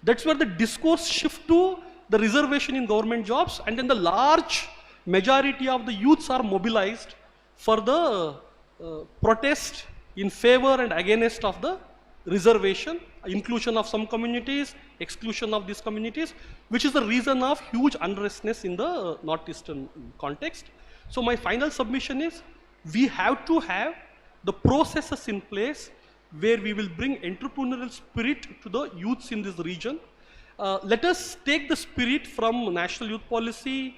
That's where the discourse shift to the reservation in government jobs, and then the large majority of the youths are mobilized for the protest in favor and against of the reservation, inclusion of some communities, exclusion of these communities, which is the reason of huge unrestness in the northeastern context. So my final submission is, we have to have the processes in place where we will bring entrepreneurial spirit to the youths in this region. Let us take the spirit from National Youth Policy.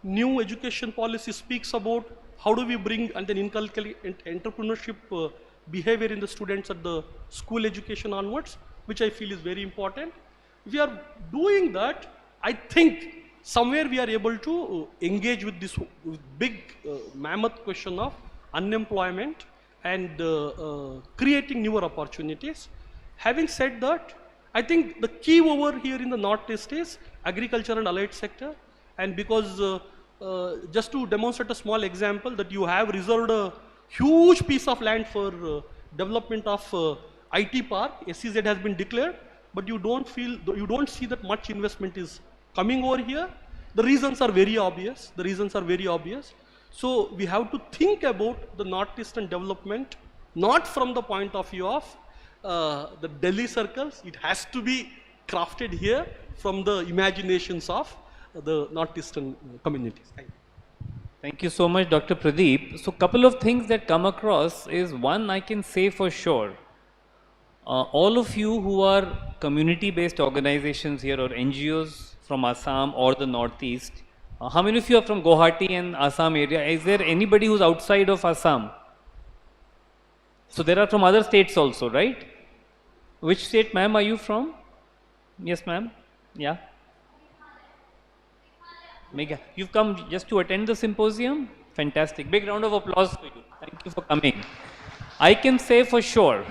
New education policy speaks about how do we bring and then inculcate entrepreneurship behavior in the students at the school education onwards, which I feel is very important. If we are doing that, I think somewhere we are able to engage with this big mammoth question of unemployment and creating newer opportunities. Having said that, I think the key over here in the Northeast is agriculture and allied sector. And because just to demonstrate a small example, that you have reserved a huge piece of land for development of IT park, SEZ has been declared, but you don't see that much investment is coming over here. The reasons are very obvious. So we have to think about the Northeastern development, not from the point of view of the Delhi circles. It has to be crafted here from the imaginations of the Northeastern communities. Thank you. Thank you so much, Dr. Pradeep. So couple of things that come across is, one, I can say for sure, all of you who are community-based organizations here or NGOs from Assam or the Northeast, how many of you are from Guwahati and Assam area? Is there anybody who's outside of Assam? So there are from other states also, right? Which state, ma'am, are you from? Yes, ma'am. Yeah. Megha, you've come just to attend the symposium? Fantastic. Big round of applause for you. Thank you for coming. I can say for sure,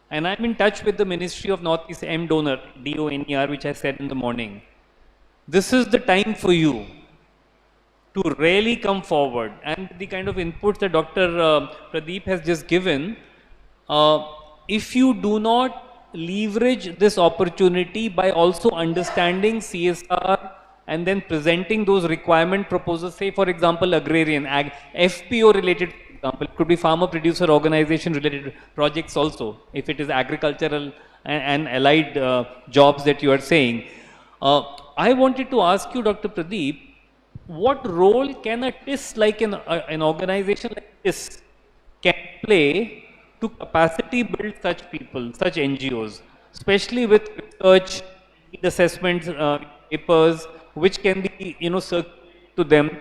and I'm in touch with the Ministry of Northeast M Donor, DONER, which I said in the morning. This is the time for you to really come forward, and the kind of inputs that Dr. Pradeep has just given, if you do not leverage this opportunity by also understanding CSR and then presenting those requirement proposals, say for example agrarian, FPO related, for example, it could be farmer producer organization related projects also, if it is agricultural and allied jobs that you are saying. I wanted to ask you, Dr. Pradeep, what role can a TIS like an organization like TIS can play to capacity build such people, such NGOs, especially with research, need assessments, papers, which can be, circulated to them.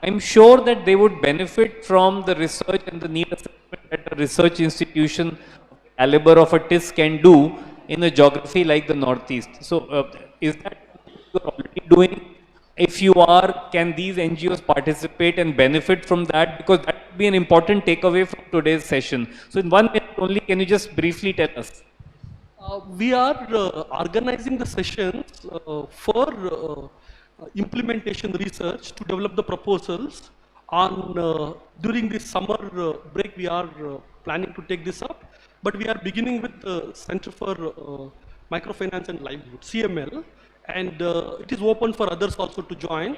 I'm sure that they would benefit from the research and the need assessment that a research institution of the caliber of a TIS can do in a geography like the Northeast. So, is that something you are already doing? If you are, can these NGOs participate and benefit from that? Because that would be an important takeaway from today's session. So in 1 minute only, can you just briefly tell us? We are organizing the sessions for implementation research to develop the proposals. During the summer break, we are planning to take this up, but we are beginning with the Center for Microfinance and Livelihood, CML, and it is open for others also to join.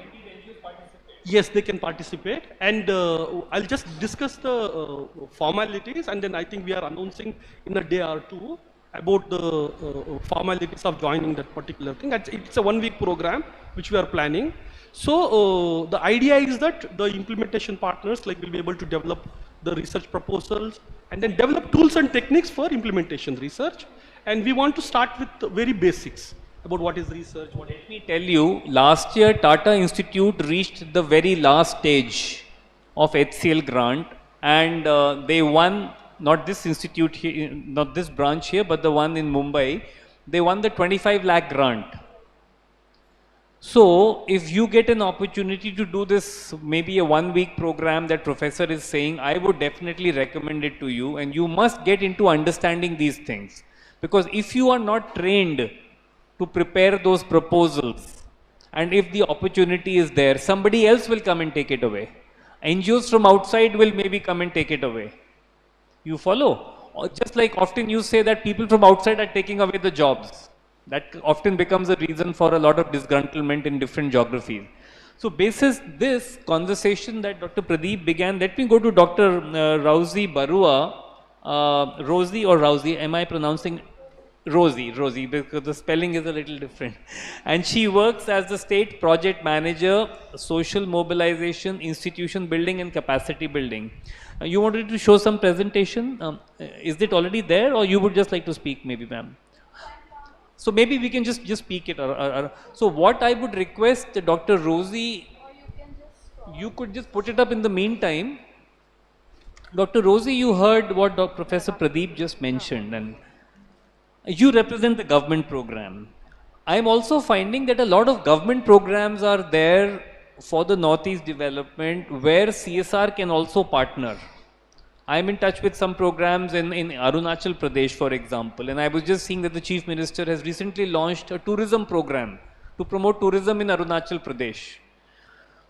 Yes, they can participate, and I'll just discuss the formalities, and then I think we are announcing in a day or two about the formalities of joining that particular thing. It's a 1-week program which we are planning. So the idea is that the implementation partners will be able to develop the research proposals and then develop tools and techniques for implementation research. And we want to start with the very basics about what is research. Let me tell you, last year Tata Institute reached the very last stage of HCL grant, and they won, not this institute here, not this branch here, but the one in Mumbai, they won the 25 lakh grant. So, if you get an opportunity to do this, maybe a 1-week program that professor is saying, I would definitely recommend it to you, and you must get into understanding these things. Because if you are not trained to prepare those proposals, and if the opportunity is there, somebody else will come and take it away. NGOs from outside will maybe come and take it away. You follow? Or just like often you say that people from outside are taking away the jobs. That often becomes a reason for a lot of disgruntlement in different geographies. So basis this conversation that Dr. Pradeep began, let me go to Dr. Rosie Barua. Rosie or Rousey, am I pronouncing? Rosie, because the spelling is a little different. And she works as the state project manager, social mobilization, institution building and capacity building. You wanted to show some presentation? Is it already there, or you would just like to speak maybe, ma'am? So maybe we can just speak it. So what I would request Dr. Rosie, you could just put it up in the meantime. Dr. Rosie, you heard what Professor Pradeep just mentioned, and you represent the government program. I am also finding that a lot of government programs are there for the Northeast development where CSR can also partner. I am in touch with some programs in Arunachal Pradesh, for example, and I was just seeing that the Chief Minister has recently launched a tourism program to promote tourism in Arunachal Pradesh.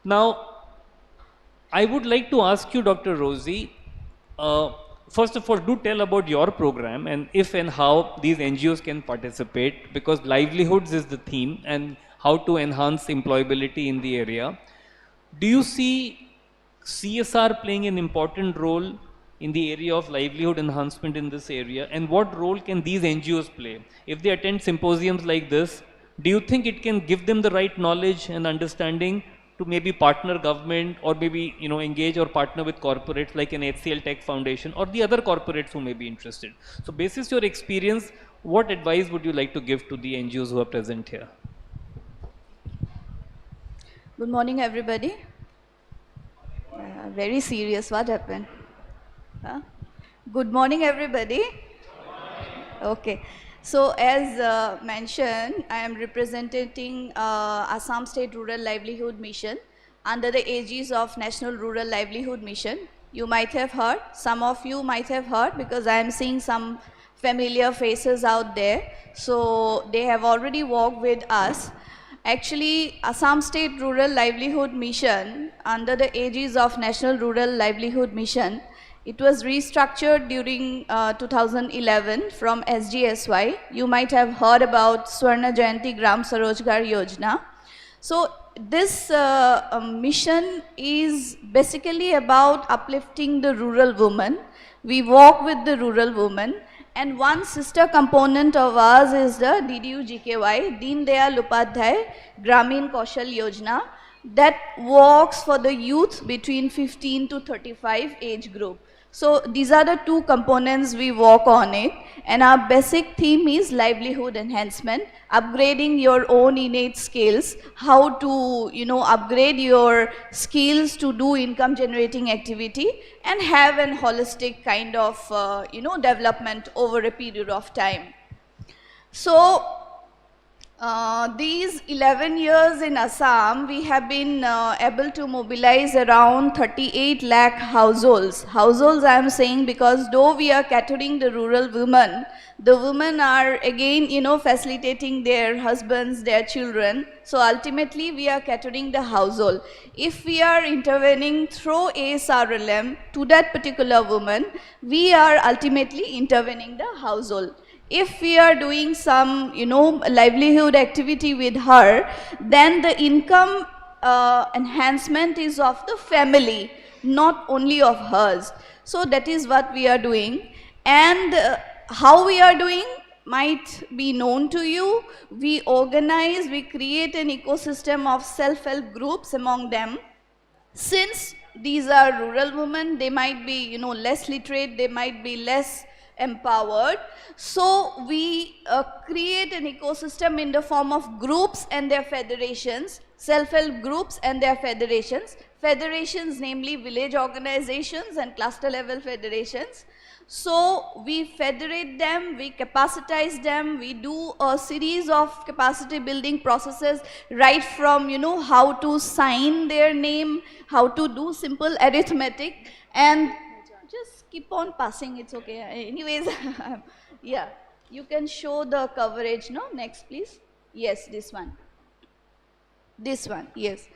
Now, I would like to ask you, Dr. Rosie, first of all, do tell about your program and if and how these NGOs can participate, because livelihoods is the theme and how to enhance employability in the area. Do you see CSR playing an important role in the area of livelihood enhancement in this area, and what role can these NGOs play? If they attend symposiums like this, do you think it can give them the right knowledge and understanding to maybe partner government, or maybe engage or partner with corporates like an HCLTech Foundation or the other corporates who may be interested? So basis your experience, what advice would you like to give to the NGOs who are present here? Good morning, everybody. Very serious, what happened? Huh? Good morning, everybody. Okay. So as mentioned, I am representing Assam State Rural Livelihood Mission under the aegis of National Rural Livelihood Mission. You might have heard, some of you might have heard, because I am seeing some familiar faces out there. So they have already worked with us. Actually, Assam State Rural Livelihood Mission, under the aegis of National Rural Livelihood Mission, it was restructured during 2011 from SGSY. You might have heard about Swarna Jayanti Gram Sarojgar Yojana. So this mission is basically about uplifting the rural woman. We work with the rural woman. And one sister component of ours is the DDU-GKY, Deen Dayal Upadhyay Gramin Kaushal Yojana, that works for the youth between 15 to 35 age group. So these are the two components we work on it, and our basic theme is livelihood enhancement, upgrading your own innate skills, how to, upgrade your skills to do income generating activity and have an holistic kind of, development over a period of time. So these 11 years in Assam, we have been able to mobilize around 38 lakh households. Households I am saying because though we are catering the rural women, the women are again, facilitating their husbands, their children. So ultimately we are catering the household. If we are intervening through ASRLM to that particular woman, we are ultimately intervening the household. If we are doing some, livelihood activity with her, then the income enhancement is of the family, not only of hers. So that is what we are doing. And how we are doing might be known to you. We organize, we create an ecosystem of self-help groups among them. Since these are rural women, they might be, less literate, they might be less empowered. So we create an ecosystem in the form of groups and their federations, self-help groups and their federations. Federations, namely village organizations and cluster level federations. So we federate them, we capacitize them, we do a series of capacity building processes, right from, how to sign their name, how to do simple arithmetic, and just keep on passing, it's okay. Anyways, yeah, you can show the coverage, no? Next, please. Yes, this one. This one, yes.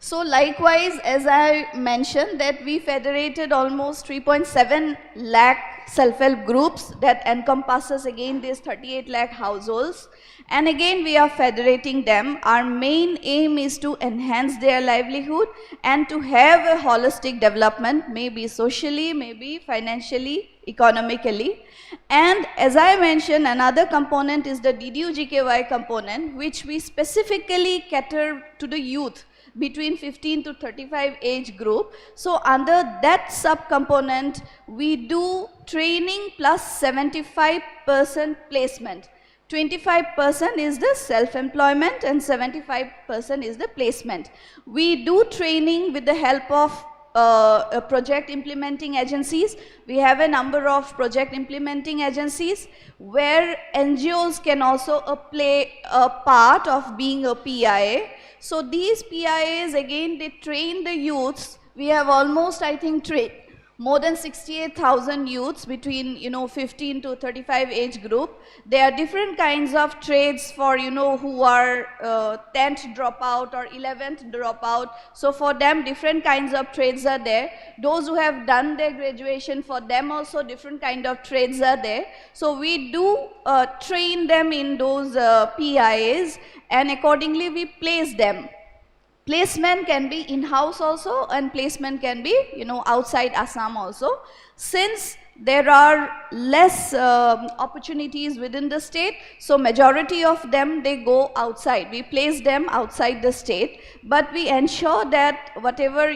So likewise, as I mentioned, that we federated almost 3.7 lakh self-help groups that encompasses again these 38 lakh households. And again, we are federating them. Our main aim is to enhance their livelihood and to have a holistic development, maybe socially, maybe financially, economically. And as I mentioned, another component is the DDU-GKY component, which we specifically cater to the youth between 15 to 35 age group. So under that sub-component, we do training plus 75% placement. 25% is the self-employment and 75% is the placement. We do training with the help of project implementing agencies. We have a number of project implementing agencies where NGOs can also play a part of being a PIA. So these PIAs, again, they train the youths. We have almost, I think, more than 68,000 youths between, 15 to 35 age group. There are different kinds of trades for, who are 10th dropout or 11th dropout. So for them, different kinds of trades are there. Those who have done their graduation, for them also different kind of trades are there. So we do train them in those PIAs, and accordingly we place them. Placement can be in-house also, and placement can be, outside Assam also. Since there are less opportunities within the state, so majority of them, they go outside. We place them outside the state, but we ensure that whatever,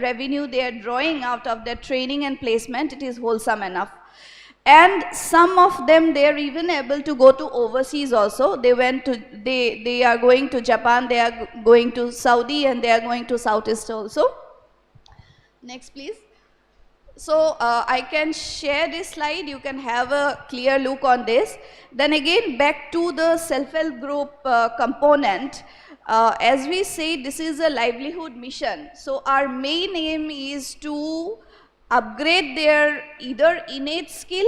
revenue they are drawing out of their training and placement, it is wholesome enough. And some of them, they are even able to go to overseas also. They went to, they are going to Japan, they are going to Saudi, and they are going to Southeast also. Next, please. So I can share this slide, you can have a clear look on this. Then again back to the self-help group component. As we say, this is a livelihood mission. So our main aim is to upgrade their either innate skill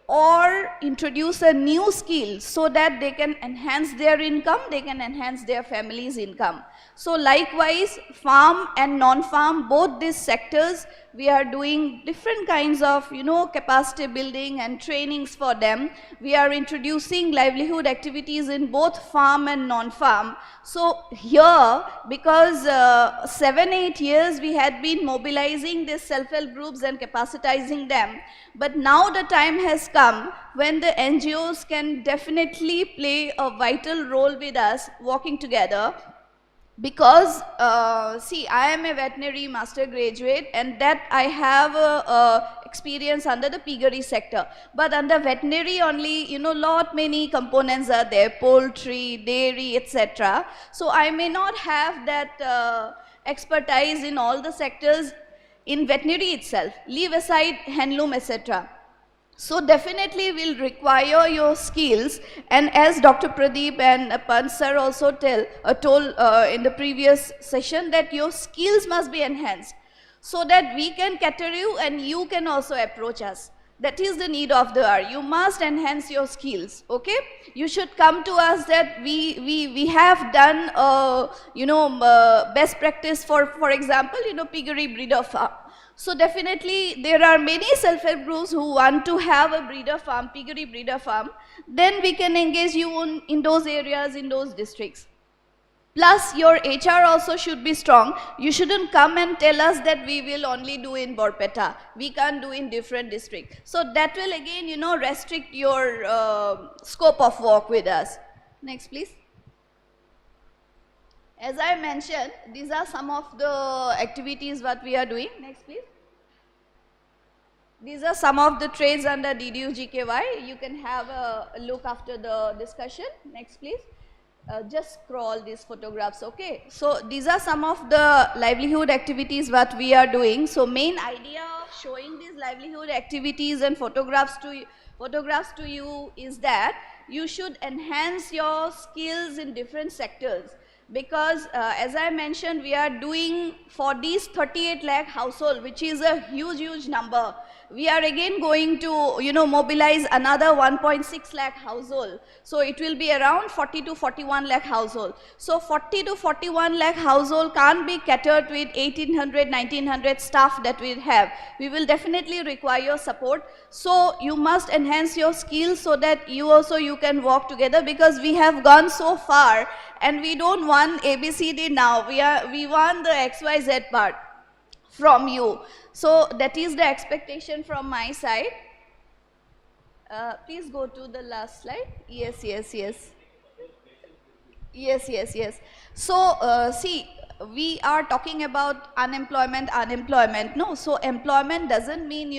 or introduce a new skill so that they can enhance their income, they can enhance their family's income. So likewise, farm and non-farm, both these sectors, we are doing different kinds of, capacity building and trainings for them. We are introducing livelihood activities in both farm and non-farm. So here, because 7-8 years we had been mobilizing these self-help groups and capacitizing them, but now the time has come when the NGOs can definitely play a vital role with us working together. Because, see, I am a veterinary master graduate and that I have experience under the piggery sector. But under veterinary only, lot many components are there, poultry, dairy, etc. So I may not have that expertise in all the sectors in veterinary itself, leave aside handloom, etc. So definitely will require your skills, and as Dr. Pradeep and Pan sir also told in the previous session, that your skills must be enhanced so that we can cater you and you can also approach us. That is the need of the hour. You must enhance your skills, okay? You should come to us that we have done, best practice for example, piggery breeder farm. So definitely there are many self-help groups who want to have a breeder farm, piggery breeder farm. Then we can engage you in those areas, in those districts. Plus your HR also should be strong. You shouldn't come and tell us that we will only do in Borpeta. We can't do in different districts. So that will again, restrict your scope of work with us. Next please. As I mentioned, these are some of the activities what we are doing. Next please. These are some of the trades under DDU-GKY. You can have a look after the discussion. Next please. Just scroll these photographs, okay? So these are some of the livelihood activities what we are doing. So main idea of showing these livelihood activities and photographs to you is that you should enhance your skills in different sectors. Because as I mentioned, we are doing for these 38 lakh household, which is a huge number. We are again going to, mobilize another 1.6 lakh household. So it will be around 40 to 41 lakh household. So 40 to 41 lakh household can't be catered with 1800, 1900 staff that we have. We will definitely require support. So you must enhance your skills so that you can work together, because we have gone so far and we don't want ABCD now. We want the XYZ part from you. So that is the expectation from my side. Please go to the last slide. Yes. So see, we are talking about unemployment. No, so employment doesn't mean,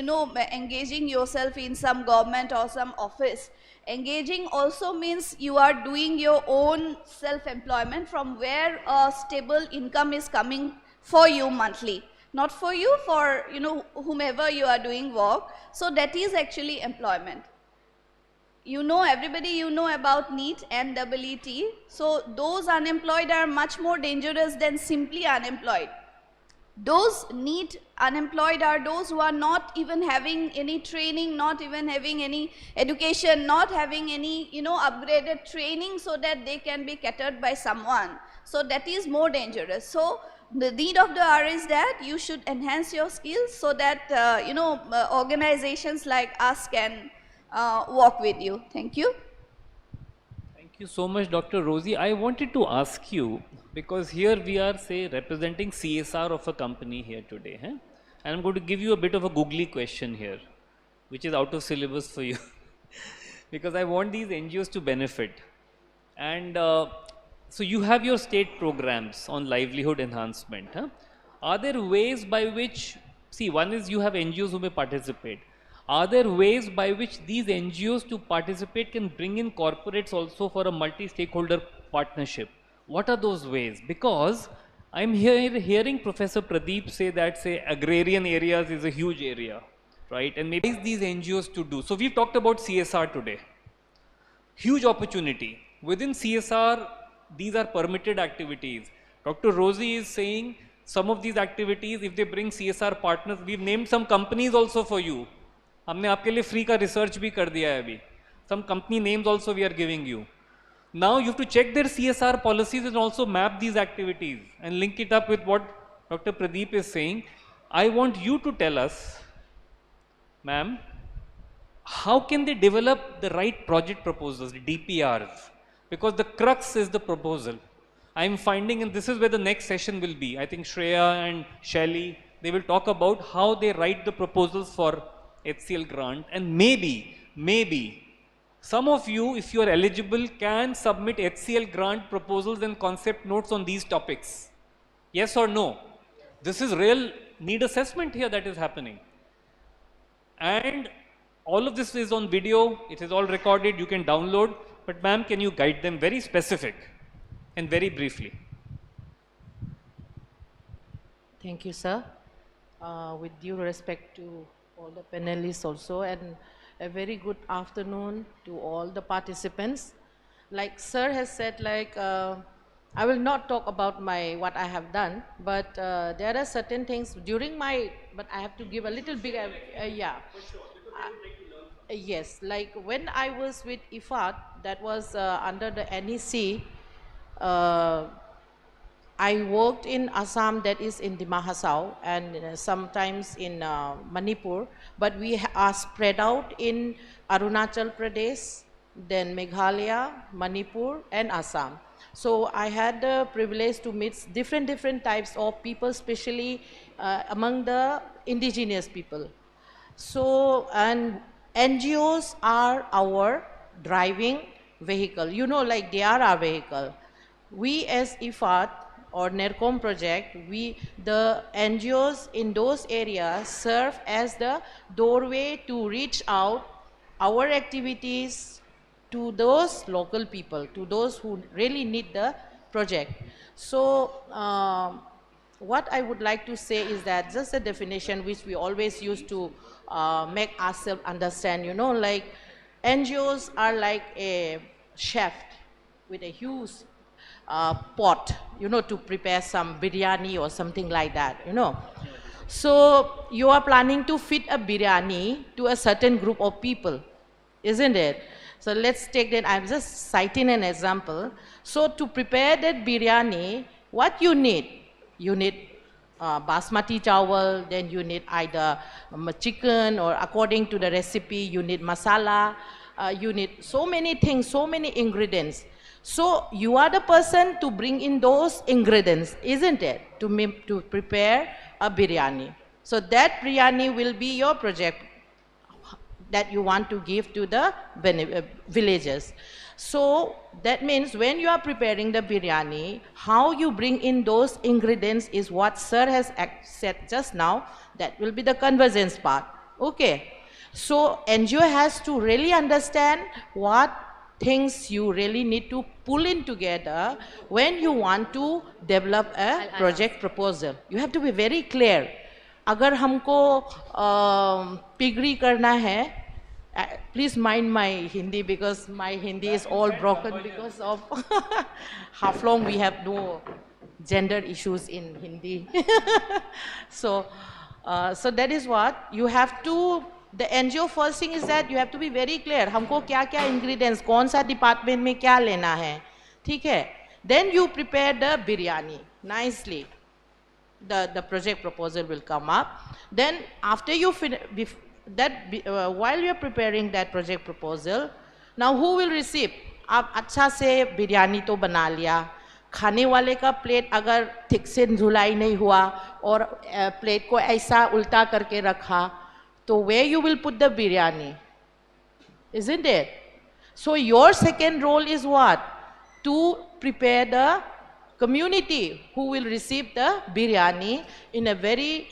engaging yourself in some government or some office. Engaging also means you are doing your own self-employment from where a stable income is coming for you monthly. Not for you, for whomever you are doing work. So that is actually employment. Everybody about NEET and NEET. So those unemployed are much more dangerous than simply unemployed. Those NEET unemployed are those who are not even having any training, not even having any education, not having any upgraded training so that they can be catered by someone. So that is more dangerous. So the need of the hour is that you should enhance your skills so that organizations like us can work with you. Thank you. Thank you so much, Dr. Rosie. I wanted to ask you, because here we are, say, representing CSR of a company here today. And I'm going to give you a bit of a googly question here, which is out of syllabus for you, because I want these NGOs to benefit. And so you have your state programs on livelihood enhancement. Are there ways by which, see, one is you have NGOs who may participate. Are there ways by which these NGOs to participate can bring in corporates also for a multi-stakeholder partnership? What are those ways? Because I'm hearing Professor Pradeep say that, say, agrarian areas is a huge area, right? And maybe these NGOs to do. So we've talked about CSR today. Huge opportunity. Within CSR, these are permitted activities. Dr. Rosie is saying some of these activities, if they bring CSR partners, we've named some companies also for you. हमने आपके लिए free का research भी कर दिया है अभी. Some company names also we are giving you. Now you have to check their CSR policies and also map these activities and link it up with what Dr. Pradeep is saying. I want you to tell us, ma'am, how can they develop the right project proposals, the DPRs? Because the crux is the proposal. I'm finding, and this is where the next session will be. I think Shreya and Shelly, they will talk about how they write the proposals for HCL grant, and maybe some of you, if you are eligible, can submit HCL grant proposals and concept notes on these topics. Yes or no? This is real need assessment here that is happening. And all of this is on video, it is all recorded, you can download. But ma'am, can you guide them very specific and very briefly? Thank you, sir. With due respect to all the panelists also, and a very good afternoon to all the participants. Like sir has said, like I will not talk about what I have done, but there are certain things during my, but I have to give a little bit, yes, like when I was with IFAT, that was under the NEC, I worked in Assam, that is in Dimahasau, and sometimes in Manipur, but we are spread out in Arunachal Pradesh, then Meghalaya, Manipur, and Assam. So I had the privilege to meet different types of people, especially among the indigenous people. So, and NGOs are our driving vehicle. You know, like they are our vehicle. We as IFAT or NERCOM project, the NGOs in those areas serve as the doorway to reach out our activities to those local people, to those who really need the project. So what I would like to say is that just a definition which we always use to make ourselves understand, you know, like NGOs are like a chef with a huge pot, you know, to prepare some biryani or something like that, you know. So you are planning to feed a biryani to a certain group of people, isn't it? So let's take that, I'm just citing an example. So to prepare that biryani, what you need? You need basmati chawal, then you need either chicken, or according to the recipe, you need masala, you need so many things, so many ingredients. So you are the person to bring in those ingredients, isn't it? To prepare a biryani. So that biryani will be your project that you want to give to the villagers. So that means when you are preparing the biryani, how you bring in those ingredients is what sir has said just now. That will be the convergence part. Okay. So NGO has to really understand what things you really need to pull in together when you want to develop a project proposal. You have to be very clear. अगर हमको piggery करना है, please mind my Hindi because my Hindi is all broken because of how long we have no gender issues in Hindi. So that is what you have to. The NGO first thing is that you have to be very clear. हमको क्या ingredients, कौन सा department में क्या लेना है, ठीक है? Then you prepare the biryani nicely. The project proposal will come up. Then after you finish that, while you are preparing that project proposal, now who will receive? आप अच्छा से बिरयानी तो बना लिया, खाने वाले का प्लेट अगर ठीक से धुलाई नहीं हुआ और प्लेट को ऐसा उल्टा करके रखा, तो where you will put the biryani, isn't it? So your second role is what? To prepare the community who will receive the biryani in a very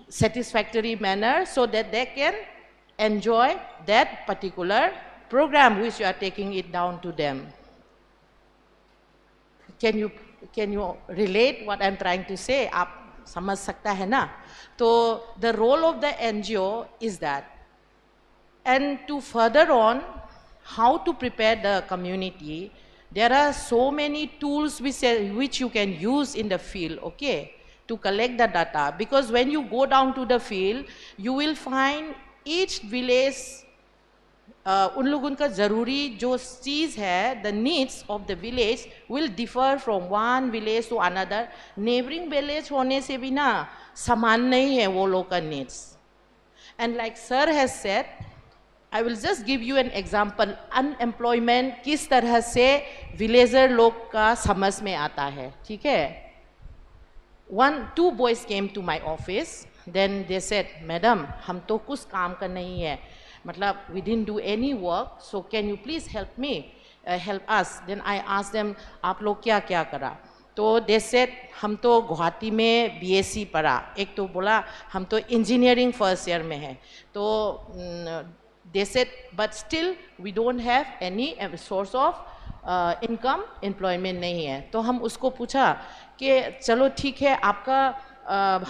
satisfactory manner so that they can enjoy that particular program which you are taking it down to them. Can you relate what I'm trying to say? आप समझ सकता है ना? तो the role of the NGO is that. And to further on, how to prepare the community, there are so many tools which you can use in the field, okay, to collect the data. Because when you go down to the field, you will find each village, उन लोगों का ज़रूरी जो चीज़ है, the needs of the village will differ from one village to another. Neighboring village होने से भी ना समान नहीं है वो लोग का needs. And like sir has said, I will just give you an example. Unemployment किस तरह से villager लोग का समझ में आता है, ठीक है? Two boys came to my office. Then they said, Madam, हम तो कुछ काम का नहीं है. मतलब we didn't do any work. So can you please help me, help us? Then I asked them, आप लोग क्या क्या करा? तो they said, हम तो गुवाहाटी में BSc पढ़ा. एक तो बोला हम तो engineering first year में है. तो they said, but still we don't have any source of income, employment नहीं है. तो हम उसको पूछा कि चलो ठीक है, आपका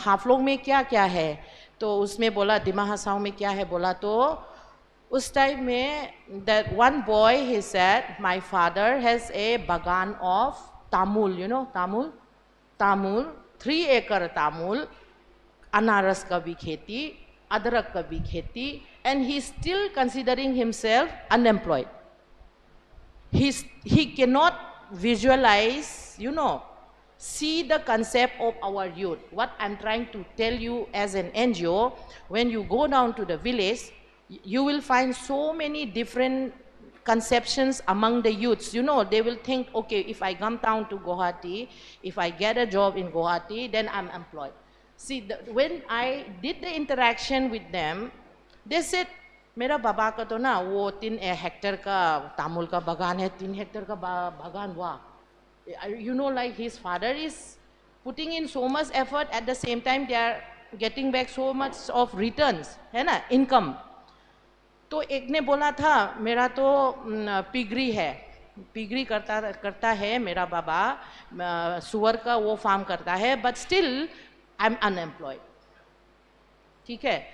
हाफलोंग में क्या क्या है? तो उसमें बोला दिमा हसाओं में क्या है बोला. तो उस टाइम में that one boy he said, my father has a bagan of tamul, you know tamul, 3 acre tamul, अनारस का भी खेती, अदरक का भी खेती, and he is still considering himself unemployed. He cannot visualize, see the concept of our youth. What I'm trying to tell you as an NGO, when you go down to the village, you will find so many different conceptions among the youths. They will think, okay, if I come down to Guwahati, if I get a job in Guwahati, then I'm employed. See, when I did the interaction with them, they said, मेरा बाबा का तो ना वो 3 hectare का तामुल का बागान है, 3 hectare का बागान, वाह. Like his father is putting in so much effort, at the same time they are getting back so much of returns, है ना, income. तो एक ने बोला था मेरा तो पिगरी है, पिगरी करता है मेरा बाबा, सुअर का वो फार्म करता है, but still I'm unemployed. ठीक है?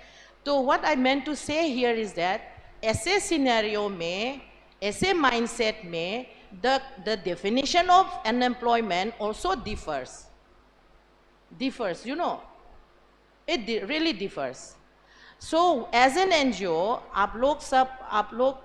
तो what I meant to say here is that ऐसे scenario में, ऐसे mindset में, the definition of unemployment also differs. It really differs. So as an NGO, आप लोग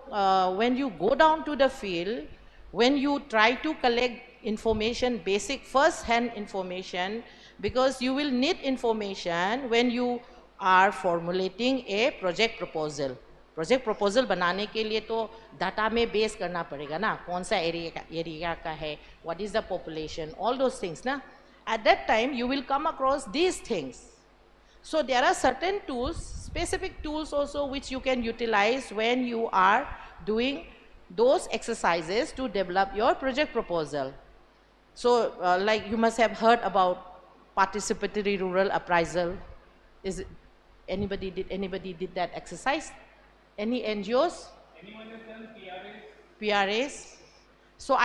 when you go down to the field, when you try to collect information, basic first-hand information, because you will need information when you are formulating a project proposal. Project proposal बनाने के लिए तो data में base करना पड़ेगा ना, कौन सा area का है, what is the population, all those things ना. At that time you will come across these things. So there are certain tools, specific tools also, which you can utilize when you are doing those exercises to develop your project proposal. So like you must have heard about participatory rural appraisal. Is it, anybody did that exercise? Any NGOs? Anyone has done PRAs? So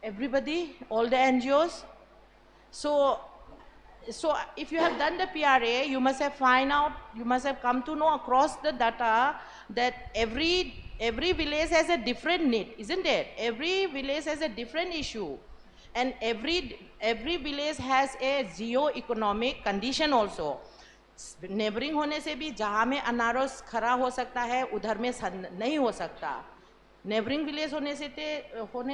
everybody, all the NGOs? So if you have done the PRA, you must have come to know across the data that every village has a different need, isn't it? Every village has a different issue. And every village has a geo-economic condition also. Neighboring होने से भी जहाँ में अनारस खरा हो सकता है, उधर में नहीं हो सकता. Neighboring village होने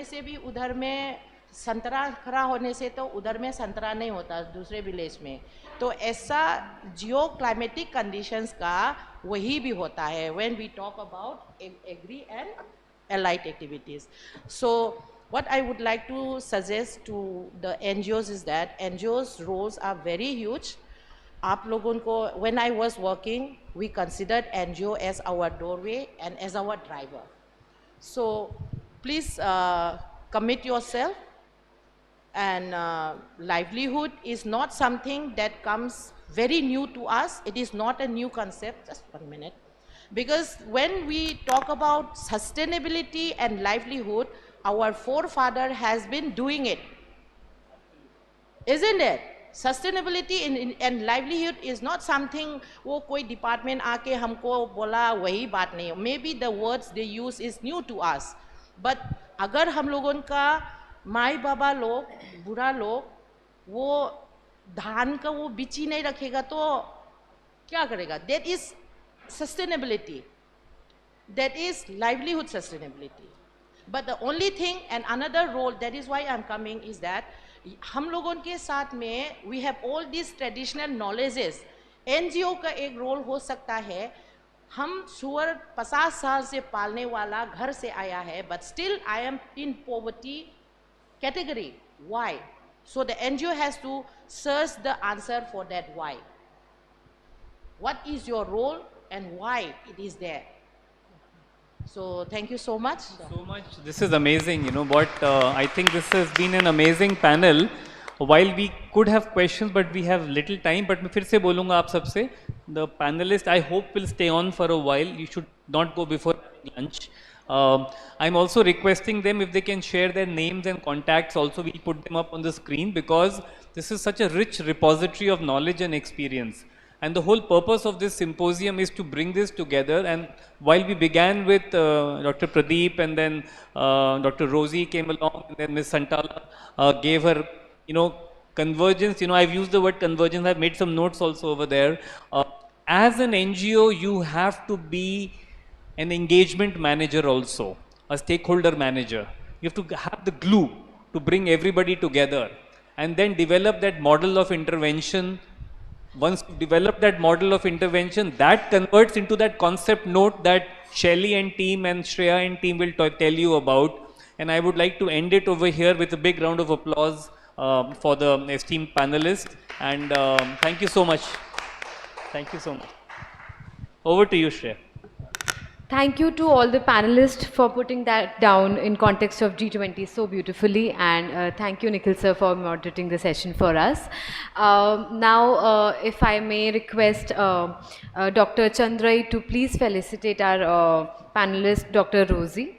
से भी उधर में संतरा खरा होने से तो उधर में संतरा नहीं होता दूसरे विलेज में. तो ऐसा जियो-क्लाइमेटिक कंडीशंस का वही भी होता है when we talk about agri and allied activities. So what I would like to suggest to the NGOs is that NGOs' roles are very huge. आप लोगों को, when I was working, we considered NGO as our doorway and as our driver. So please commit yourself. And livelihood is not something that comes very new to us. It is not a new concept. Just 1 minute. Because when we talk about sustainability and livelihood, our forefather has been doing it. Isn't it? Sustainability and livelihood is not something वो कोई department आके हमको बोला वही बात नहीं. Maybe the words they use is new to us. But अगर हम लोगों का माई बाबा लोग बुरा लोग वो धान का वो बिची नहीं रखेगा तो क्या करेगा? That is sustainability. That is livelihood sustainability. But the only thing and another role, that is why I'm coming, is that हम लोगों के साथ में we have all these traditional knowledges. NGO का एक रोल हो सकता है. हम सुअर 50 साल से पालने वाला घर से आया है, but still I am in poverty category. Why? So the NGO has to search the answer for that why. What is your role and why it is there? So thank you so much. So much. This is amazing. You know what? I think this has been an amazing panel. While we could have questions, but we have little time. But मैं फिर से बोलूँगा आप सबसे, the panelists I hope will stay on for a while. You should not go before lunch. I'm also requesting them if they can share their names and contacts. Also, we put them up on the screen because this is such a rich repository of knowledge and experience. And the whole purpose of this symposium is to bring this together. And while we began with Dr. Pradeep and then Dr. Rosie came along and then Ms. Santala gave her, convergence. I've used the word convergence. I've made some notes also over there. As an NGO, you have to be an engagement manager also, a stakeholder manager. You have to have the glue to bring everybody together and then develop that model of intervention. Once you develop that model of intervention, that converts into that concept note that Shelly and team and Shreya and team will tell you about. And I would like to end it over here with a big round of applause for the esteemed panelists. And thank you so much. Thank you so much. Over to you, Shreya. Thank you to all the panelists for putting that down in context of G20 so beautifully, and thank you Nikhil sir for moderating the session for us. Now if I may request Dr. Chandrai to please felicitate our panelist Dr. Rosie.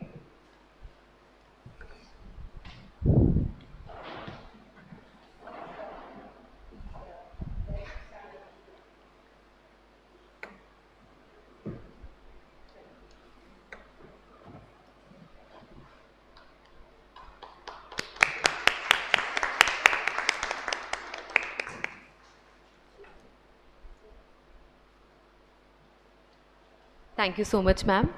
Thank you so much, ma'am.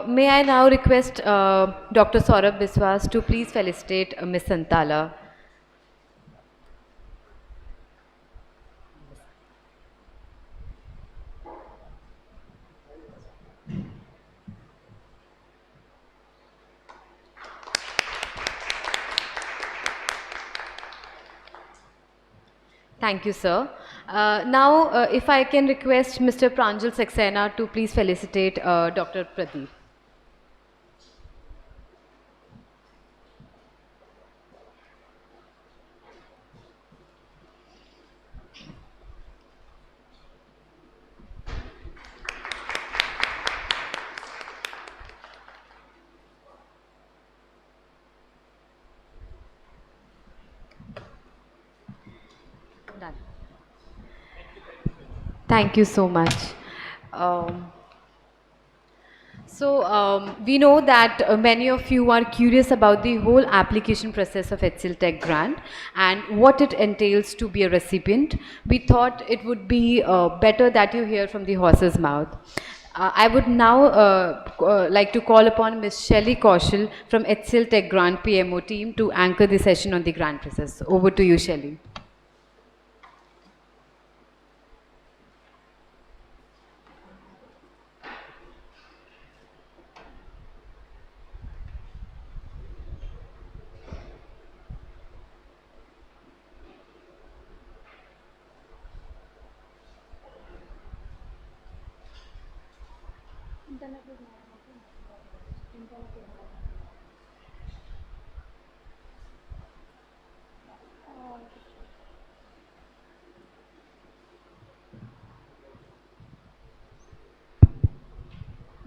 May I now request Dr. Saurabh Biswas to please felicitate Ms. Santala. Thank you, sir. Now, if I can request Mr. Pranjal Saxena to please felicitate Dr. Pradeep. Done. Thank you so much. We know that many of you are curious about the whole application process of HCLTech grant and what it entails to be a recipient. We thought it would be better that you hear from the horse's mouth. I would now like to call upon Ms. Shelly Kaushal from HCLTech Grant PMO team to anchor the session on the grant process. Over to you, Shelly.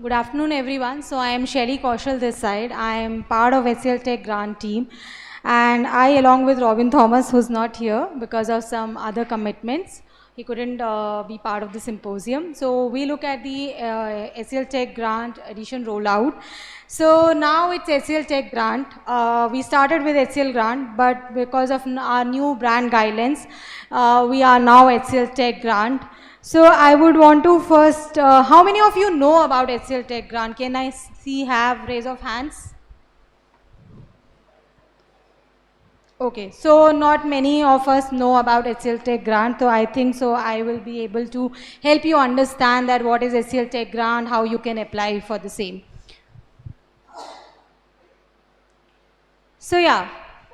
Good afternoon, everyone. So I am Shelly Kaushal this side. I am part of HCLTech Grant team. And I, along with Robin Thomas, who's not here because of some other commitments, he couldn't be part of the symposium. So we look at the HCLTech Grant edition rollout. So now it's HCLTech Grant. We started with HCL Grant, but because of our new brand guidelines, we are now HCLTech Grant. So I would want to first, how many of you know about HCLTech Grant? Can I see have raise of hands? Okay, so not many of us know about HCLTech Grant, so I think so I will be able to help you understand that what is HCLTech Grant, how you can apply for the same. So yeah,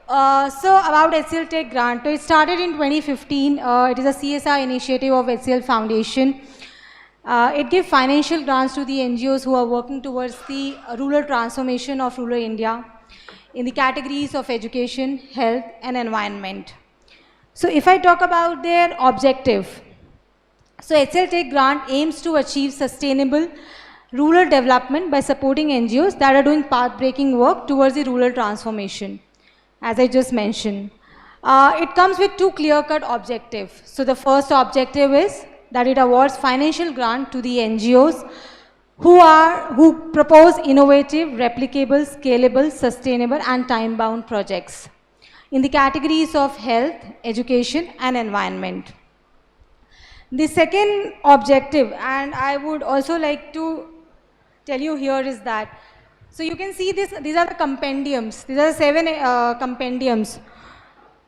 so about HCLTech Grant, so it started in 2015. It is a CSR initiative of HCL Foundation. It gives financial grants to the NGOs who are working towards the rural transformation of rural India in the categories of education, health, and environment. So if I talk about their objective, so HCLTech Grant aims to achieve sustainable rural development by supporting NGOs that are doing path-breaking work towards the rural transformation, as I just mentioned. It comes with two clear-cut objectives. So the first objective is that it awards financial grant to the NGOs who propose innovative, replicable, scalable, sustainable, and time-bound projects in the categories of health, education, and environment. The second objective, and I would also like to tell you here, is that, so you can see this, these are the compendiums, these are 7 compendiums.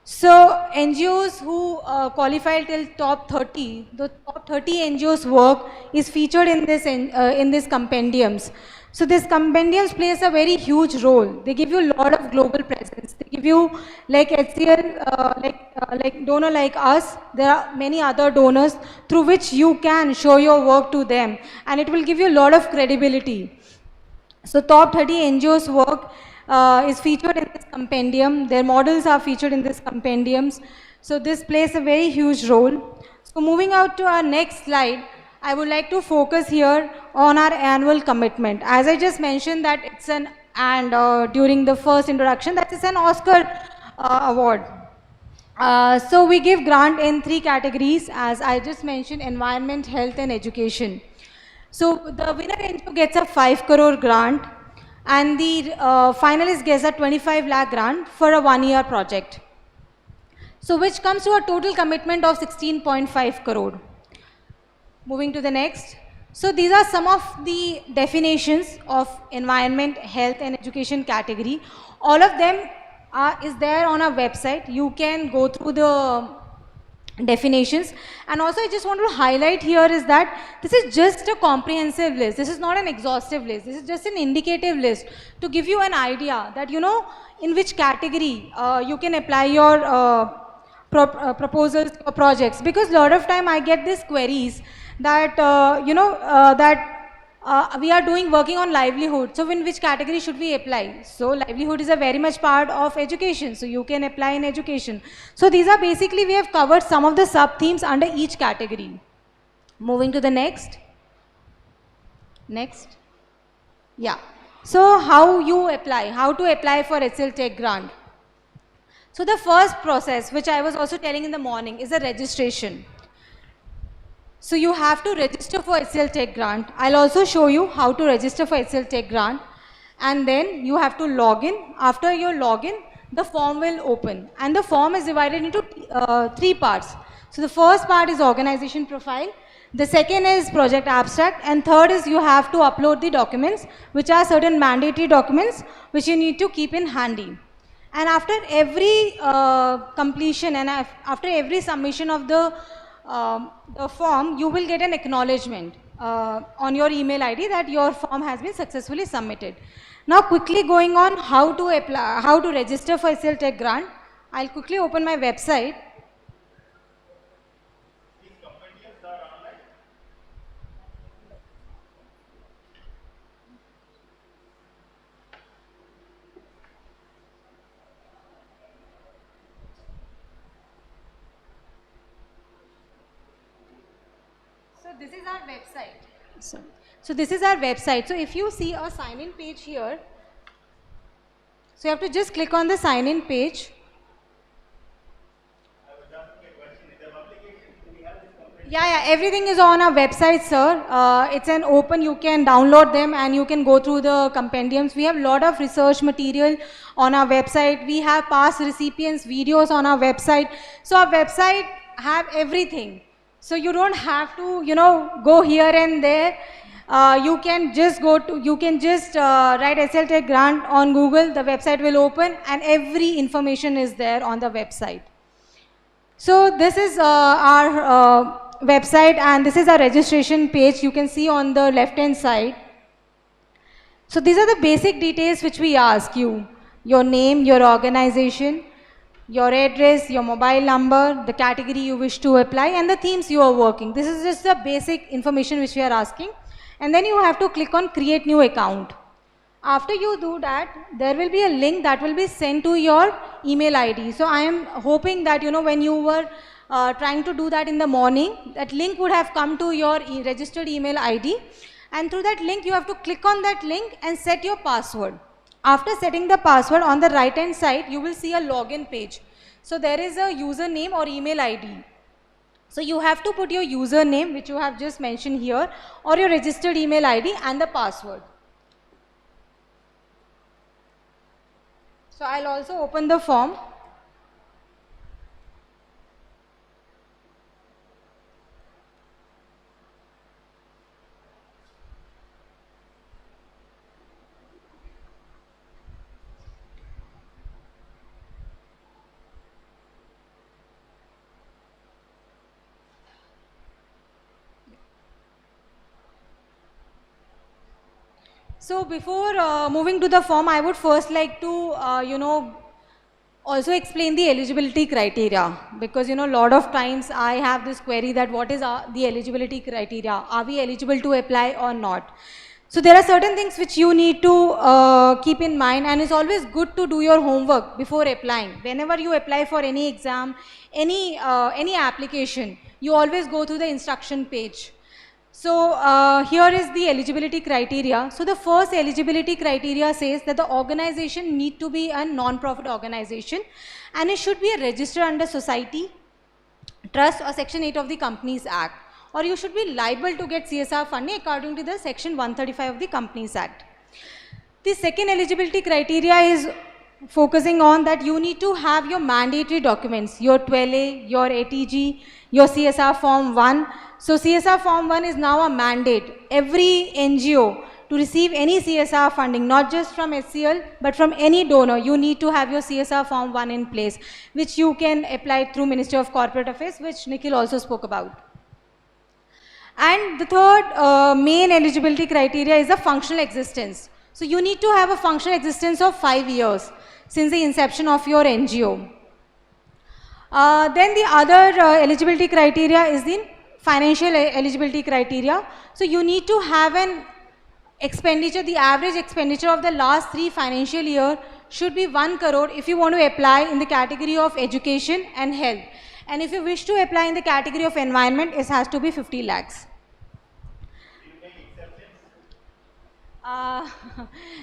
So NGOs who qualify till top 30, the top 30 NGOs work is featured in this compendiums. So this compendiums plays a very huge role. They give you a lot of global presence. They give you, like HCL, like donor like us, there are many other donors through which you can show your work to them, and it will give you a lot of credibility. So top 30 NGOs work is featured in this compendium. Their models are featured in this compendiums. So this plays a very huge role. So moving out to our next slide, I would like to focus here on our annual commitment. As I just mentioned that it's an, and during the first introduction, that is an Oscar award. So we give grant in 3 categories, as I just mentioned: environment, health, and education. So the winner NGO gets a 5 crore grant, and the finalist gets a 25 lakh grant for a 1-year project. So which comes to a total commitment of 16.5 crore. Moving to the next. So these are some of the definitions of environment, health, and education category. All of them is there on our website. You can go through the definitions. And also I just want to highlight here is that this is just a comprehensive list. This is not an exhaustive list. This is just an indicative list to give you an idea that, you know, in which category you can apply your proposals or projects. Because a lot of time I get these queries that, we are working on livelihood. So in which category should we apply? So livelihood is a very much part of education. So you can apply in education. So these are basically, we have covered some of the sub themes under each category. Moving to the next. Next. Yeah. So how you apply, how to apply for HCLTech grant. So the first process, which I was also telling in the morning, is a registration. So you have to register for HCLTech grant. I'll also show you how to register for HCLTech grant. And then you have to log in. After your login, the form will open. And the form is divided into 3 parts. So the first part is organization profile. The second is project abstract. And third is you have to upload the documents, which are certain mandatory documents, which you need to keep in handy. And after every completion and after every submission of the form, you will get an acknowledgement on your email ID that your form has been successfully submitted. Now quickly going on how to apply, how to register for HCLTech grant. I'll quickly open my website. So this is our website. So this is our website. So if you see a sign-in page here, so you have to just click on the sign-in page. Yeah, everything is on our website, sir. It's an open, you can download them and you can go through the compendiums. We have a lot of research material on our website. We have past recipients videos on our website. So our website have everything. So you don't have to, go here and there. You can just write HCLTech Grant on Google, the website will open and every information is there on the website. So this is our website and this is our registration page. You can see on the left hand side. So these are the basic details which we ask you. Your name, your organization, your address, your mobile number, the category you wish to apply and the themes you are working. This is just the basic information which we are asking. And then you have to click on create new account. After you do that, there will be a link that will be sent to your email ID. So I am hoping that, when you were trying to do that in the morning, that link would have come to your registered email ID. And through that link, you have to click on that link and set your password. After setting the password, on the right hand side, you will see a login page. So there is a username or email ID. So you have to put your username, which you have just mentioned here, or your registered email ID and the password. So I'll also open the form. So before moving to the form, I would first like to, also explain the eligibility criteria, because, a lot of times I have this query that what is the eligibility criteria? Are we eligible to apply or not? So there are certain things which you need to keep in mind, and it's always good to do your homework before applying. Whenever you apply for any exam, any application, you always go through the instruction page. So here is the eligibility criteria. So the first eligibility criteria says that the organization need to be a non-profit organization and it should be registered under society, trust or section 8 of the Companies Act, or you should be liable to get CSR funding according to the section 135 of the Companies Act. The second eligibility criteria is focusing on that you need to have your mandatory documents, your 12A, your ATG, your CSR Form 1. So CSR Form 1 is now a mandate. Every NGO to receive any CSR funding, not just from HCL, but from any donor, you need to have your CSR Form 1 in place, which you can apply through Ministry of Corporate Affairs, which Nikhil also spoke about. And the third main eligibility criteria is the functional existence. So you need to have a functional existence of 5 years since the inception of your NGO. Then the other eligibility criteria is the financial eligibility criteria. So you need to have an expenditure, the average expenditure of the last 3 financial years should be 1 crore if you want to apply in the category of education and health. And if you wish to apply in the category of environment, it has to be 50 lakhs.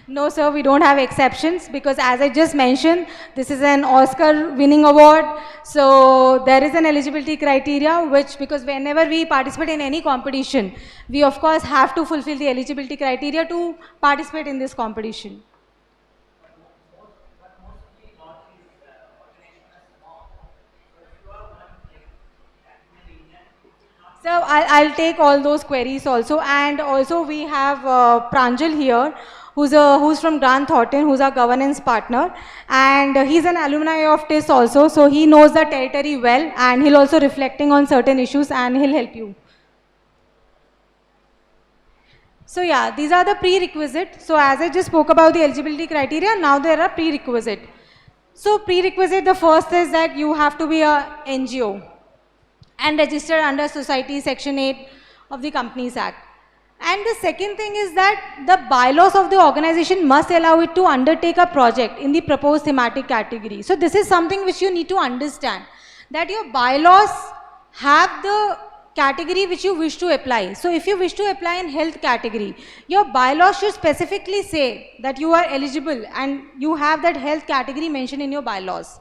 No, sir, we don't have exceptions because as I just mentioned, this is an Oscar winning award. So there is an eligibility criteria because whenever we participate in any competition, we of course have to fulfill the eligibility criteria to participate in this competition. So I'll take all those queries also, and also we have Pranjal here, who's from Grant Thornton, who's our governance partner, and he's an alumni of TIS also, so he knows the territory well, and he'll also reflecting on certain issues, and he'll help you. So yeah, these are the prerequisites. So as I just spoke about the eligibility criteria, now there are prerequisites. So prerequisite, the first is that you have to be a NGO and registered under Society Section 8 of the Companies Act. And the second thing is that the bylaws of the organization must allow it to undertake a project in the proposed thematic category. So this is something which you need to understand, that your bylaws have the category which you wish to apply. So if you wish to apply in health category, your bylaws should specifically say that you are eligible and you have that health category mentioned in your bylaws.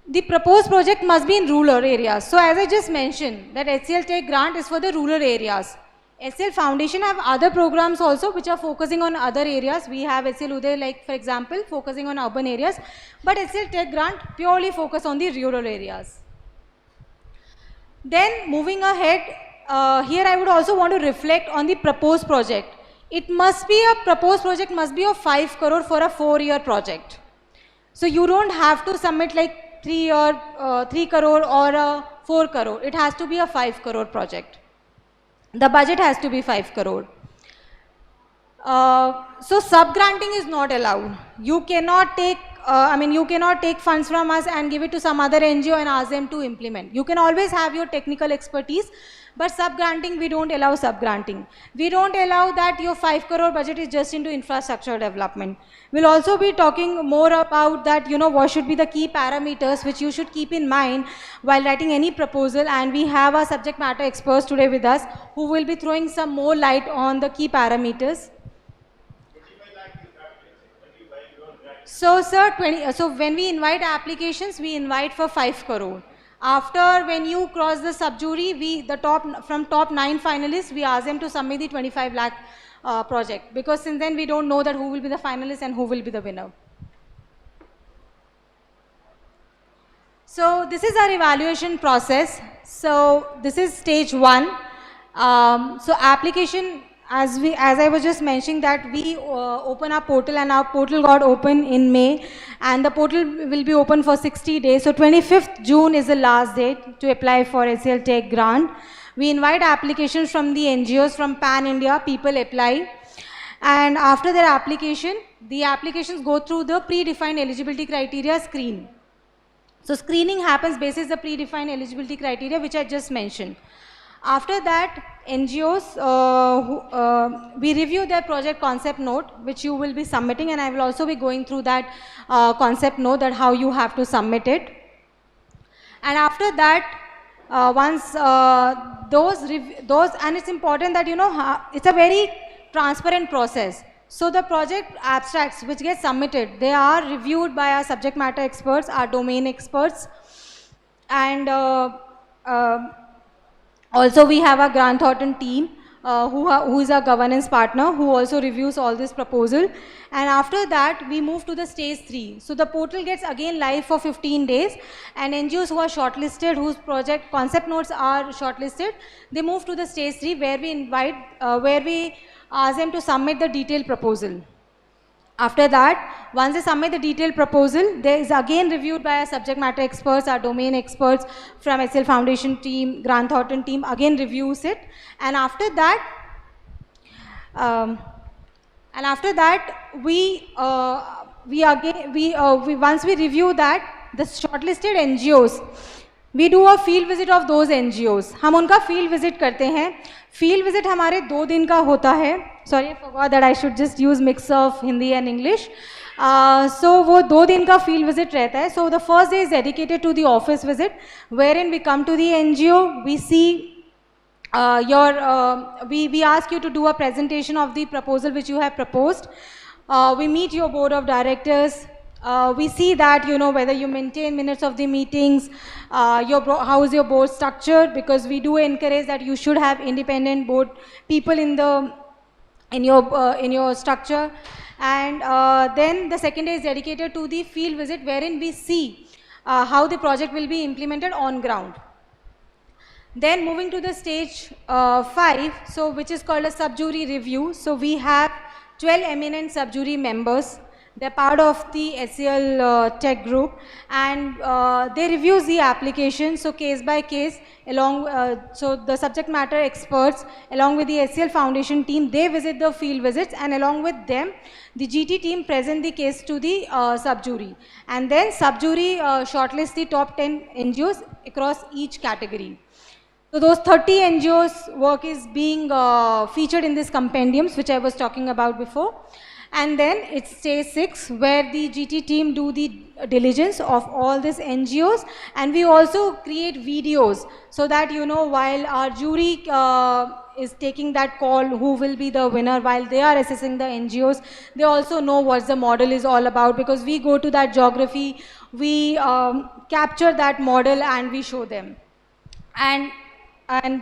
The proposed project must be in rural areas. So as I just mentioned, that HCLTech grant is for the rural areas. HCL Foundation have other programs also which are focusing on other areas. We have HCL Uday, like for example, focusing on urban areas, but HCLTech grant purely focus on the rural areas. Then moving ahead, here I would also want to reflect on the proposed project. It must be a proposed project must be of 5 crore for a 4-year project. So you don't have to submit like 3 crore or a 4 crore. It has to be a 5 crore project. The budget has to be 5 crore. So sub-granting is not allowed. You cannot take you cannot take funds from us and give it to some other NGO and ask them to implement. You can always have your technical expertise, but sub-granting, we don't allow sub-granting. We don't allow that your 5 crore budget is just into infrastructure development. We'll also be talking more about that, what should be the key parameters which you should keep in mind while writing any proposal, and we have our subject matter experts today with us who will be throwing some more light on the key parameters. So, sir, so when we invite applications, we invite for 5 crore. After, when you cross the sub-jury, from top 9 finalists, we ask them to submit the 25 lakh project, because since then we don't know that who will be the finalist and who will be the winner. So this is our evaluation process. So this is stage 1. So application, as I was just mentioning, that we open our portal, and our portal got open in May, and the portal will be open for 60 days. So 25th June is the last date to apply for HCLTech grant. We invite applications from the NGOs from Pan-India. People apply, and after their application, the applications go through the predefined eligibility criteria screen. So screening happens based on the predefined eligibility criteria which I just mentioned. After that, NGOs, we review their project concept note, which you will be submitting, and I will also be going through that concept note, that how you have to submit it. And after that, once those, and it's important that, it's a very transparent process. So the project abstracts which get submitted, they are reviewed by our subject matter experts, our domain experts, and also we have a grant thornton team who is our governance partner, who also reviews all this proposal. And after that, we move to the stage 3. So the portal gets again live for 15 days, and NGOs who are shortlisted, whose project concept notes are shortlisted, they move to the stage 3, where we ask them to submit the detailed proposal. After that, once they submit the detailed proposal, there is again reviewed by our subject matter experts, our domain experts from HCL Foundation team, Grant Thornton team, again reviews it. And after that, once we review that, the shortlisted NGOs, we do a field visit of those NGOs. हम उनका field visit करते हैं. Field visit हमारे 2 दिन का होता है. Sorry, I forgot that I should just use mix of Hindi and English. So वो 2 दिन का field visit रहता है. So the first day is dedicated to the office visit, wherein we come to the NGO, we see we ask you to do a presentation of the proposal which you have proposed. We meet your board of directors. We see that, whether you maintain minutes of the meetings, how is your board structured, because we do encourage that you should have independent board people in your structure. And then the second day is dedicated to the field visit, wherein we see how the project will be implemented on ground. Then moving to the stage 5, so which is called a sub-jury review. So we have 12 eminent sub-jury members. They're part of the HCL Tech group, and they review the application, so case by case, so the subject matter experts along with the HCL Foundation team, they visit the field visits, and along with them, the GT team present the case to the sub-jury. And then sub-jury shortlist the top 10 NGOs across each category. So those 30 NGOs work is being featured in these compendiums, which I was talking about before. And then it's stage 6 where the GT team do the diligence of all these NGOs, and we also create videos so that, you know, while our jury is taking that call who will be the winner, while they are assessing the NGOs, they also know what the model is all about, because we go to that geography, we capture that model and we show them. And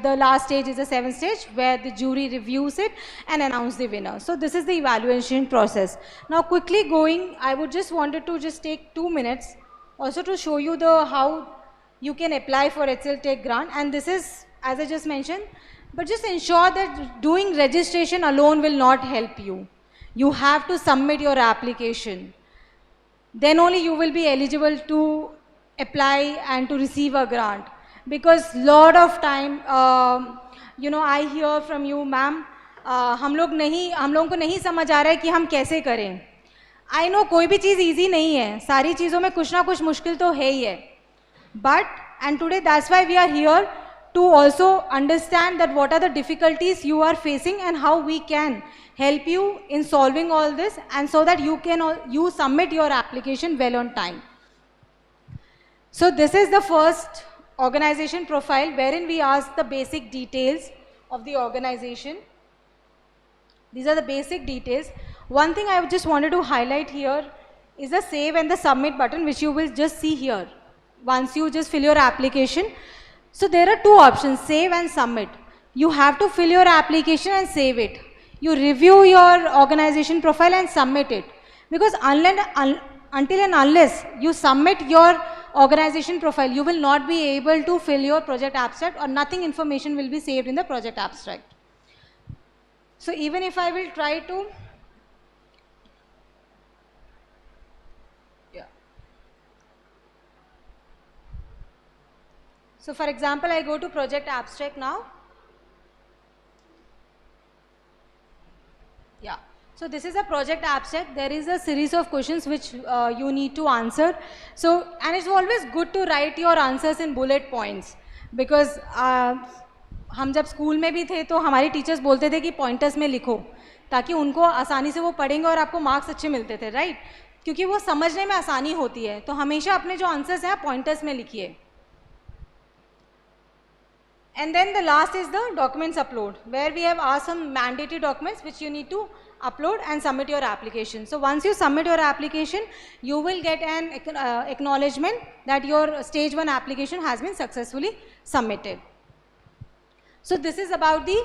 the last stage is the 7th stage where the jury reviews it and announce the winner. So this is the evaluation process. Now quickly going, I would just wanted to just take 2 minutes also to show you the how you can apply for HCLTech grant. And this is, as I just mentioned, but just ensure that doing registration alone will not help you. You have to submit your application. Then only you will be eligible to apply and to receive a grant. Because lot of time, you know, I hear from you, ma'am, हम लोगों को नहीं समझ आ रहा है कि हम कैसे करें. I know कोई भी चीज़ easy नहीं है, सारी चीज़ों में कुछ ना कुछ मुश्किल तो है ही है. But, and today that's why we are here to also understand that what are the difficulties you are facing and how we can help you in solving all this, and so that you submit your application well on time. So this is the first organization profile wherein we ask the basic details of the organization. These are the basic details. One thing I just wanted to highlight here is the save and the submit button, which you will just see here once you just fill your application. So there are 2 options, save and submit. You have to fill your application and save it. You review your organization profile and submit it, because until and unless you submit your organization profile, you will not be able to fill your project abstract, or nothing information will be saved in the project abstract. So even if I will try to, so for example, I go to project abstract now. Yeah. So this is a project abstract. There is a series of questions which you need to answer. So, and it's always good to write your answers in bullet points, because हम जब school में भी थे तो हमारे teachers बोलते थे कि पॉइंटर्स में लिखो, ताकि उनको आसानी से वो पढ़ेंगे और आपको मार्क्स अच्छे मिलते थे, राइट? क्योंकि वो समझने में आसानी होती है. तो हमेशा अपने जो आंसर्स हैं पॉइंटर्स में लिखिए. And then the last is the documents upload, where we have asked some mandatory documents which you need to upload and submit your application. So once you submit your application, you will get an acknowledgement that your stage 1 application has been successfully submitted. So this is about the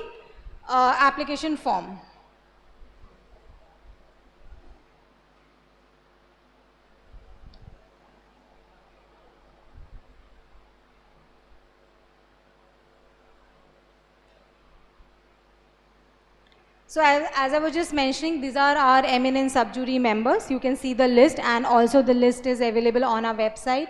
application form. So as I was just mentioning, these are our eminent sub-jury members. You can see the list, and also the list is available on our website.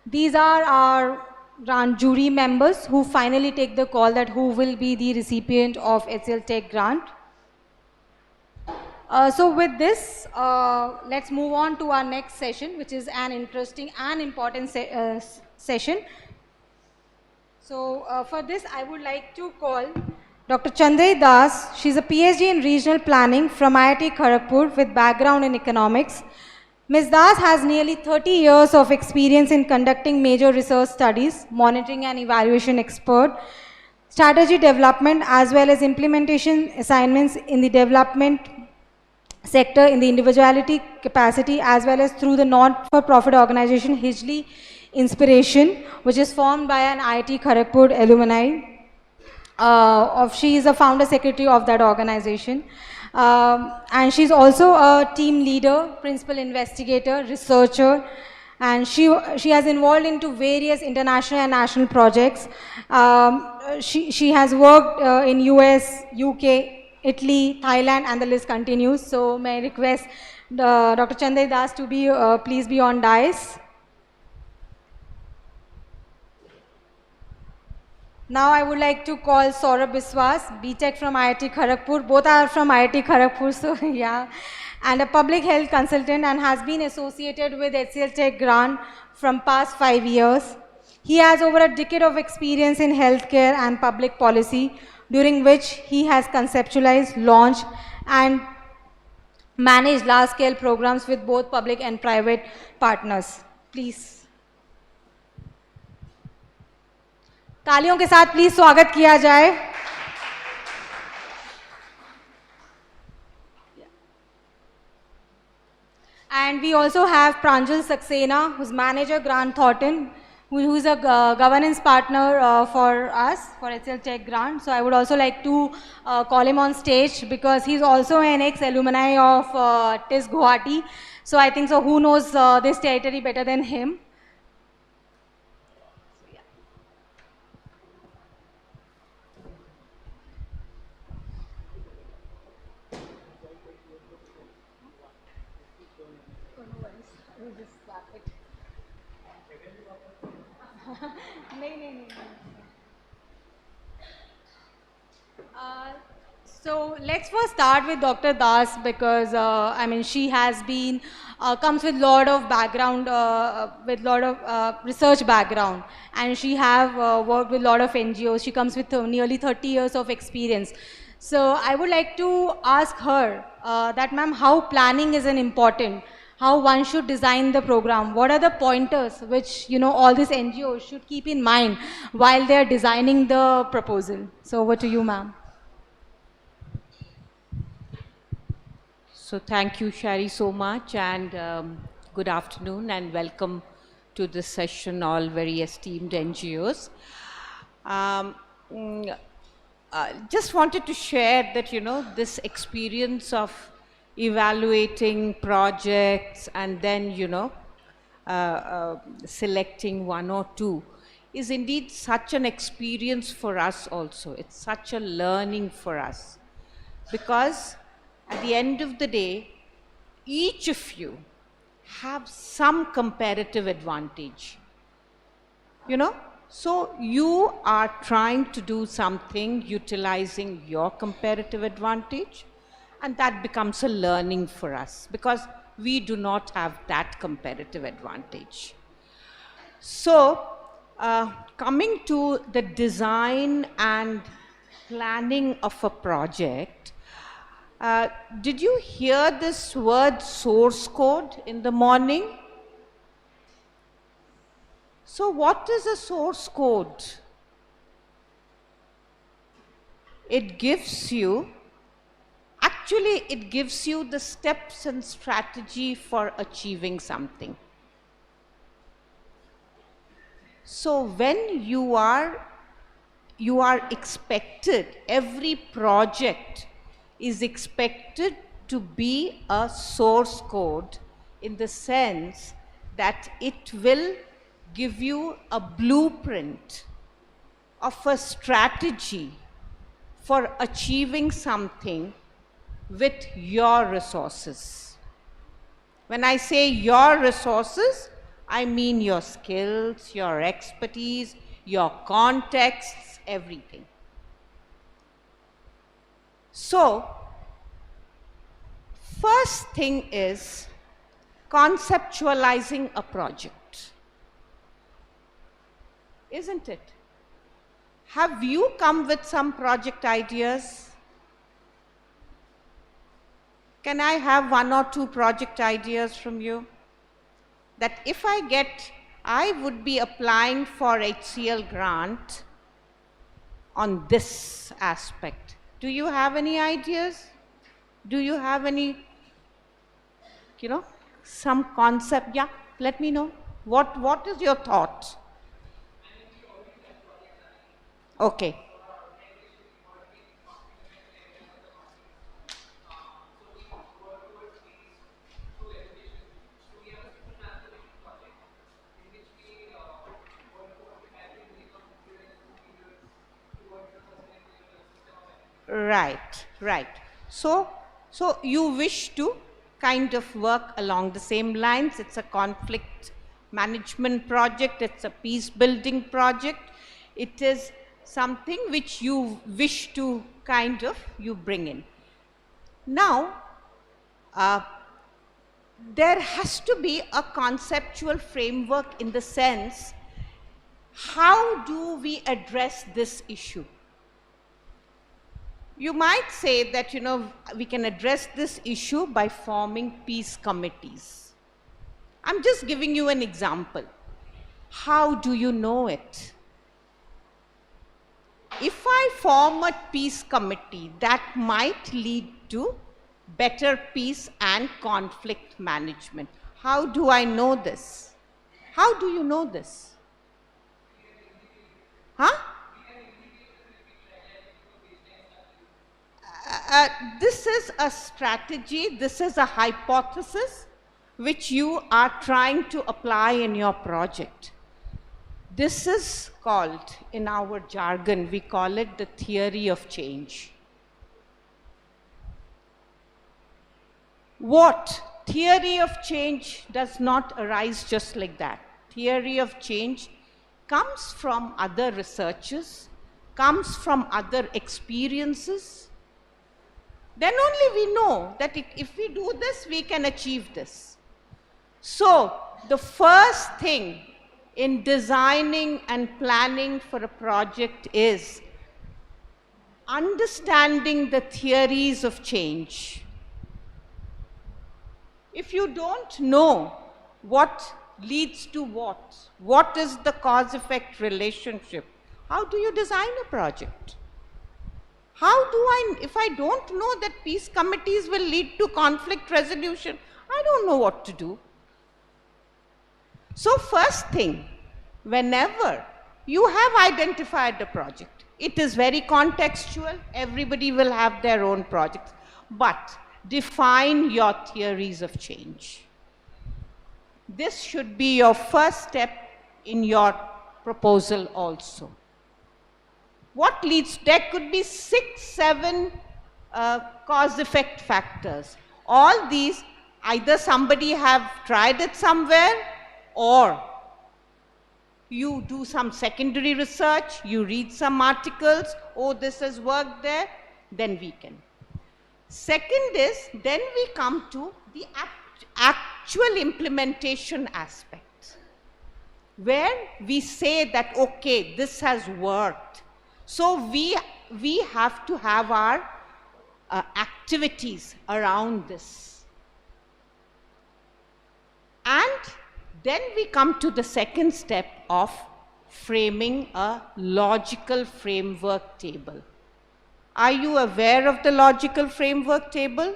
These are our grant jury members who finally take the call that who will be the recipient of HCLTech grant. So with this, let's move on to our next session, which is an interesting and important session. So for this, I would like to call Dr. Chandray Das. She's a PhD in regional planning from IIT Kharagpur with background in economics. Ms. Das has nearly 30 years of experience in conducting major research studies, monitoring and evaluation expert, strategy development, as well as implementation assignments in the development sector in the individuality capacity, as well as through the not-for-profit organization Hijli Inspiration, which is formed by an IIT Kharagpur alumni. She is a founder secretary of that organization. And she's also a team leader, principal investigator, researcher, and she has involved into various international and national projects. She has worked in US, UK, Italy, Thailand, and the list continues. So may I request Dr. Chandray Das to be please be on dais. Now I would like to call Saurabh Biswas, BTech from IIT Kharagpur. Both are from IIT Kharagpur, so yeah. And a public health consultant, and has been associated with HCLTech grant from past 5 years. He has over a decade of experience in healthcare and public policy, during which he has conceptualized, launched, and manage large-scale programs with both public and private partners. Please. तालियों के साथ please स्वागत किया जाए. And we also have Pranjal Saxena, who's manager Grant Thornton, who's a governance partner for us, for HCLTech Grant. So I would also like to call him on stage because he's also an ex-alumni of TIS Guwahati. So I think so who knows this territory better than him. So let's first start with Dr. Das because I mean she has been comes with lot of background, with lot of research background, and she have worked with lot of NGOs. She comes with nearly 30 years of experience. So I would like to ask her that, ma'am, how planning is an important, how one should design the program. What are the pointers which all these NGOs should keep in mind while they are designing the proposal? So over to you, ma'am. So thank you, Shari, so much, and good afternoon and welcome to this session, all very esteemed NGOs. Just wanted to share that, this experience of evaluating projects and then, selecting one or two is indeed such an experience for us also. It's such a learning for us because at the end of the day, each of you have some comparative advantage, So you are trying to do something utilizing your comparative advantage, and that becomes a learning for us because we do not have that comparative advantage. So coming to the design and planning of a project, did you hear this word source code in the morning? So what is a source code? It gives you, actually it gives you the steps and strategy for achieving something. So when you are expected, every project is expected to be a source code in the sense that it will give you a blueprint of a strategy for achieving something with your resources. When I say your resources, I mean your skills, your expertise, your contexts, everything. So, first thing is conceptualizing a project, isn't it? Have you come with some project ideas? Can I have one or two project ideas from you? That if I would be applying for HCL grant on this aspect. Do you have any ideas? Do you have any, some concept? Yeah, let me know. What is your thought? Okay. Right. So you wish to kind of work along the same lines. It's a conflict management project. It's a peace building project. It is something which you wish to you bring in. Now, there has to be a conceptual framework in the sense, how do we address this issue? you might say that, you know, we can address this issue by forming peace committees. I'm just giving you an example. How do you know it? If I form a peace committee, that might lead to better peace and conflict management. How do I know this? How do you know this? Huh? This is a strategy, this is a hypothesis which you are trying to apply in your project. This is called, in our jargon, we call it the theory of change. What? Theory of change does not arise just like that. Theory of change comes from other researches, comes from other experiences. Then only we know that if we do this, we can achieve this. So, the first thing in designing and planning for a project is understanding the theories of change. If you don't know what leads to what is the cause-effect relationship, how do you design a project? How do I, if I don't know that peace committees will lead to conflict resolution, I don't know what to do. So first thing, whenever you have identified a project, it is very contextual, everybody will have their own projects, but define your theories of change. This should be your first step in your proposal also. What leads? There could be 6, 7 cause-effect factors. All these, either somebody have tried it somewhere, or you do some secondary research, you read some articles, oh, this has worked there, then we can. Second is, then we come to the actual implementation aspect, where we say that, okay, this has worked. So we have to have our activities around this. And then we come to the second step of framing a logical framework table. Are you aware of the logical framework table?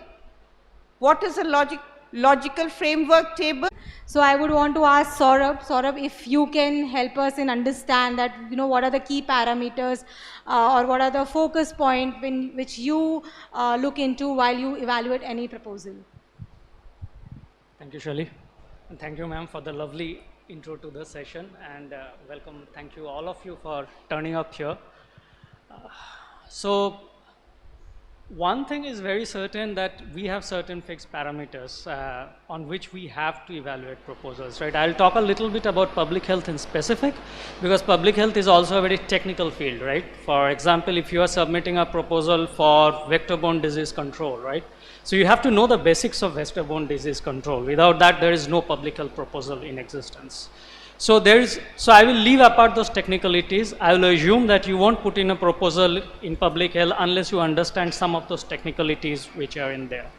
What is a logical framework table? So I would want to ask Saurabh, if you can help us in understand that, you know, what are the key parameters or what are the focus points which you look into while you evaluate any proposal. Thank you, Shirley. And thank you, ma'am, for the lovely intro to the session, and welcome. Thank you all of you for turning up here. So one thing is very certain, that we have certain fixed parameters on which we have to evaluate proposals, right? I'll talk a little bit about public health in specific, because public health is also a very technical field, right? For example, if you are submitting a proposal for vector-borne disease control, right? So you have to know the basics of vector-borne disease control. Without that, there is no public health proposal in existence. So I will leave apart those technicalities. I will assume that you won't put in a proposal in public health unless you understand some of those technicalities which are in there.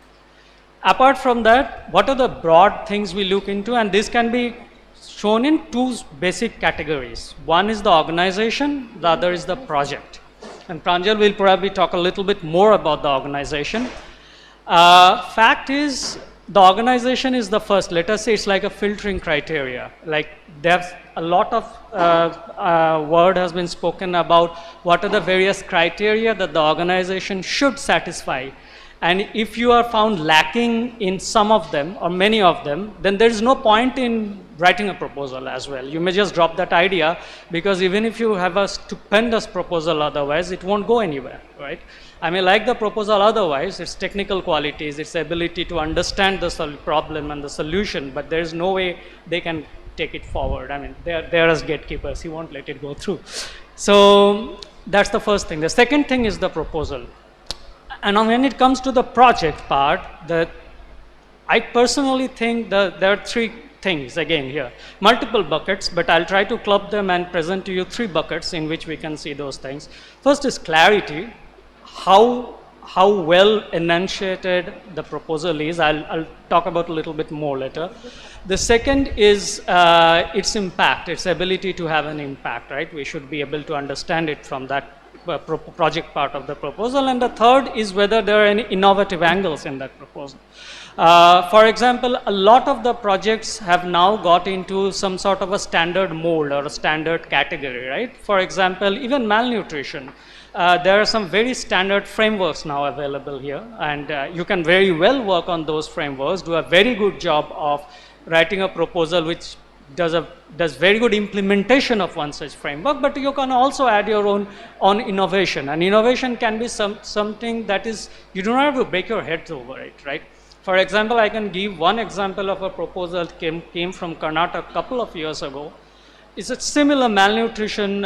Apart from that, what are the broad things we look into? And this can be shown in 2 basic categories. One is the organization, the other is the project. And Pranjal will probably talk a little bit more about the organization. Fact is, the organization is the first. Let us say it's like a filtering criteria. Like there's a lot of word has been spoken about what are the various criteria that the organization should satisfy. And if you are found lacking in some of them or many of them, then there is no point in writing a proposal as well. You may just drop that idea, because even if you have a stupendous proposal otherwise, it won't go anywhere, right? I may like the proposal otherwise, its technical qualities, its ability to understand the problem and the solution, but there is no way they can take it forward. I mean, they're as gatekeepers, he won't let it go through. So that's the first thing. The second thing is the proposal. And when it comes to the project part, I personally think that there are 3 things again here. Multiple buckets, but I'll try to club them and present to you 3 buckets in which we can see those things. First is clarity. how well enunciated the proposal is. I'll talk about a little bit more later. The second is its impact, its ability to have an impact, right? We should be able to understand it from that project part of the proposal. And the third is whether there are any innovative angles in that proposal. For example, a lot of the projects have now got into some sort of a standard mold or a standard category, right? For example, even malnutrition. There are some very standard frameworks now available here, and you can very well work on those frameworks, do a very good job of writing a proposal which does very good implementation of one such framework, but you can also add your own innovation. And innovation can be something that is, you do not have to break your heads over it, right? For example, I can give one example of a proposal that came from Karnataka a couple of years ago. It's a similar malnutrition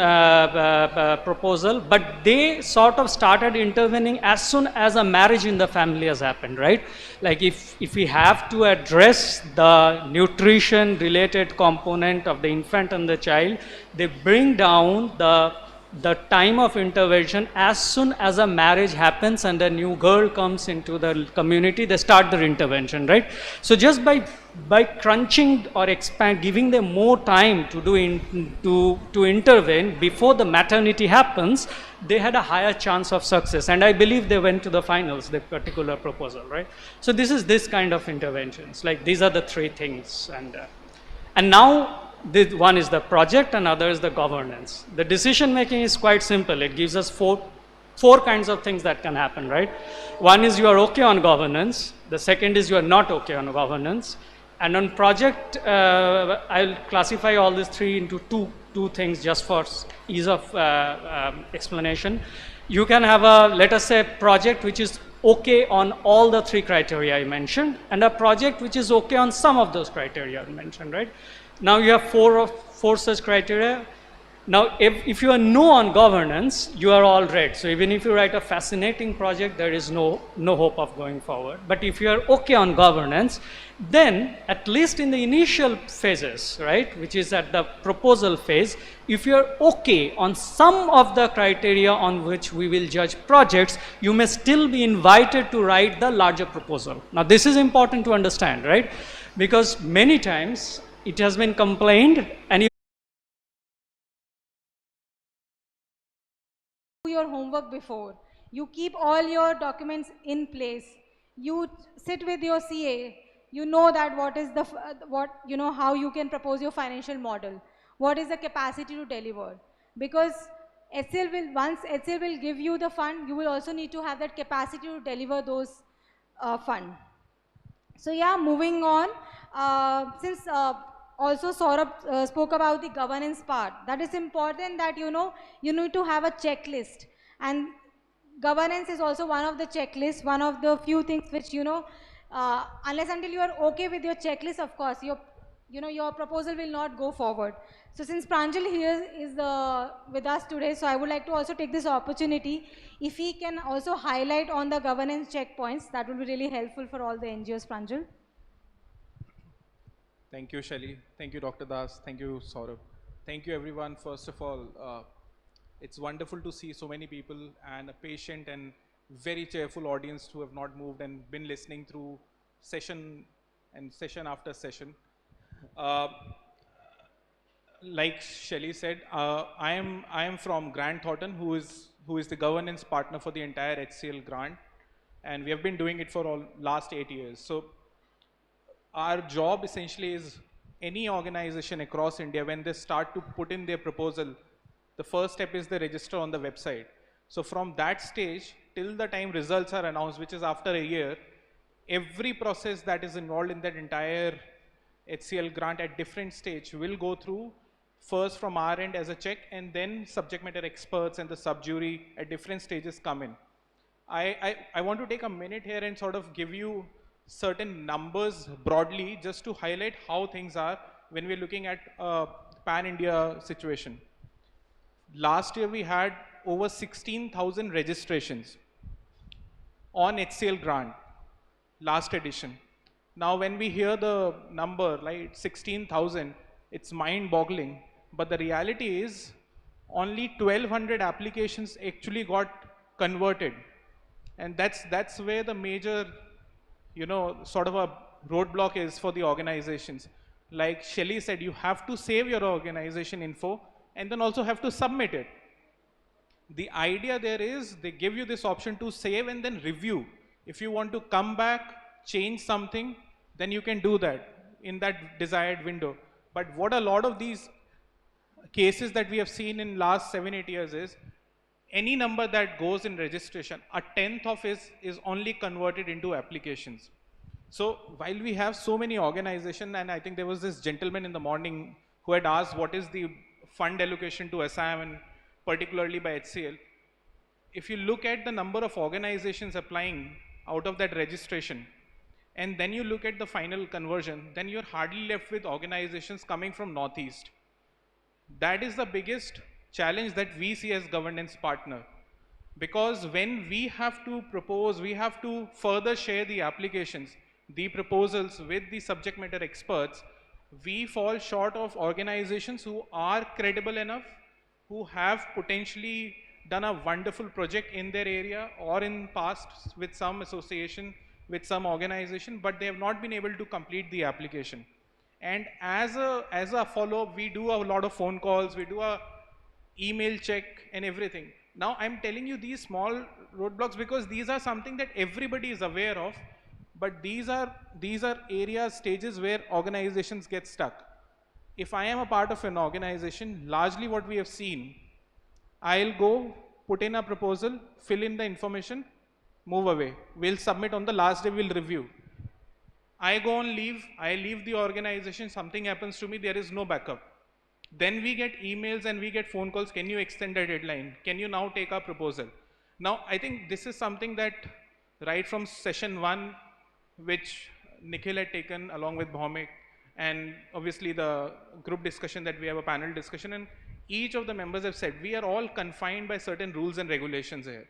proposal, but they sort of started intervening as soon as a marriage in the family has happened, right? Like if we have to address the nutrition related component of the infant and the child, they bring down the time of intervention as soon as a marriage happens and a new girl comes into the community, they start their intervention, right? So just by crunching or giving them more time to intervene before the maternity happens, they had a higher chance of success. And I believe they went to the finals, the particular proposal, right? So this is this kind of interventions, like these are the three things. And now, one is the project, and other is the governance. The decision making is quite simple. It gives us four kinds of things that can happen, right? One is you are okay on governance. The second is you are not okay on governance. And on project, I'll classify all these three into two things just for ease of explanation. You can have let us say, project which is okay on all the three criteria I mentioned, and a project which is okay on some of those criteria I mentioned, right? Now you have four such criteria. Now if you are no on governance, you are all red. So even if you write a fascinating project, there is no hope of going forward. But if you are okay on governance, then at least in the initial phases, right, which is at the proposal phase, if you are okay on some of the criteria on which we will judge projects, you may still be invited to write the larger proposal. Now this is important to understand, right? Because many times it has been complained, and do your homework before. You keep all your documents in place. You sit with your CA. You know that how you can propose your financial model. What is the capacity to deliver? Because once HCL will give you the fund, you will also need to have that capacity to deliver those fund. So yeah, moving on. Since also Saurabh spoke about the governance part, that is important that you need to have a checklist, and governance is also one of the checklists, one of the few things which unless until you are okay with your checklist, of course your proposal will not go forward. So since Pranjal here is with us today, so I would like to also take this opportunity, if he can also highlight on the governance checkpoints, that would be really helpful for all the NGOs. Pranjal. Thank you, Shelly. Thank you, Dr. Das. Thank you, Saurabh. Thank you, everyone. First of all, it's wonderful to see so many people and a patient and very cheerful audience who have not moved and been listening through session after session. Like Shelly said, I am from Grant Thornton, who is the governance partner for the entire HCL grant, and we have been doing it for last 8 years. So our job essentially is any organization across India, when they start to put in their proposal, the first step is they register on the website. So from that stage till the time results are announced, which is after a year, every process that is involved in that entire HCL grant at different stage will go through first from our end as a check, and then subject matter experts and the sub-jury at different stages come in. I want to take a minute here and sort of give you certain numbers broadly just to highlight how things are when we're looking at a pan-India situation. Last year we had over 16,000 registrations on HCL grant, last edition. Now when we hear the number like 16,000, it's mind-boggling, but the reality is only 1,200 applications actually got converted And that's where the major, sort of a roadblock is for the organizations. Like Shelley said, you have to save your organization info and then also have to submit it. The idea there is they give you this option to save and then review. If you want to come back, change something, then you can do that in that desired window. But what a lot of these cases that we have seen in last 7-8 years is any number that goes in registration, a tenth of is only converted into applications. So while we have so many organizations, and I think there was this gentleman in the morning who had asked what is the fund allocation to Assam and particularly by HCL. If you look at the number of organizations applying out of that registration, and then you look at the final conversion, then you're hardly left with organizations coming from Northeast. That is the biggest challenge that we see as governance partner. Because when we have to propose, we have to further share the applications, the proposals with the subject matter experts, we fall short of organizations who are credible enough, who have potentially done a wonderful project in their area or in past with some association, with some organization, but they have not been able to complete the application. And as a follow-up, we do a lot of phone calls, we do a email check and everything. Now I'm telling you these small roadblocks because these are something that everybody is aware of, but these are areas, stages where organizations get stuck. If I am a part of an organization, largely what we have seen, I'll go, put in a proposal, fill in the information, move away. We'll submit on the last day, we'll review. I go on leave, I leave the organization, something happens to me, there is no backup. Then we get emails and we get phone calls, can you extend the deadline? Can you now take our proposal? Now, I think this is something that right from session 1, which Nikhil had taken along with Bhaumik, and obviously the group discussion that we have a panel discussion, and each of the members have said, we are all confined by certain rules and regulations here,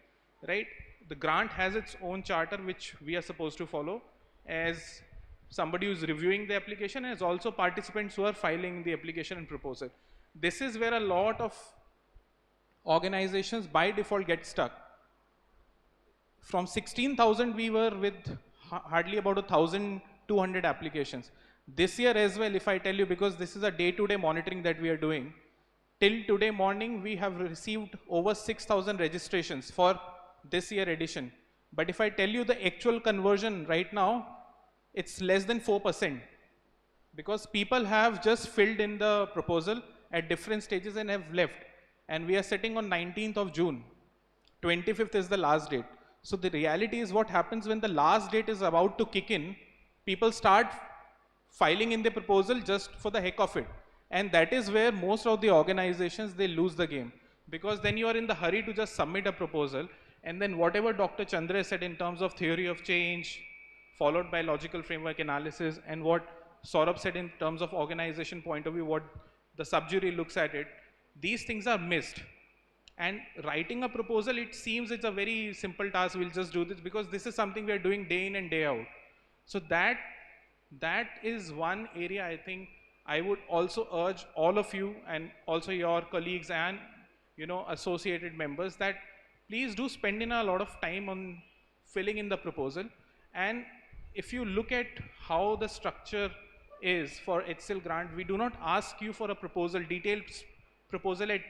right? The grant has its own charter, which we are supposed to follow as somebody who's reviewing the application, as also participants who are filing the application and proposal. This is where a lot of organizations by default get stuck. From 16,000 we were with hardly about 1,200 applications. This year as well, if I tell you, because this is a day-to-day monitoring that we are doing, till today morning we have received over 6,000 registrations for this year edition. But if I tell you the actual conversion right now, it's less than 4%, because people have just filled in the proposal at different stages and have left. And we are sitting on 19th of June. 25th is the last date. So the reality is what happens when the last date is about to kick in, people start filing in the proposal just for the heck of it. And that is where most of the organizations, they lose the game. Because then you are in the hurry to just submit a proposal, and then whatever Dr. Chandra said in terms of theory of change, followed by logical framework analysis, and what Saurabh said in terms of organization point of view, what the subjury looks at it, these things are missed. And writing a proposal, it seems it's a very simple task, we'll just do this, because this is something we are doing day in and day out. So that is one area I think I would also urge all of you and also your colleagues and associated members that please do spend in a lot of time on filling in the proposal. And if you look at how the structure is for HCL grant, we do not ask you for a proposal, detailed proposal at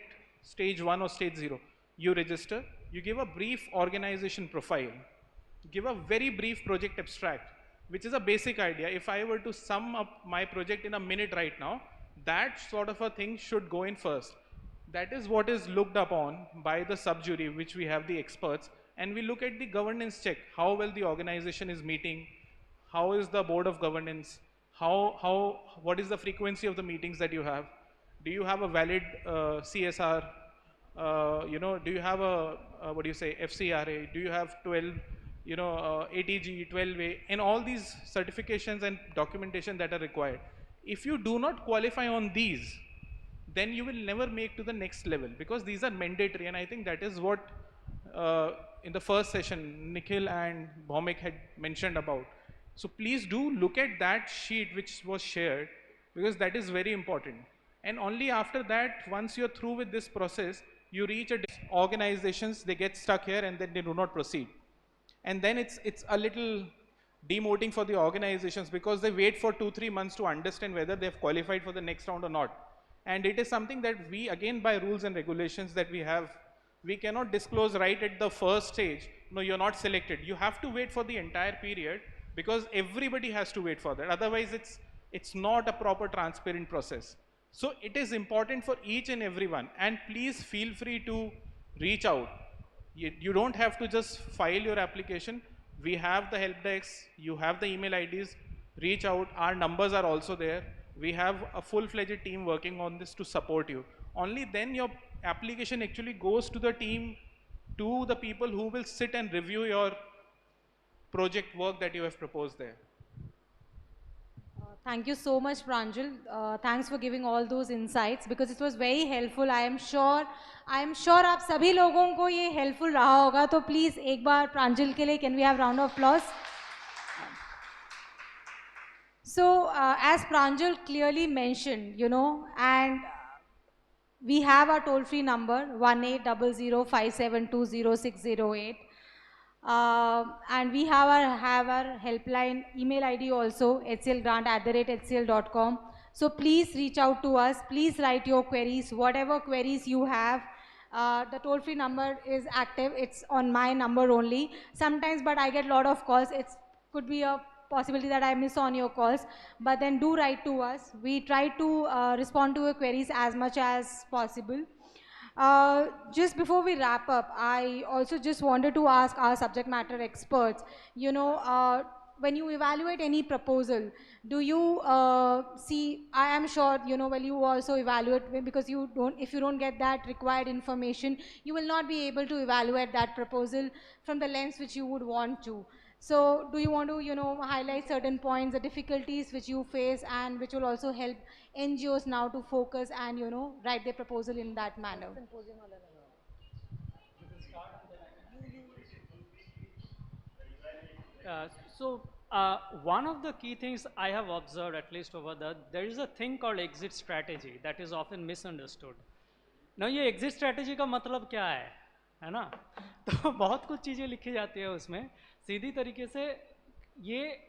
stage 1 or stage 0. You register, you give a brief organization profile, give a very brief project abstract, which is a basic idea. If I were to sum up my project in a minute right now, that sort of a thing should go in first. That is what is looked upon by the sub-jury, which we have the experts, and we look at the governance check, how well the organization is meeting, how is the board of governance, what is the frequency of the meetings that you have, do you have a valid CSR, do you have a, FCRA, do you have 12, ATG, 12A, and all these certifications and documentation that are required. If you do not qualify on these, then you will never make to the next level, because these are mandatory. And I think that is what in the first session Nikhil and Bhaumik had mentioned about. So please do look at that sheet which was shared, because that is very important. And only after that, once you're through with this process, you reach organizations, they get stuck here and then they do not proceed. And then it's a little demoting for the organizations because they wait for 2-3 months to understand whether they've qualified for the next round or not. And it is something that we, again, by rules and regulations that we have, we cannot disclose right at the first stage, no, you're not selected. You have to wait for the entire period because everybody has to wait for that. Otherwise, it's not a proper transparent process. So it is important for each and everyone, and please feel free to reach out. You don't have to just file your application. We have the help desks, you have the email IDs, reach out. Our numbers are also there. We have a full-fledged team working on this to support you. Only then your application actually goes to the team, to the people who will sit and review your project work that you have proposed there. Thank you so much, Pranjal. Thanks for giving all those insights because it was very helpful. I am sure आप सभी लोगों को ये helpful रहा होगा. तो please एक बार प्रांजल के लिए can we have round of applause? So as Pranjal clearly mentioned, and we have our toll-free number 180057200608. And we have our helpline email ID also, hclgrant@hcl.com. So please reach out to us. Please write your queries, whatever queries you have. The toll-free number is active. It's on my number only. Sometimes, but I get a lot of calls. It could be a possibility that I miss on your calls. But then do write to us. We try to respond to your queries as much as possible. Just before we wrap up, I also just wanted to ask our subject matter experts, when you evaluate any proposal, do you see, I am sure, well, you also evaluate because if you don't get that required information, you will not be able to evaluate that proposal from the lens which you would want to. So do you want to, highlight certain points, the difficulties which you face and which will also help NGOs now to focus and, write their proposal in that manner? One of the key things I have observed, at least over there is a thing called exit strategy that is often misunderstood. Now, ये exit strategy का मतलब क्या है ना? तो बहुत कुछ चीज़ें लिखी जाती है उसमें सीधी तरीके से ये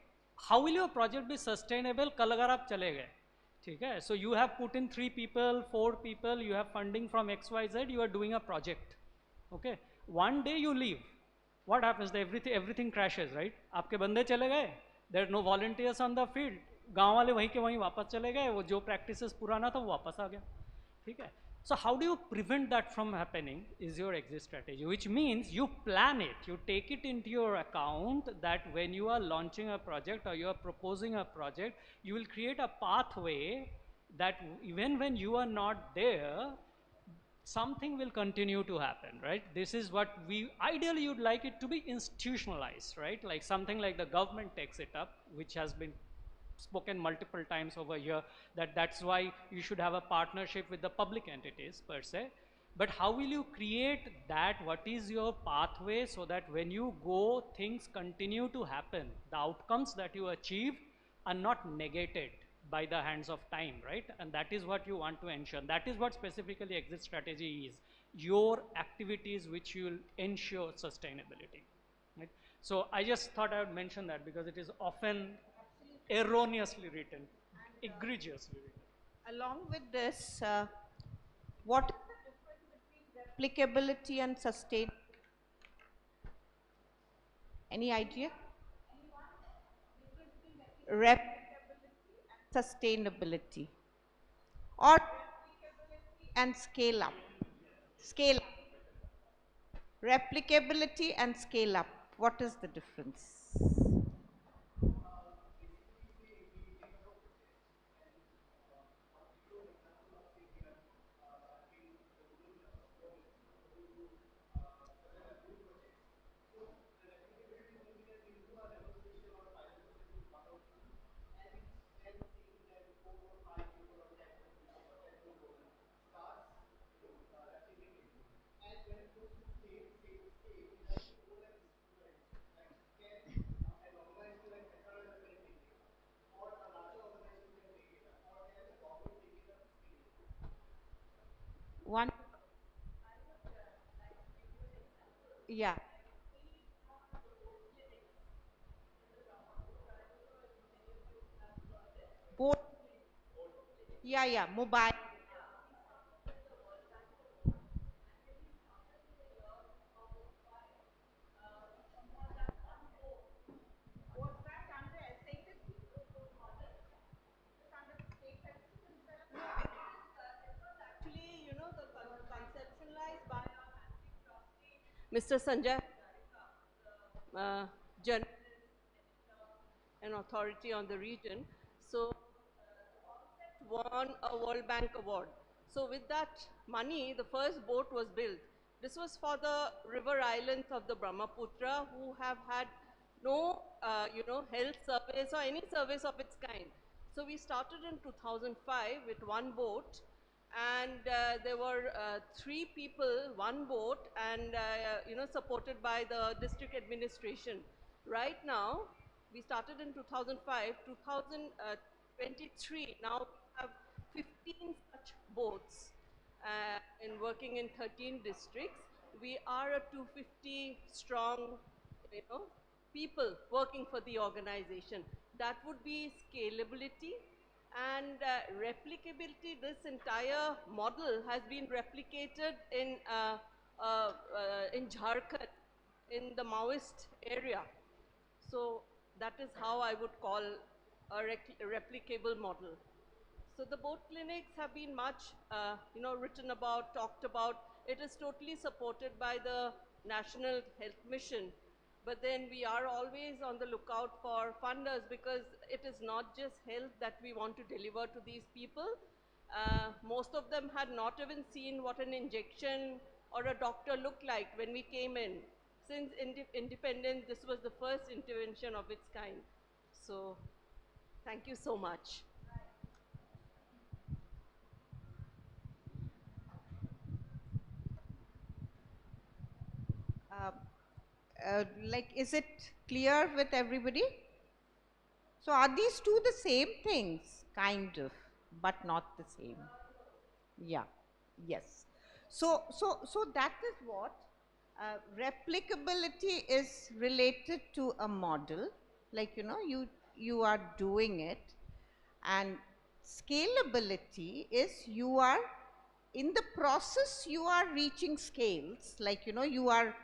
how will your project be sustainable कल अगर आप चले गए, ठीक है? So you have put in 3 people, 4 people, you have funding from XYZ, you are doing a project, okay? One day you leave. What happens? Everything crashes, right? आपके बंदे चले गए, there are no volunteers on the field, गांव वाले वहीं के वहीं वापस चले गए, वो जो practices पुराना था वो वापस आ गया, ठीक है? So how do you prevent that from happening is your exit strategy, which means you plan it, you take it into your account that when you are launching a project or you are proposing a project, you will create a pathway that even when you are not there, something will continue to happen, right? This is what ideally you'd like it to be institutionalized, right? Like something like the government takes it up, which has been spoken multiple times over here, that's why you should have a partnership with the public entities per se. But how will you create that? What is your pathway so that when you go, things continue to happen? The outcomes that you achieve are not negated by the hands of time, right? And that is what you want to ensure. That is what specifically exit strategy is. Your activities which will ensure sustainability, right? So I just thought I would mention that because it is often erroneously written, egregiously written. Along with this, what is the difference between replicability and sustain? Any idea? Sustainability or and scale up. Replicability and scale up. What is the difference? One, yeah. board, yeah, mobile. Actually, you know, the conceptualized by Mr. Sanjay, journalist and authority on the region. So won a World Bank award. So with that money, the first boat was built. This was for the river islands of the Brahmaputra who have had no, you know, health service or any service of its kind. So we started in 2005 with one boat, and there were 3 people, one boat, and you know, supported by the district administration. Right now, we started in 2005, 2023, now we have 15 such boats and working in 13 districts. We are a 250 strong, you know, people working for the organization. That would be scalability and replicability. This entire model has been replicated in Jharkhand, in the Maoist area. So that is how I would call a replicable model. So the boat clinics have been much, you know, written about, talked about. It is totally supported by the National Health Mission. But then we are always on the lookout for funders, because it is not just health that we want to deliver to these people. Most of them had not even seen what an injection or a doctor looked like when we came in. Since independence, this was the first intervention of its kind. So thank you so much. Like, is it clear with everybody? So are these two the same things? Kind of, but not the same. Yeah, yes. So that is what replicability is related to a model, like, you know, you are doing it, and scalability is you are in the process, you are reaching scales, like, you know, you are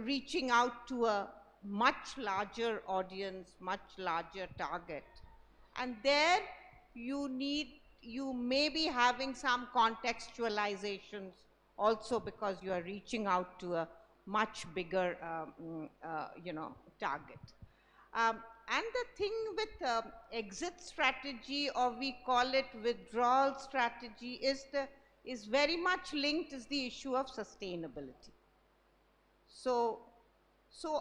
reaching out to a much larger audience, much larger target, and there you may be having some contextualizations also, because you are reaching out to a much bigger you know, target. And the thing with exit strategy, or we call it withdrawal strategy, is very much linked is the issue of sustainability. So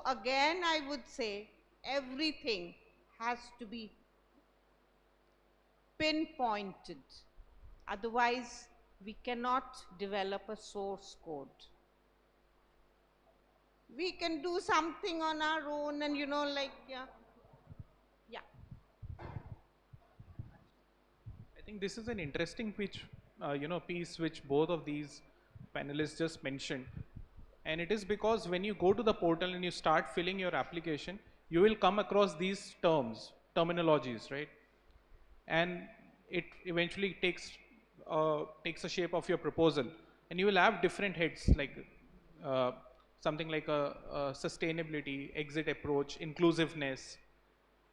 again, I would say everything has to be pinpointed. Otherwise, we cannot develop a source code. We can do something on our own, and, you know, like, yeah. I think this is an interesting you know, piece which both of these panelists just mentioned. And it is because when you go to the portal and you start filling your application, you will come across these terminologies, right? And it eventually takes a shape of your proposal. And you will have different heads, like something like a sustainability, exit approach, inclusiveness.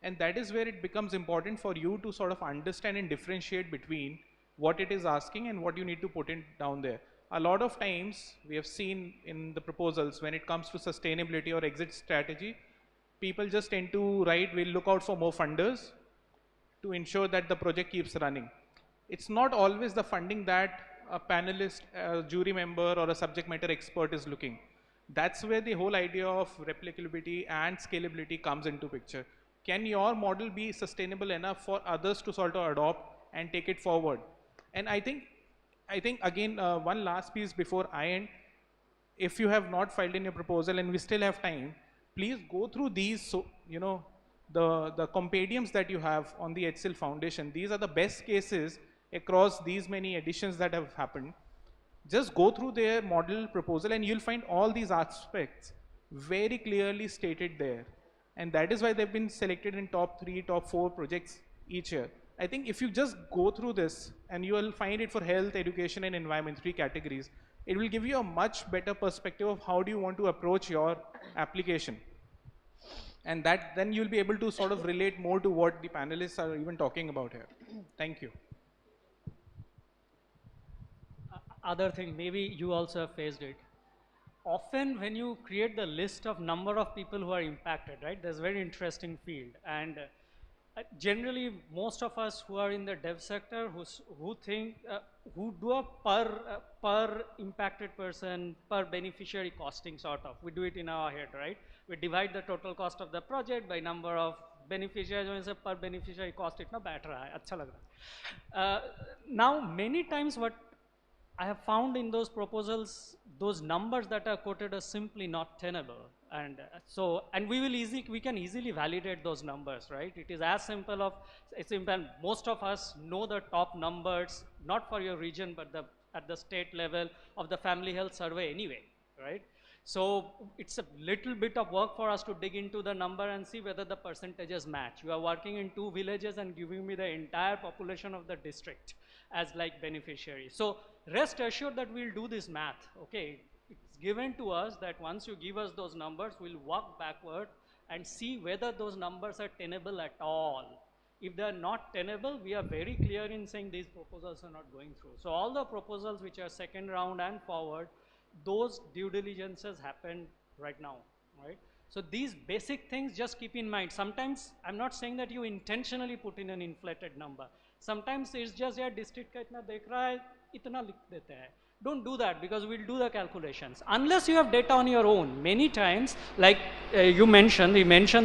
And that is where it becomes important for you to sort of understand and differentiate between what it is asking and what you need to put in down there. A lot of times we have seen in the proposals, when it comes to sustainability or exit strategy, people just tend to write, we'll look out for more funders to ensure that the project keeps running. It's not always the funding that a panelist, a jury member, or a subject matter expert is looking. That's where the whole idea of replicability and scalability comes into picture. Can your model be sustainable enough for others to sort of adopt and take it forward? And I think again, one last piece before I end. If you have not filed in your proposal and we still have time, please go through these, so, you know, the compendiums that you have on the HCL Foundation. These are the best cases across these many editions that have happened. Just go through their model proposal and you'll find all these aspects very clearly stated there. And that is why they've been selected in top 3, top 4 projects each year. I think if you just go through this and you will find it for health, education and environment, 3 categories, it will give you a much better perspective of how do you want to approach your application. And that then you'll be able to sort of relate more to what the panelists are even talking about here. Thank you. Other thing, maybe you also have faced it. Often when you create the list of number of people who are impacted, right, there's a very interesting field. And generally, most of us who are in the dev sector, who do a per impacted person, per beneficiary costing sort of. We do it in our head, right? We divide the total cost of the project by number of beneficiaries. When we say per beneficiary cost, itna baith raha hai, acha lag raha hai. Now, many times what I have found in those proposals, those numbers that are quoted are simply not tenable. And and we can easily validate those numbers, right? It is as simple of, most of us know the top numbers, not for your region, but at the state level of the family health survey anyway, right? So it's a little bit of work for us to dig into the number and see whether the percentages match. You are working in 2 villages and giving me the entire population of the district as like beneficiaries. So rest assured that we'll do this math, okay? It's given to us that once you give us those numbers, we'll walk backward and see whether those numbers are tenable at all. If they're not tenable, we are very clear in saying these proposals are not going through. So all the proposals which are second round and forward, those due diligences happen right now, right? So these basic things just keep in mind. Sometimes I'm not saying that you intentionally put in an inflated number. Sometimes it's just, yeah, district ka itna dekh raha hai, itna likh dete hai. Don't do that, because we'll do the calculations. Unless you have data on your own. Many times, like we mentioned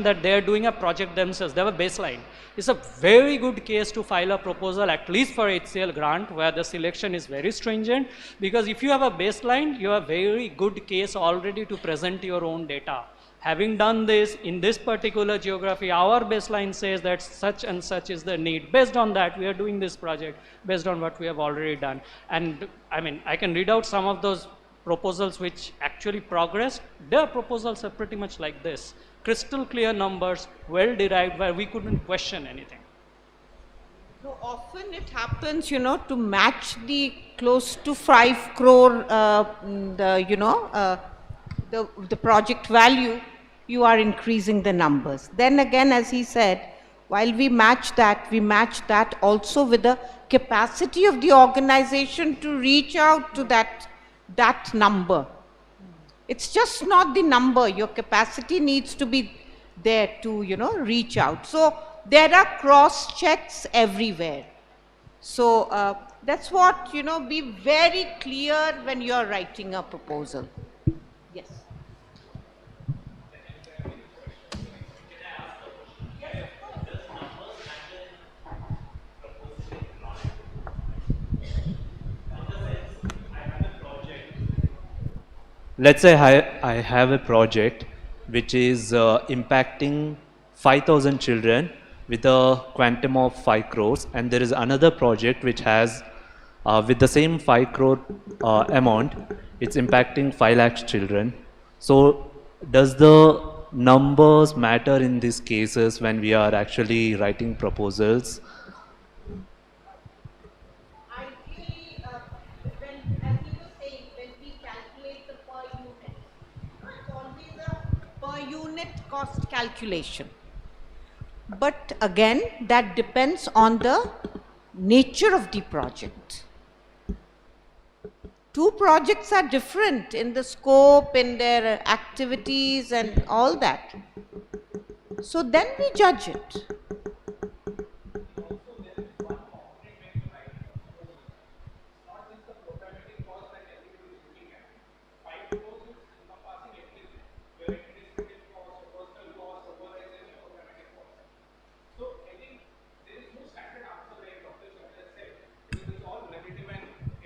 that they are doing a project themselves. They have a baseline. It's a very good case to file a proposal, at least for HCL grant, where the selection is very stringent. Because if you have a baseline, you have a very good case already to present your own data. Having done this in this particular geography, our baseline says that such and such is the need. Based on that, we are doing this project based on what we have already done. And I mean, I can read out some of those proposals which actually progressed. Their proposals are pretty much like this. Crystal clear numbers, well derived, where we couldn't question anything. So often it happens, you know, to match the close to 5 crore, the project value, you are increasing the numbers. Then again, as he said, while we match that also with the capacity of the organization to reach out to that number. It's just not the number, your capacity needs to be there to, you know, reach out. So there are cross checks everywhere. So that's what, you know, be very clear when you're writing a proposal. Yes. Let's say I have a project which is impacting 5,000 children with a quantum of 5 crores, and there is another project which has with the same 5 crore amount, it's impacting 5 lakhs children. So does the numbers matter in these cases when we are actually writing proposals? Cost calculation. But again, that depends on the nature of the project. 2 projects are different in the scope, in their activities and all that. So then we judge it.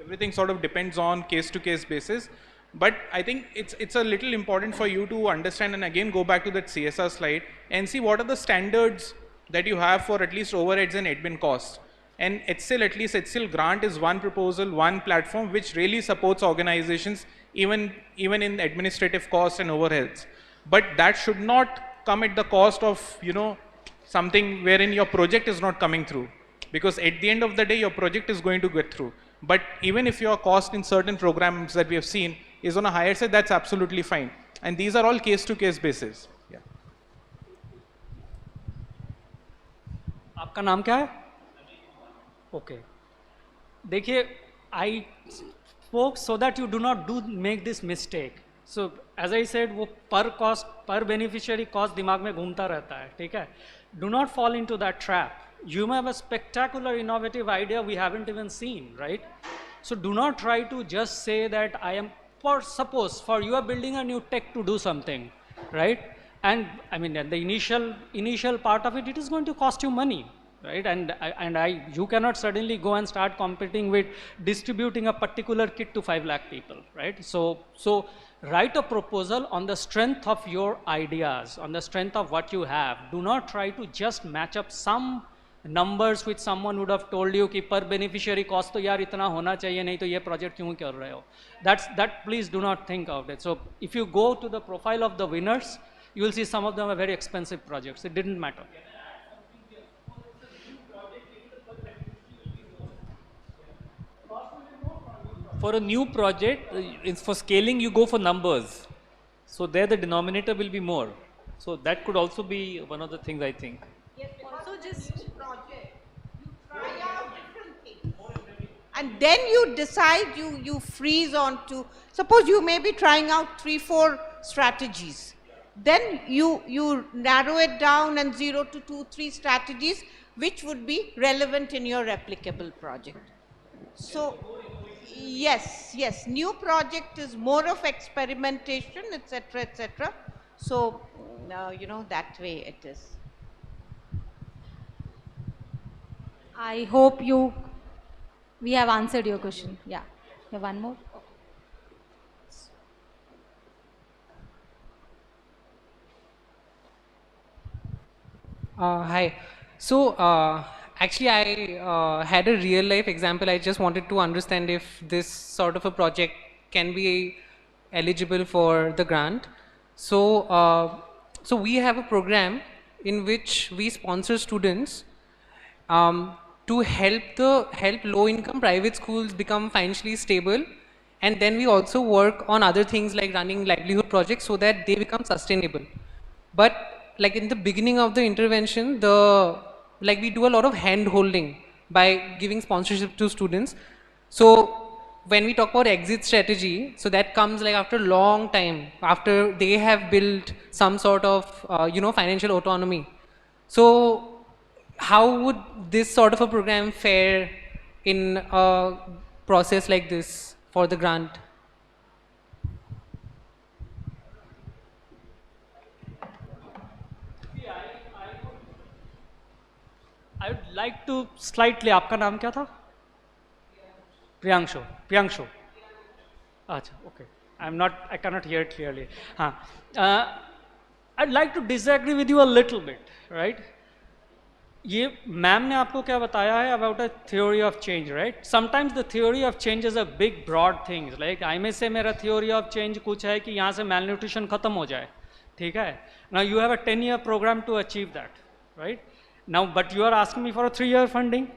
Everything sort of depends on case-to-case basis. But I think it's a little important for you to understand, and again go back to that CSR slide and see what are the standards that you have for at least overheads and admin costs. And HCL, at least HCL grant is one proposal, one platform which really supports organizations even in administrative costs and overheads. But that should not come at the cost of, you know, something wherein your project is not coming through. Because at the end of the day, your project is going to get through. But even if your cost in certain programs that we have seen is on a higher side, that's absolutely fine. And these are all case-to-case basis. Yeah. आपका नाम क्या है? Okay. देखिए, I spoke so that you do not make this mistake. So as I said, वो per beneficiary cost दिमाग में घूमता रहता है, ठीक है? Do not fall into that trap. You may have a spectacular innovative idea we haven't even seen, right? So do not try to just say that suppose you are building a new tech to do something, right? And I mean, at the initial part of it, it is going to cost you money, right? And you cannot suddenly go and start competing with distributing a particular kit to 5 lakh people, right? So write a proposal on the strength of your ideas, on the strength of what you have. Do not try to just match up some numbers which someone would have told you कि per beneficiary cost तो यार इतना होना चाहिए, नहीं तो ये project क्यों कर रहे हो? That please do not think of it. So if you go to the profile of the winners, you will see some of them are very expensive projects. It didn't matter. For a new project, for scaling, you go for numbers. So there the denominator will be more. So that could also be one of the things, I think. Yes, also just project, you try out different things. And then you decide, you freeze on to, suppose you may be trying out 3-4 strategies. Then you narrow it down and 0 to 2-3 strategies which would be relevant in your replicable project. So yes, new project is more of experimentation, etc., etc. So you know, that way it is. I hope we have answered your question. Yeah, you have one more? Hi. So actually I had a real life example. I just wanted to understand if this sort of a project can be eligible for the grant. So so we have a program in which we sponsor students to help low income private schools become financially stable, and then we also work on other things like running livelihood projects so that they become sustainable. But like in the beginning of the intervention, we do a lot of hand holding by giving sponsorship to students. So when we talk about exit strategy, so that comes like after a long time, after they have built some sort of financial autonomy. So how would this sort of a program fare in a process like this for the grant? I would like to slightly, आपका नाम क्या था? Priyanshu. अच्छा, okay. I cannot hear it clearly. I'd like to disagree with you a little bit, right? ये ma'am ने आपको क्या बताया है about a theory of change, right? Sometimes the theory of change is a big broad thing. Like I may say मेरा theory of change कुछ है कि यहाँ से malnutrition खत्म हो जाए, ठीक है? Now you have a 10-year program to achieve that, right? Now, but you are asking me for a 3-year funding.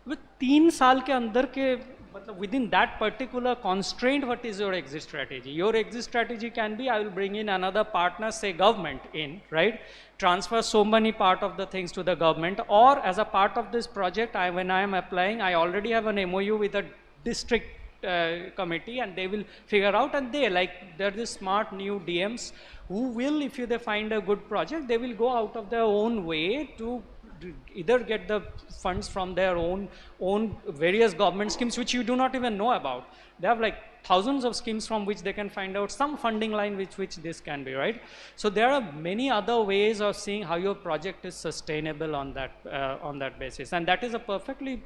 With 3 साल के अंदर के मतलब within that particular constraint, what is your exit strategy? Your exit strategy can be, I will bring in another partner, say government in, right? Transfer so many part of the things to the government, or as a part of this project, when I am applying, I already have an MOU with a district committee, and they will figure out, and they're the smart new DMs who will, if they find a good project, they will go out of their own way to either get the funds from their own various government schemes which you do not even know about. They have like thousands of schemes from which they can find out some funding line which this can be, right? So there are many other ways of seeing how your project is sustainable on that basis, and that is a perfectly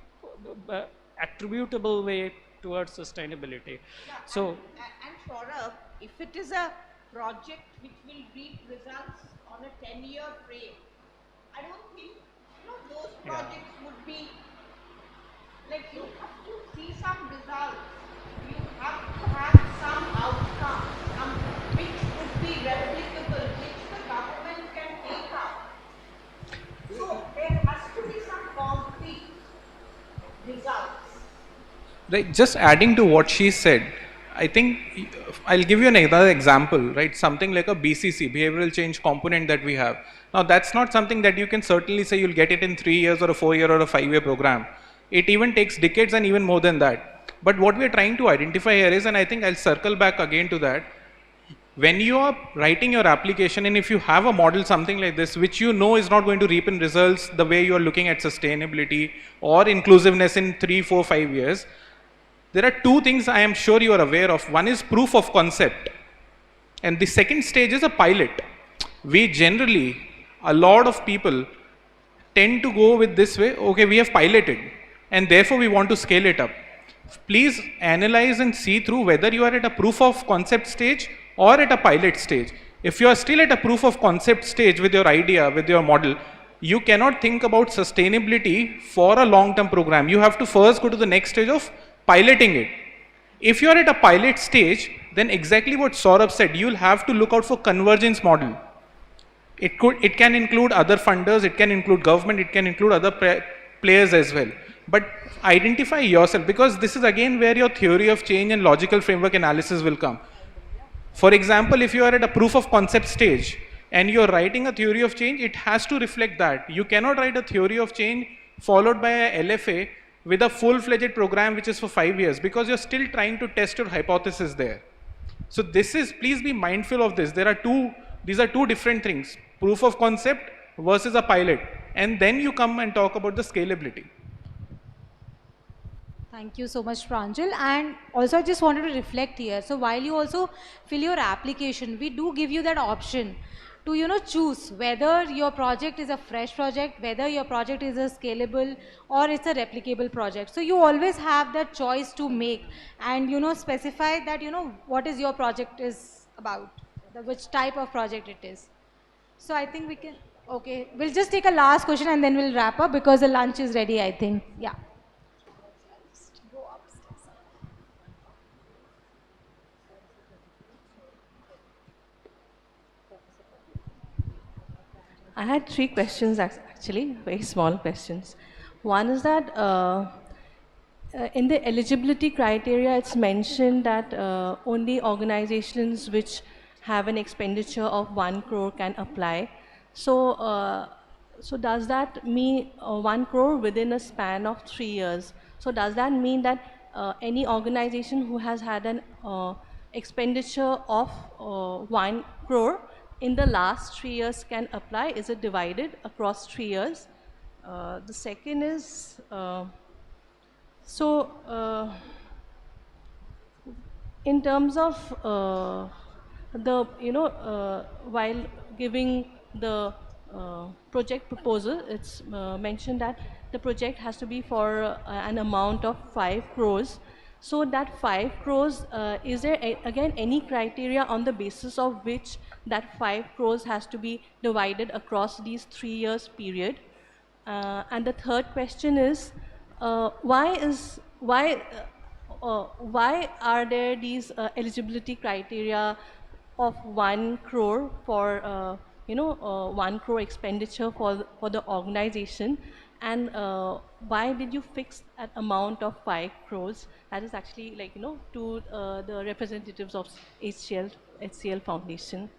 attributable way towards sustainability. Yeah, so and Saurabh, if it is a project which will reap results on a 10-year frame, I don't think those projects would be like, you have to see some results. You have to have some outcome, which would be replicable, which the government can take up. So Right, just adding to what she said, I think I'll give you another example, right? Something like a BCC, behavioral change component that we have. Now, that's not something that you can certainly say you'll get it in 3 years or a 4-year or a 5-year program. It even takes decades and even more than that. But what we're trying to identify here is, and I think I'll circle back again to that, when you are writing your application and if you have a model something like this which you know is not going to reap in results the way you are looking at sustainability or inclusiveness in 3, 4, 5 years, there are two things I am sure you are aware of. One is proof of concept, and the second stage is a pilot. We generally, a lot of people tend to go with this way, okay, we have piloted and therefore we want to scale it up. Please analyze and see through whether you are at a proof of concept stage or at a pilot stage. If you are still at a proof of concept stage with your idea, with your model, you cannot think about sustainability for a long-term program. You have to first go to the next stage of piloting it. If you are at a pilot stage, then exactly what Saurabh said, you'll have to look out for convergence model. It can include other funders, it can include government, it can include other players as well. But identify yourself, because this is again where your theory of change and logical framework analysis will come. For example, if you are at a proof of concept stage and you're writing a theory of change, it has to reflect that. You cannot write a theory of change followed by a LFA with a full-fledged program which is for 5 years, because you're still trying to test your hypothesis there. So this is, please be mindful of this. These are two different things, proof of concept versus a pilot. And then you come and talk about the scalability. Thank you so much, Pranjal. And also I just wanted to reflect here. So while you also fill your application, we do give you that option to, you know, choose whether your project is a fresh project, whether your project is a scalable or it's a replicable project. So you always have that choice to make and, you know, specify that, you know, what is your project is about, which type of project it is. So I think we can, okay, we'll just take a last question and then we'll wrap up because the lunch is ready, I think. Yeah. I had 3 questions actually, very small questions. One is that in the eligibility criteria, it's mentioned that only organizations which have an expenditure of 1 crore can apply. So, so does that mean 1 crore within a span of 3 years? So does that mean that any organization who has had an expenditure of 1 crore in the last 3 years can apply? Is it divided across 3 years? The second is, in terms of the, you know, while giving the project proposal, it's mentioned that the project has to be for an amount of 5 crores. So that 5 crores, is there again any criteria on the basis of which that 5 crores has to be divided across these 3 years period? And the third question is, why are there these eligibility criteria of 1 crore for 1 crore expenditure for the organization, and why did you fix that amount of 5 crores? That is actually, like, you know, to the representatives of HCL Foundation.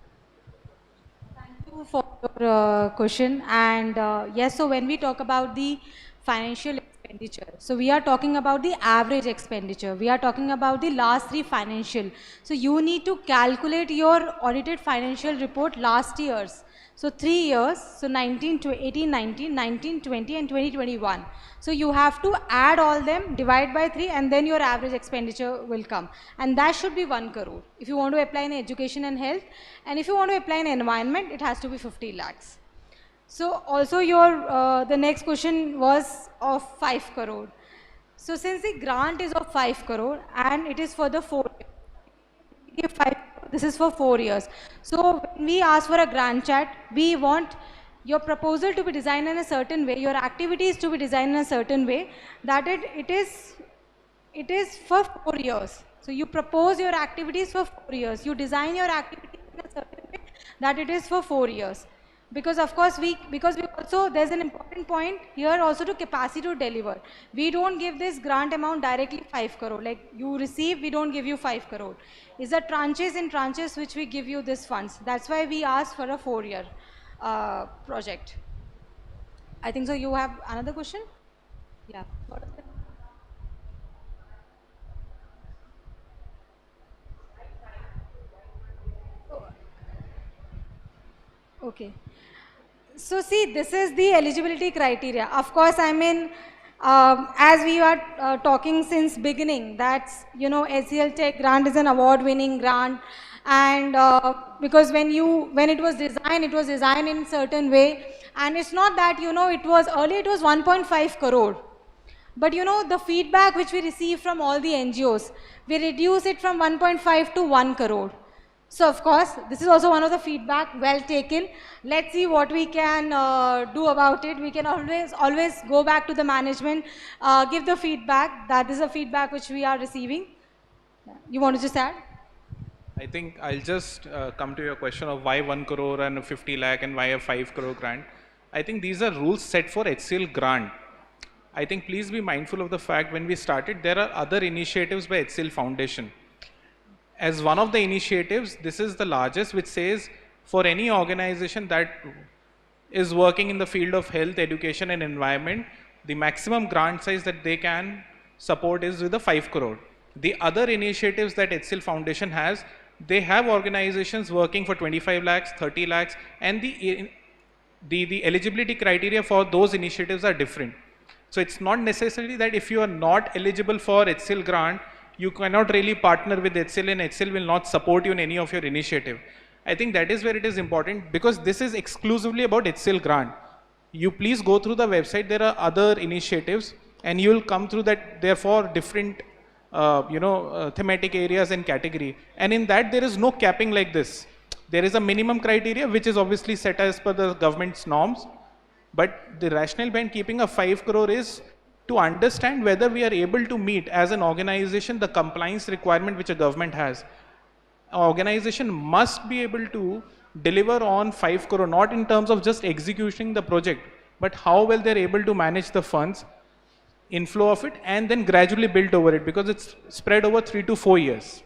Thank you for your question. And yes, so when we talk about the financial expenditure, so we are talking about the average expenditure. We are talking about the last 3 financial. So you need to calculate your audited financial report last year's. So 3 years, so 19 to 18, 19, 19, 20 and 2021. So you have to add all them, divide by 3, and then your average expenditure will come. And that should be 1 crore. If you want to apply in education and health, and if you want to apply in environment, it has to be 50 lakhs. So also your, the next question was of 5 crore. So since the grant is of 5 crore and it is for the 4 years, this is for 4 years. So when we ask for a grant chat, we want your proposal to be designed in a certain way, your activities to be designed in a certain way, that it is for 4 years. So you propose your activities for 4 years. You design your activities in a certain way that it is for 4 years. Because of course because we also, there's an important point here also to capacity to deliver. We don't give this grant amount directly 5 crore. Like you receive, we don't give you 5 crore. It's the tranches in tranches which we give you this funds. That's why we ask for a 4-year project. I think so. You have another question? Yeah. Okay. So see, this is the eligibility criteria. Of course, I mean, as we are talking since beginning, that's, you know, HCLTech grant is an award-winning grant, and because when it was designed in certain way, and it's not that, you know, it was earlier it was 1.5 crore. But you know, the feedback which we receive from all the NGOs, we reduce it from 1.5 to 1 crore. So of course, this is also one of the feedback, well taken. Let's see what we can do about it. We can always go back to the management, give the feedback. That is a feedback which we are receiving. You want to just add? I think I'll just come to your question of why 1 crore and 50 lakh and why a 5 crore grant. I think these are rules set for HCL grant. I think please be mindful of the fact when we started, there are other initiatives by HCL Foundation. As one of the initiatives, this is the largest, which says for any organization that is working in the field of health, education and environment, the maximum grant size that they can support is with the 5 crore. The other initiatives that HCL Foundation has, they have organizations working for 25 lakhs, 30 lakhs, and the eligibility criteria for those initiatives are different. So it's not necessarily that if you are not eligible for HCL grant, you cannot really partner with HCL and HCL will not support you in any of your initiative. I think that is where it is important, because this is exclusively about HCL grant. You please go through the website, there are other initiatives and you will come through that, therefore different thematic areas and category. And in that there is no capping like this. There is a minimum criteria which is obviously set as per the government's norms. But the rationale behind keeping a 5 crore is to understand whether we are able to meet as an organization the compliance requirement which a government has. An organization must be able to deliver on 5 crore, not in terms of just executing the project, but how well they're able to manage the funds, inflow of it, and then gradually build over it, because it's spread over 3 to 4 years.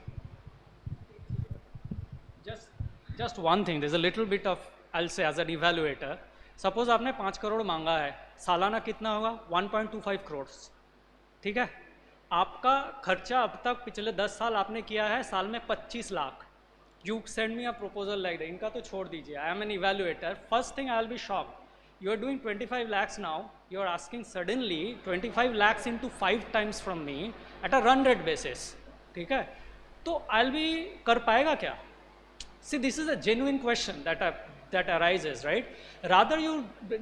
Just one thing, there's a little bit of, I'll say as an evaluator, suppose आपने 5 करोड़ मांगा है, सालाना कितना होगा 1.25 करोड़, ठीक है। आपका खर्चा अब तक पिछले 10 साल आपने किया है साल में 25 lakh. You send me a proposal like that, इनका तो छोड़ दीजिए, I am an evaluator. First thing I will be shocked, you are doing 25 lakhs now, you are asking suddenly 25 lakhs into 5 times from me at a run rate basis, ठीक है, तो I'll be कर पाएगा क्या? See, this is a genuine question that arises, right? Rather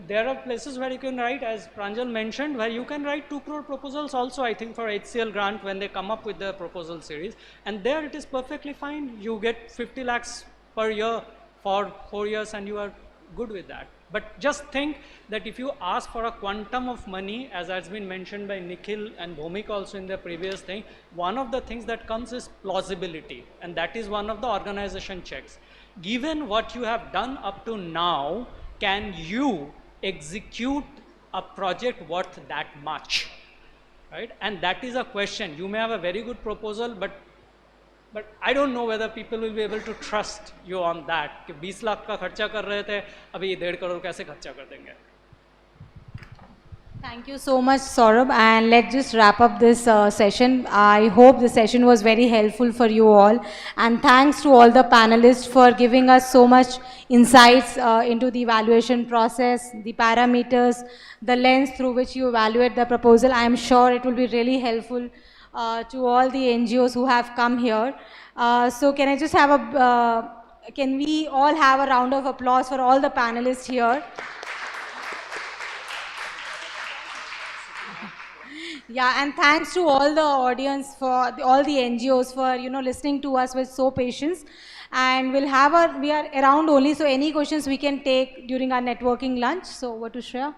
there are places where you can write, as Pranjal mentioned, where you can write 2 crore proposals also, I think, for HCL grant when they come up with the proposal series, and there it is perfectly fine. You get 50 lakhs per year for 4 years and you are good with that. But just think that if you ask for a quantum of money, as has been mentioned by Nikhil and Bhumik also in the previous thing, one of the things that comes is plausibility, and that is one of the organization checks. Given what you have done up to now, can you execute a project worth that much, right? And that is a question. You may have a very good proposal, but I don't know whether people will be able to trust you on that. कि 20 लाख का खर्चा कर रहे थे, अभी 1.5 करोड़ कैसे खर्चा कर देंगे? Thank you so much, Saurabh, and let's just wrap up this session. I hope the session was very helpful for you all, and thanks to all the panelists for giving us so much insights into the evaluation process, the parameters, the lens through which you evaluate the proposal. I am sure it will be really helpful to all the NGOs who have come here. So can I just have can we all have a round of applause for all the panelists here? Yeah, and thanks to all the audience, for all the NGOs for listening to us with so patience. And we are around only, so any questions we can take during our networking lunch. So over to Shreya.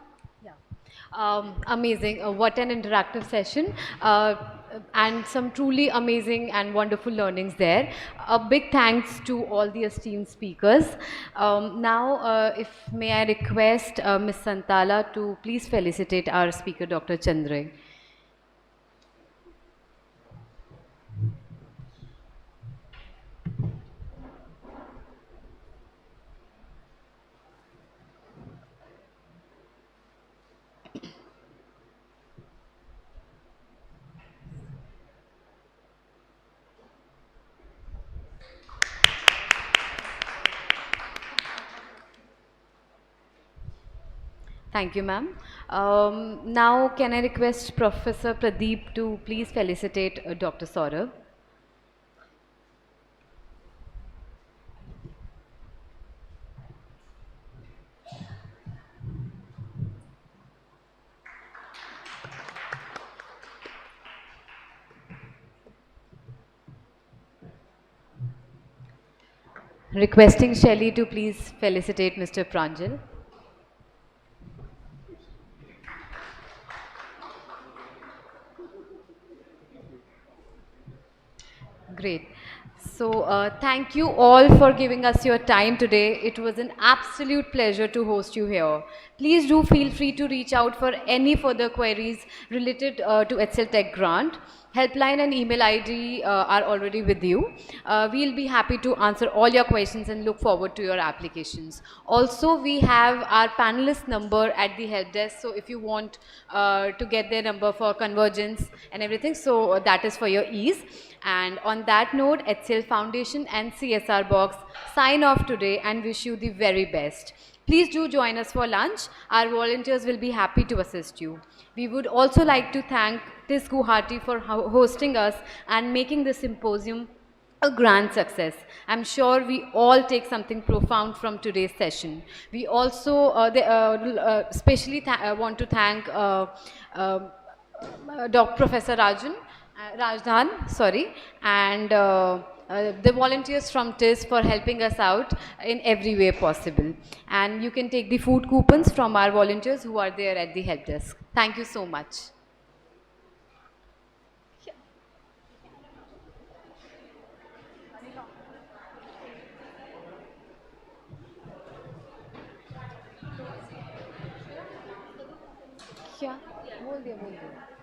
Amazing. What an interactive session. and some truly amazing and wonderful learnings there. A big thanks to all the esteemed speakers. Now, if may I request Ms. Santala to please felicitate our speaker, Dr. Chandra. Thank you, ma'am. Now, can I request Professor Pradeep to please felicitate Dr. Saurav? Requesting Shelley to please felicitate Mr. Pranjal. Great. So, thank you all for giving us your time today. It was an absolute pleasure to host you here. Please do feel free to reach out for any further queries related to HCLTech Grant. Helpline and email ID are already with you. We'll be happy to answer all your questions and look forward to your applications. Also, we have our panelist number at the help desk. So if you want to get their number for convergence and everything, so that is for your ease. And on that note, HCL Foundation and CSR Box sign off today and wish you the very best. Please do join us for lunch. Our volunteers will be happy to assist you. We would also like to thank TIS Guwahati for hosting us and making the symposium a grand success. I'm sure we all take something profound from today's session. We also especially want to thank Dr. Professor Rajdhan, sorry, and the volunteers from TIS for helping us out in every way possible. And you can take the food coupons from our volunteers who are there at the help desk. Thank you so much. क्या बोल दिया